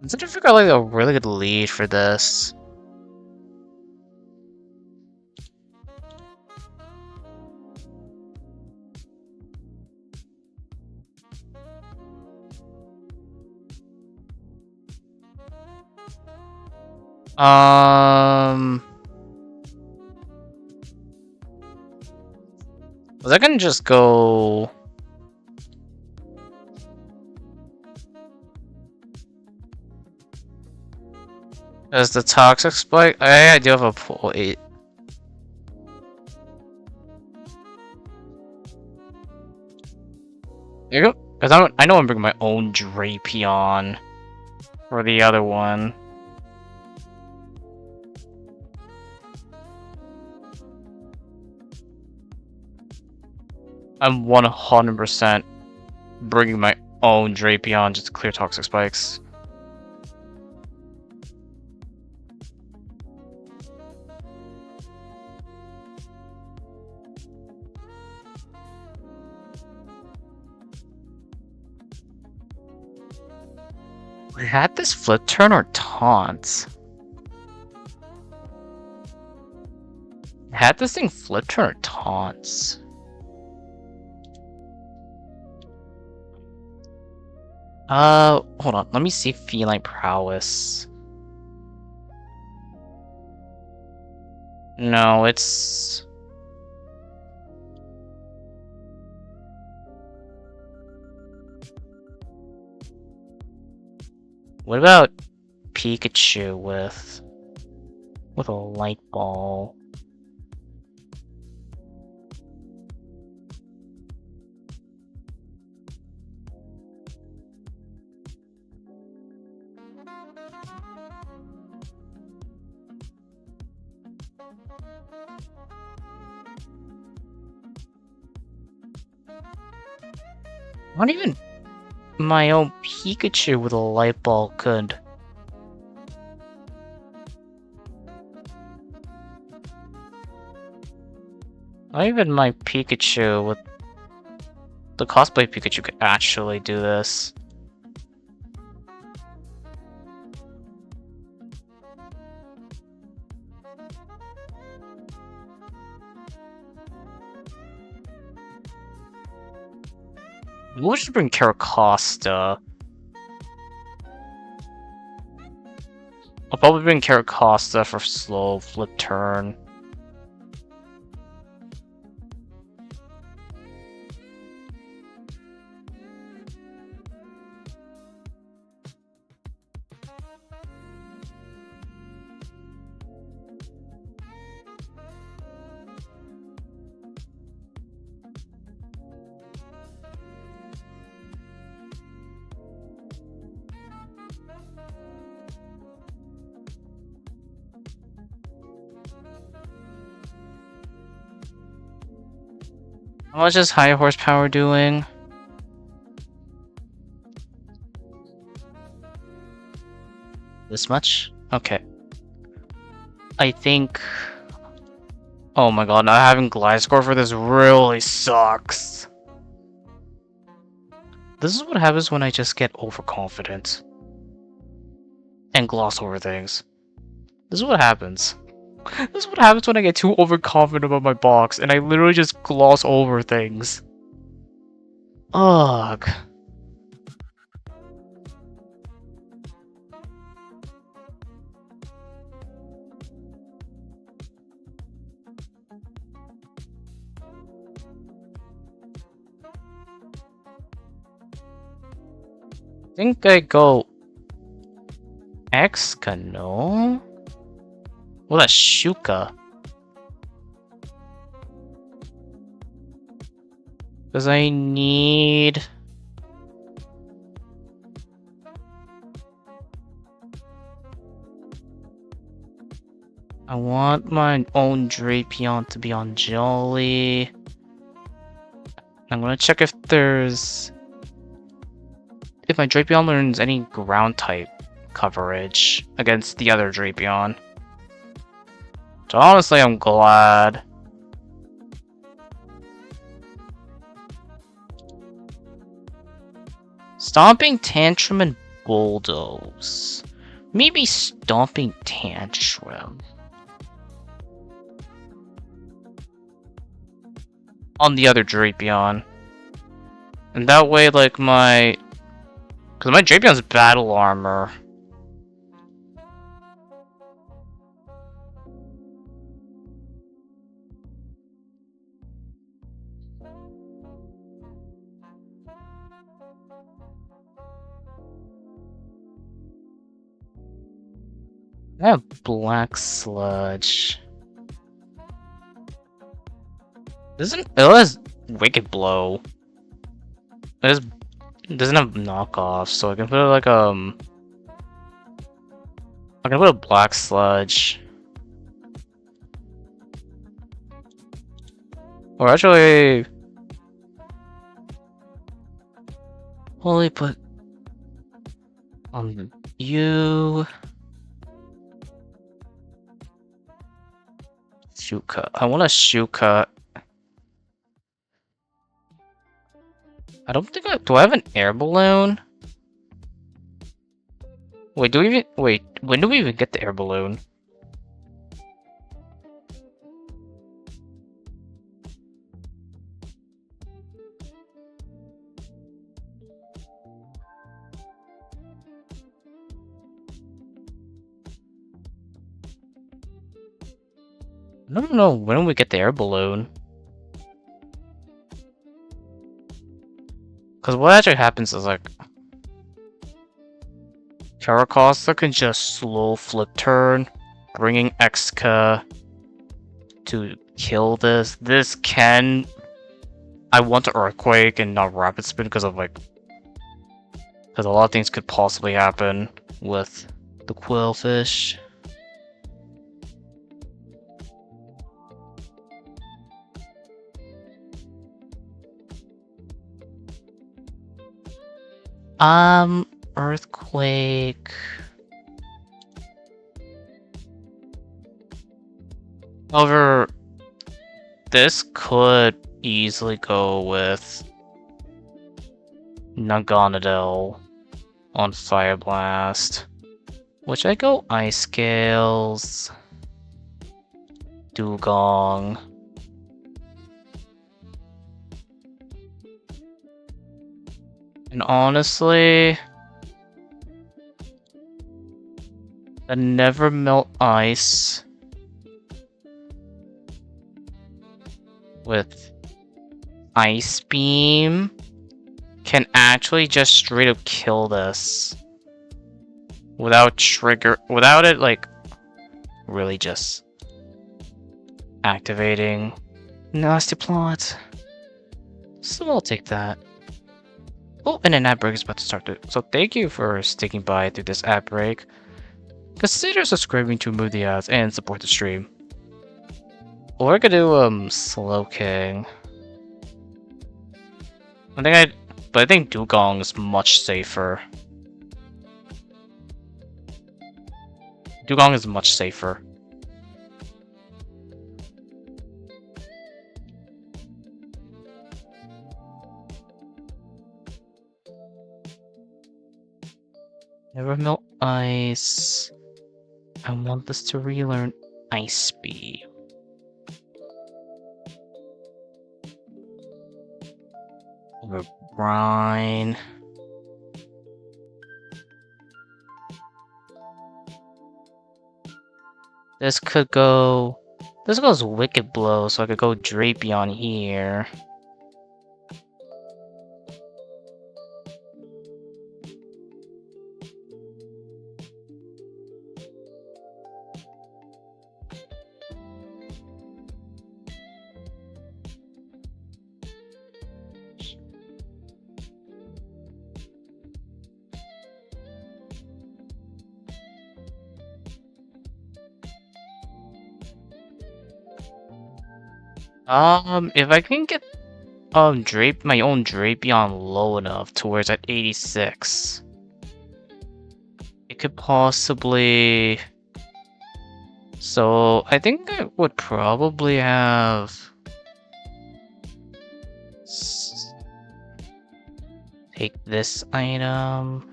I'm trying to figure out like a really good lead for this. Was I gonna just go? As the toxic spike? I do have a pull 8. There you go. Because I know I'm bringing my own Drapion for the other one. I'm 100% bringing my own Drapion just to clear toxic spikes. We had this flip turn or taunt? Had this thing flip turn or taunts? Hold on. Let me see feline prowess. No, it's... What about Pikachu with a light ball? Not even my own Pikachu with a light ball could. Not even my Pikachu with the cosplay Pikachu could actually do this. We'll just bring Caracosta. I'll probably bring Caracosta for slow flip turn. How much is high horsepower doing? This much? Okay. I think... Oh my god, not having Gliscor for this really sucks. This is what happens when I just get overconfident. And gloss over things. This is what happens. This is what happens when I get too overconfident about my box, and I literally just gloss over things. Ugh. I think I go Excano. Well, that's Shuka. Because I need... I want my own Drapion to be on Jolly. I'm gonna check if there's... if my Drapion learns any ground type coverage against the other Drapion. So honestly, I'm glad. Stomping Tantrum and Bulldoze. Maybe Stomping Tantrum. On the other Drapion. And that way, like, my... because my Drapion's battle armor. I have Black Sludge. It has Wicked Blow. It doesn't have knockoff, so I can put like I can put a Black Sludge. Or actually, holy put on you. Shuka. I want a Shuka. I don't think do I have an air balloon? Wait, when do we even get the air balloon? I don't know when we get the air balloon. Because what actually happens is, like, Caracosta can just slow flip turn, bringing Exca to kill this. This can... I want to Earthquake and not Rapid Spin because of, like... because a lot of things could possibly happen with the Quillfish. Earthquake. However, this could easily go with Naganadel on Fire Blast. Which I go Ice Scales, Dugong. And honestly, the Never Melt Ice with Ice Beam can actually just straight up kill this without it like really just activating. Nasty plot. So I'll take that. Oh, and an ad break is about to start. So thank you for sticking by through this ad break. Consider subscribing to remove the ads and support the stream. Or I could do Slow King. But I think Dugong is much safer. Dugong is much safer. Never Melt Ice. I want this to relearn Ice Beam. Over Brine. This goes Wicked Blow, so I could go Drapion here. If I can get my own Drapion low enough to where it's at 86, it could possibly. So I think I would probably have take this item.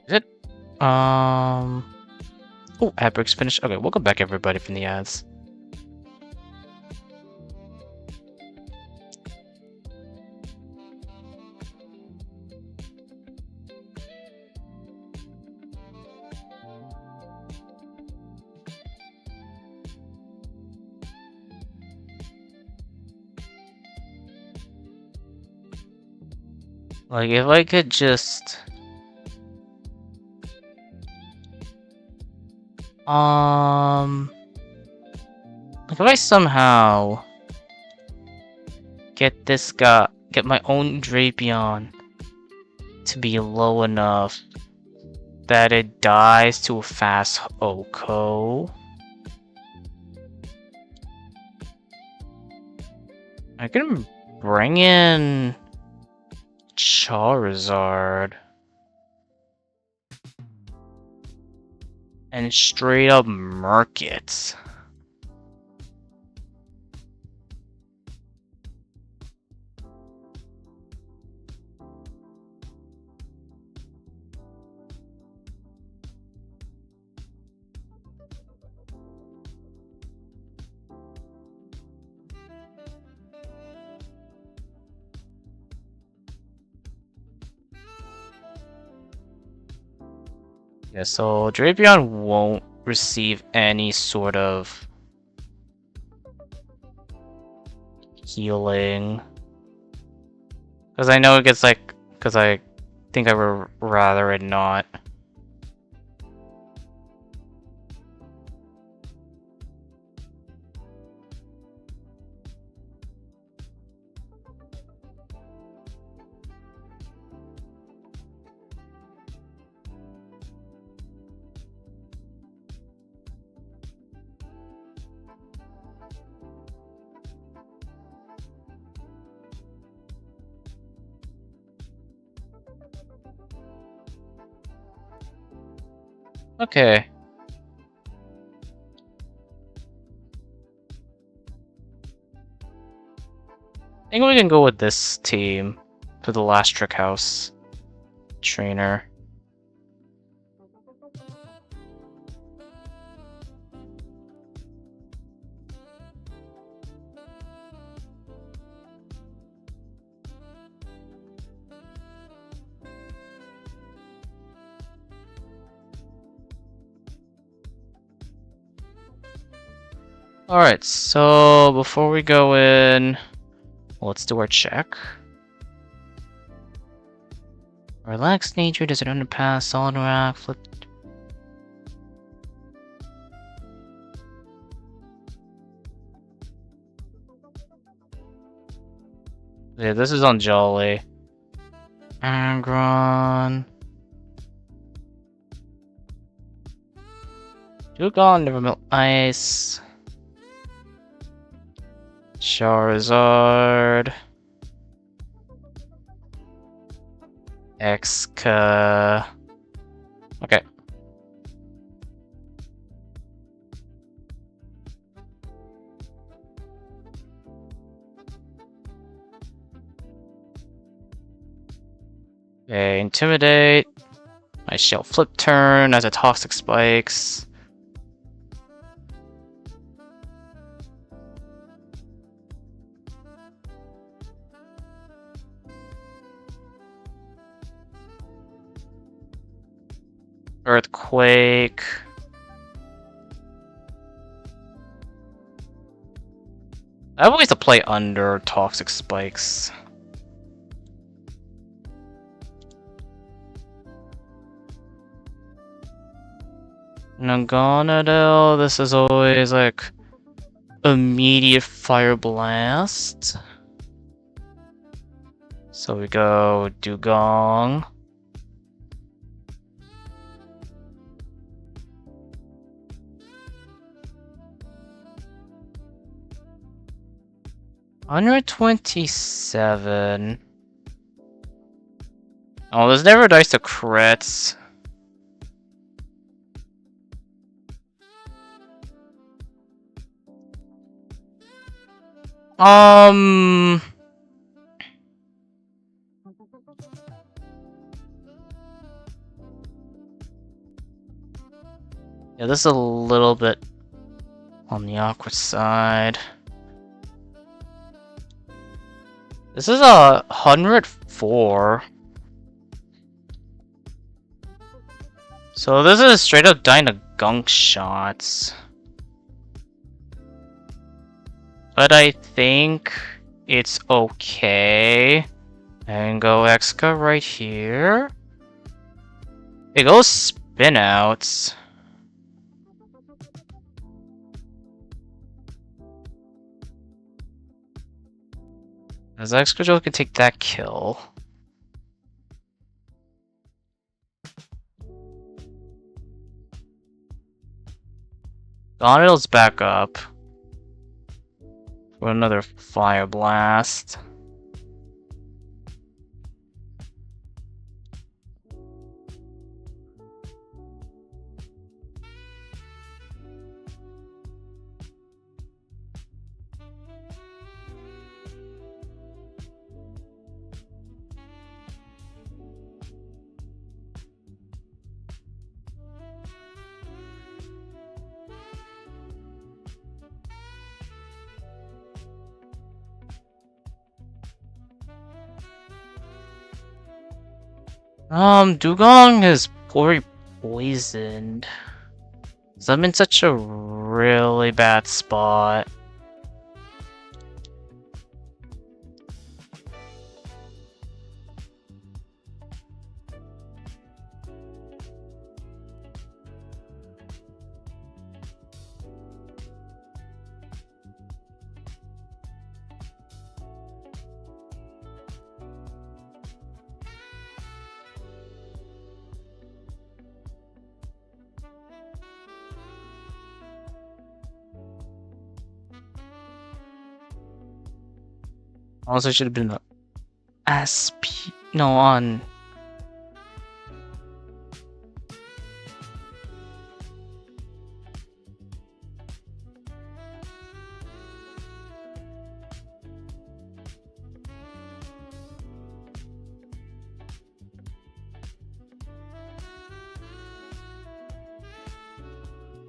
Is it? Oh, Epic's finished. Okay, welcome back everybody from the ads. Like, if I could just... Like, if I somehow... get my own Drapion to be low enough that it dies to a fast Oko. I can bring in Charizard and straight up murk it. Yeah, so Drapion won't receive any sort of healing. Because I know it gets like... Because I think I would rather it not. Okay. I think we can go with this team for the last Trick House trainer. Alright, so before we go in, let's do our check. Relaxed nature, does it underpass, solid rock, flip. Yeah, this is on Jolly. Agron. Dugong, never melt ice. Charizard. Exca. Okay. Okay, intimidate. My shell flip turn as a toxic spikes. Earthquake. I have ways to play under toxic spikes. Naganadel, this is always like immediate fire blast. So we go Dugong. $127. Oh, there's never dice to crits. Yeah, this is a little bit on the awkward side. This is 104. So this is straight up dying to gunk shots. But I think it's okay. And go Exca right here. It goes spin outs. As Excadrill can take that kill. Donald's back up. For another Fire Blast. Dugong is poisoned. So I'm in such a really bad spot. Also, should have been the SP. No, on.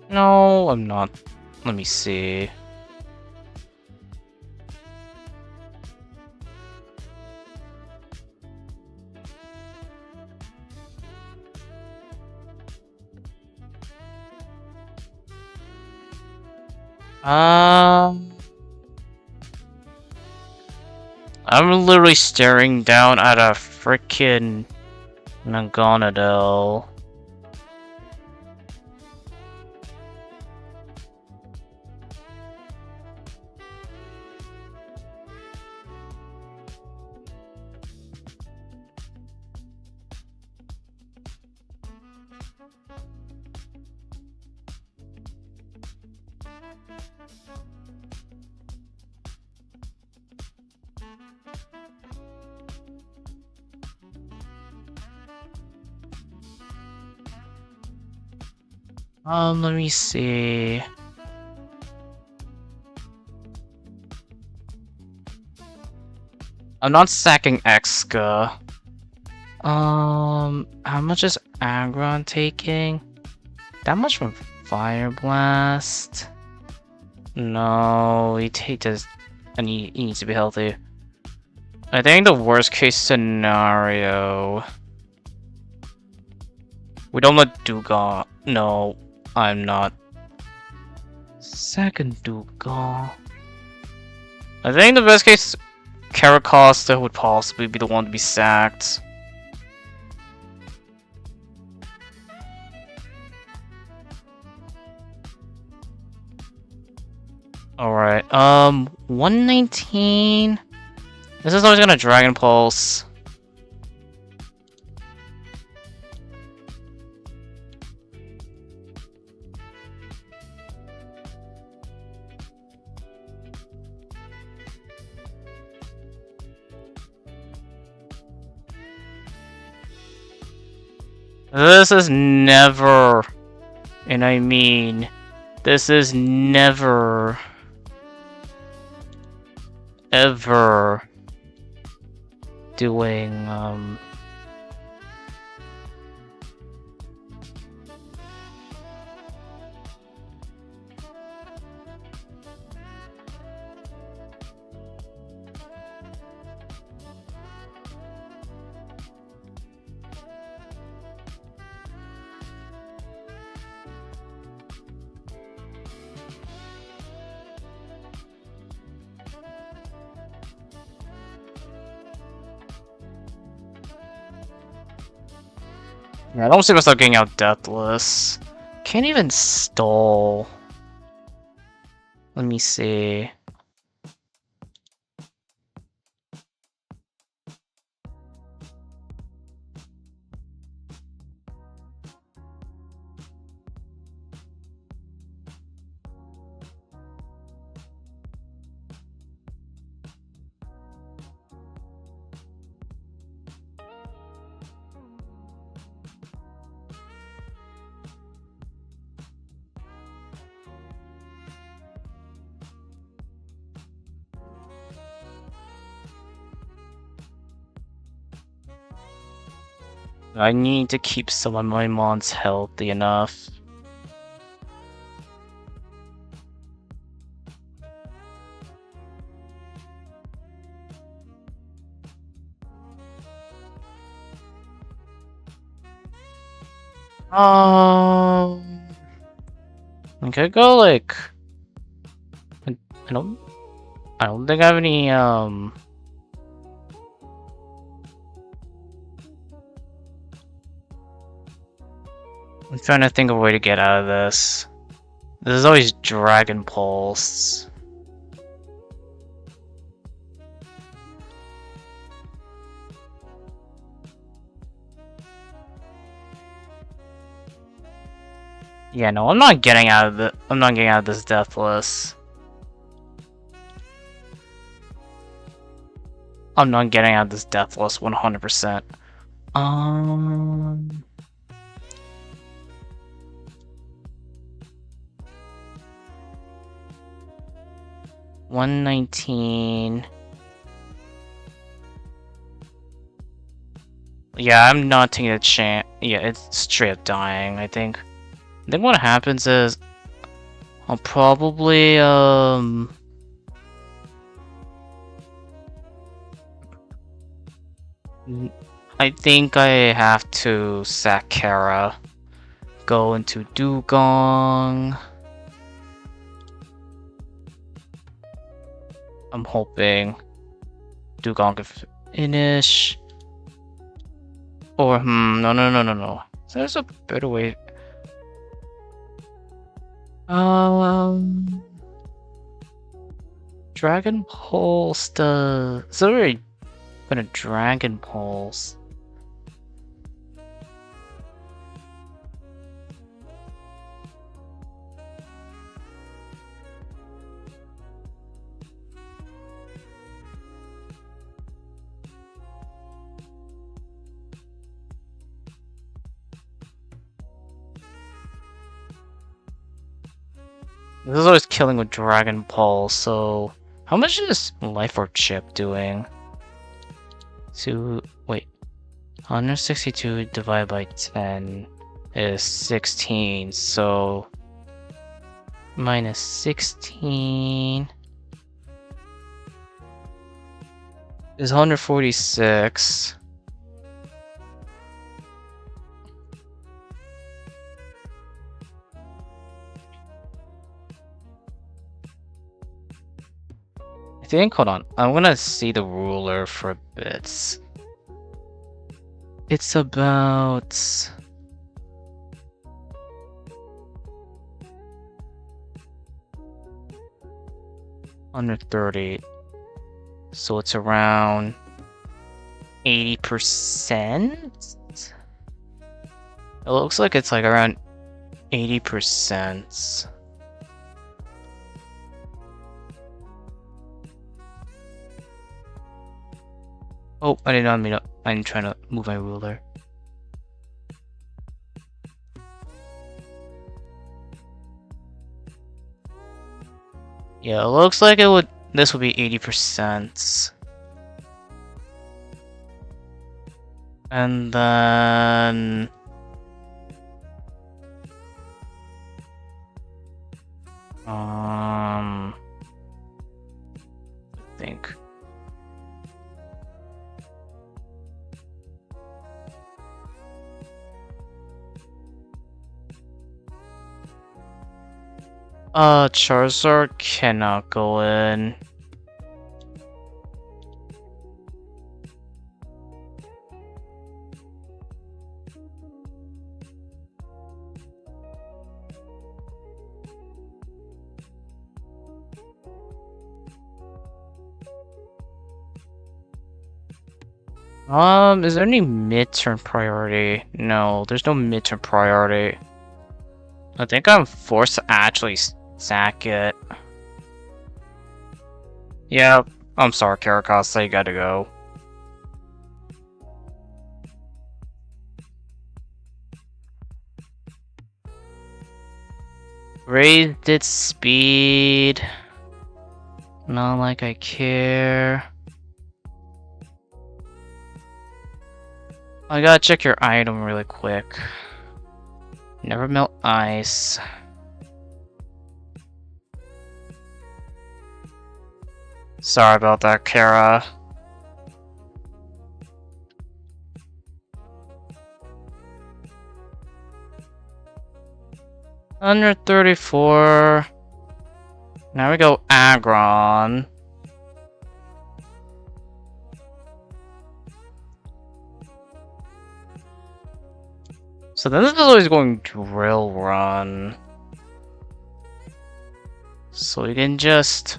No, I'm not. Let me see. I'm literally staring down at a freaking Naganadel. Let me see. I'm not sacking Exca. How much is Agron taking? That much from Fire Blast? No, he does, and he needs to be healthy. I think the worst case scenario. We don't let Dugong. No, I'm not. Second Dugong. I think the best case, Caracosta would possibly be the one to be sacked. Alright, 119. This is always gonna Dragon Pulse. This is never, and I mean, this is never, ever doing, I don't see myself getting out Deathless. Can't even stall. Let me see. I need to keep some of my mons healthy enough. I could go like I don't think I have any I'm trying to think of a way to get out of this. There's always Dragon Pulse. Yeah, no, I'm not getting out of this Deathless. I'm not getting out of this Deathless 100%. 119. Yeah, I'm not taking a chance. Yeah, it's straight up dying, I think. I think what happens is I'll probably I think I have to sack Kara, go into Dugong. I'm hoping Dugong can finish. Or no. There's a better way. Dragon Pulse the sorry, gonna Dragon Pulse. This is always killing with Dragon Pulse, so how much is Life Orb Chip doing? Wait. 162 divided by 10 is 16, so minus 16 is 146. I think, hold on, I'm gonna see the ruler for a bit. It's about 130, so it's around 80%? It looks like it's like around 80%. Oh, I did not mean to. I'm trying to move my ruler. Yeah, it looks like it would. This would be 80%. And then I think Charizard cannot go in. Is there any midterm priority? No, there's no midterm priority. I think I'm forced to actually sack it. Yeah, I'm sorry, Caracas, you gotta go. Raised its speed. Not like I care. I gotta check your item really quick. Never melt ice. Sorry about that, Kara. Under 34. Now we go Aggron. So then this is always going Drill Run. So we can just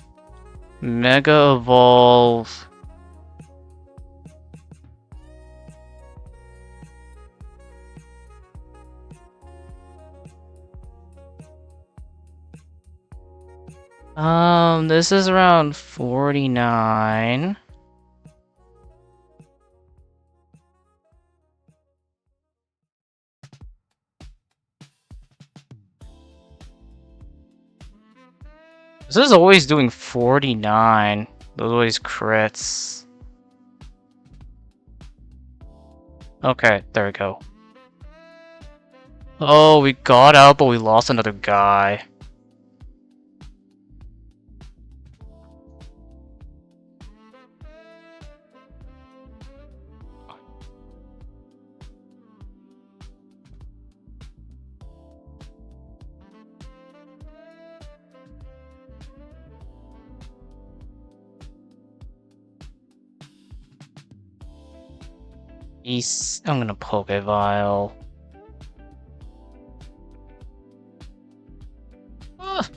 Mega Evolve. This is around 49. This is always doing 49. Those always crits. Okay, there we go. Oh, we got out, but we lost another guy. I'm gonna Pokevile. Ah.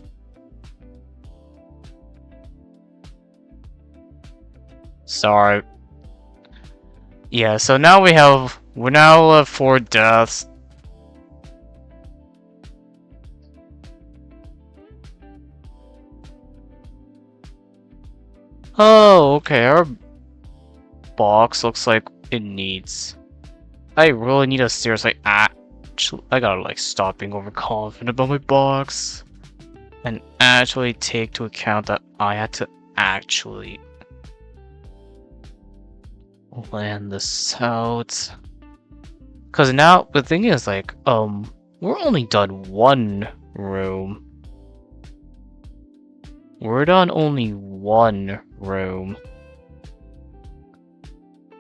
Sorry. Yeah, so now we're now at 4 deaths. Oh, okay, our box looks like it needs. I really need to seriously actually. I gotta like stop being overconfident about my box and actually take to account that I had to actually land this out. Cause now the thing is like, we're only done one room. We're done only one room.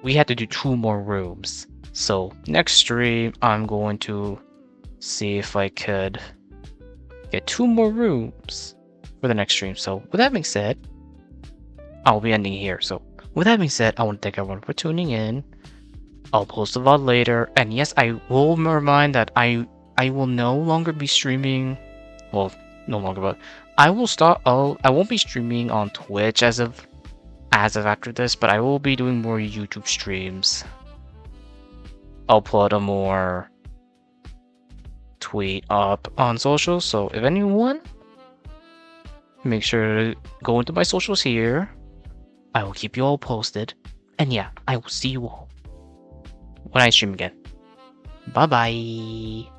We had to do 2 more rooms. So next stream, I'm going to see if I could get 2 more rooms for the next stream. So with that being said, I'll be ending here. So with that being said, I want to thank everyone for tuning in. I'll post the VOD later, and yes, I will remind that I will no longer be streaming. Well, no longer, but I will start. I won't be streaming on Twitch as of after this, but I will be doing more YouTube streams. I'll put a more tweet up on socials. So if anyone, make sure to go into my socials here. I will keep you all posted, and yeah, I will see you all when I stream again. Bye bye.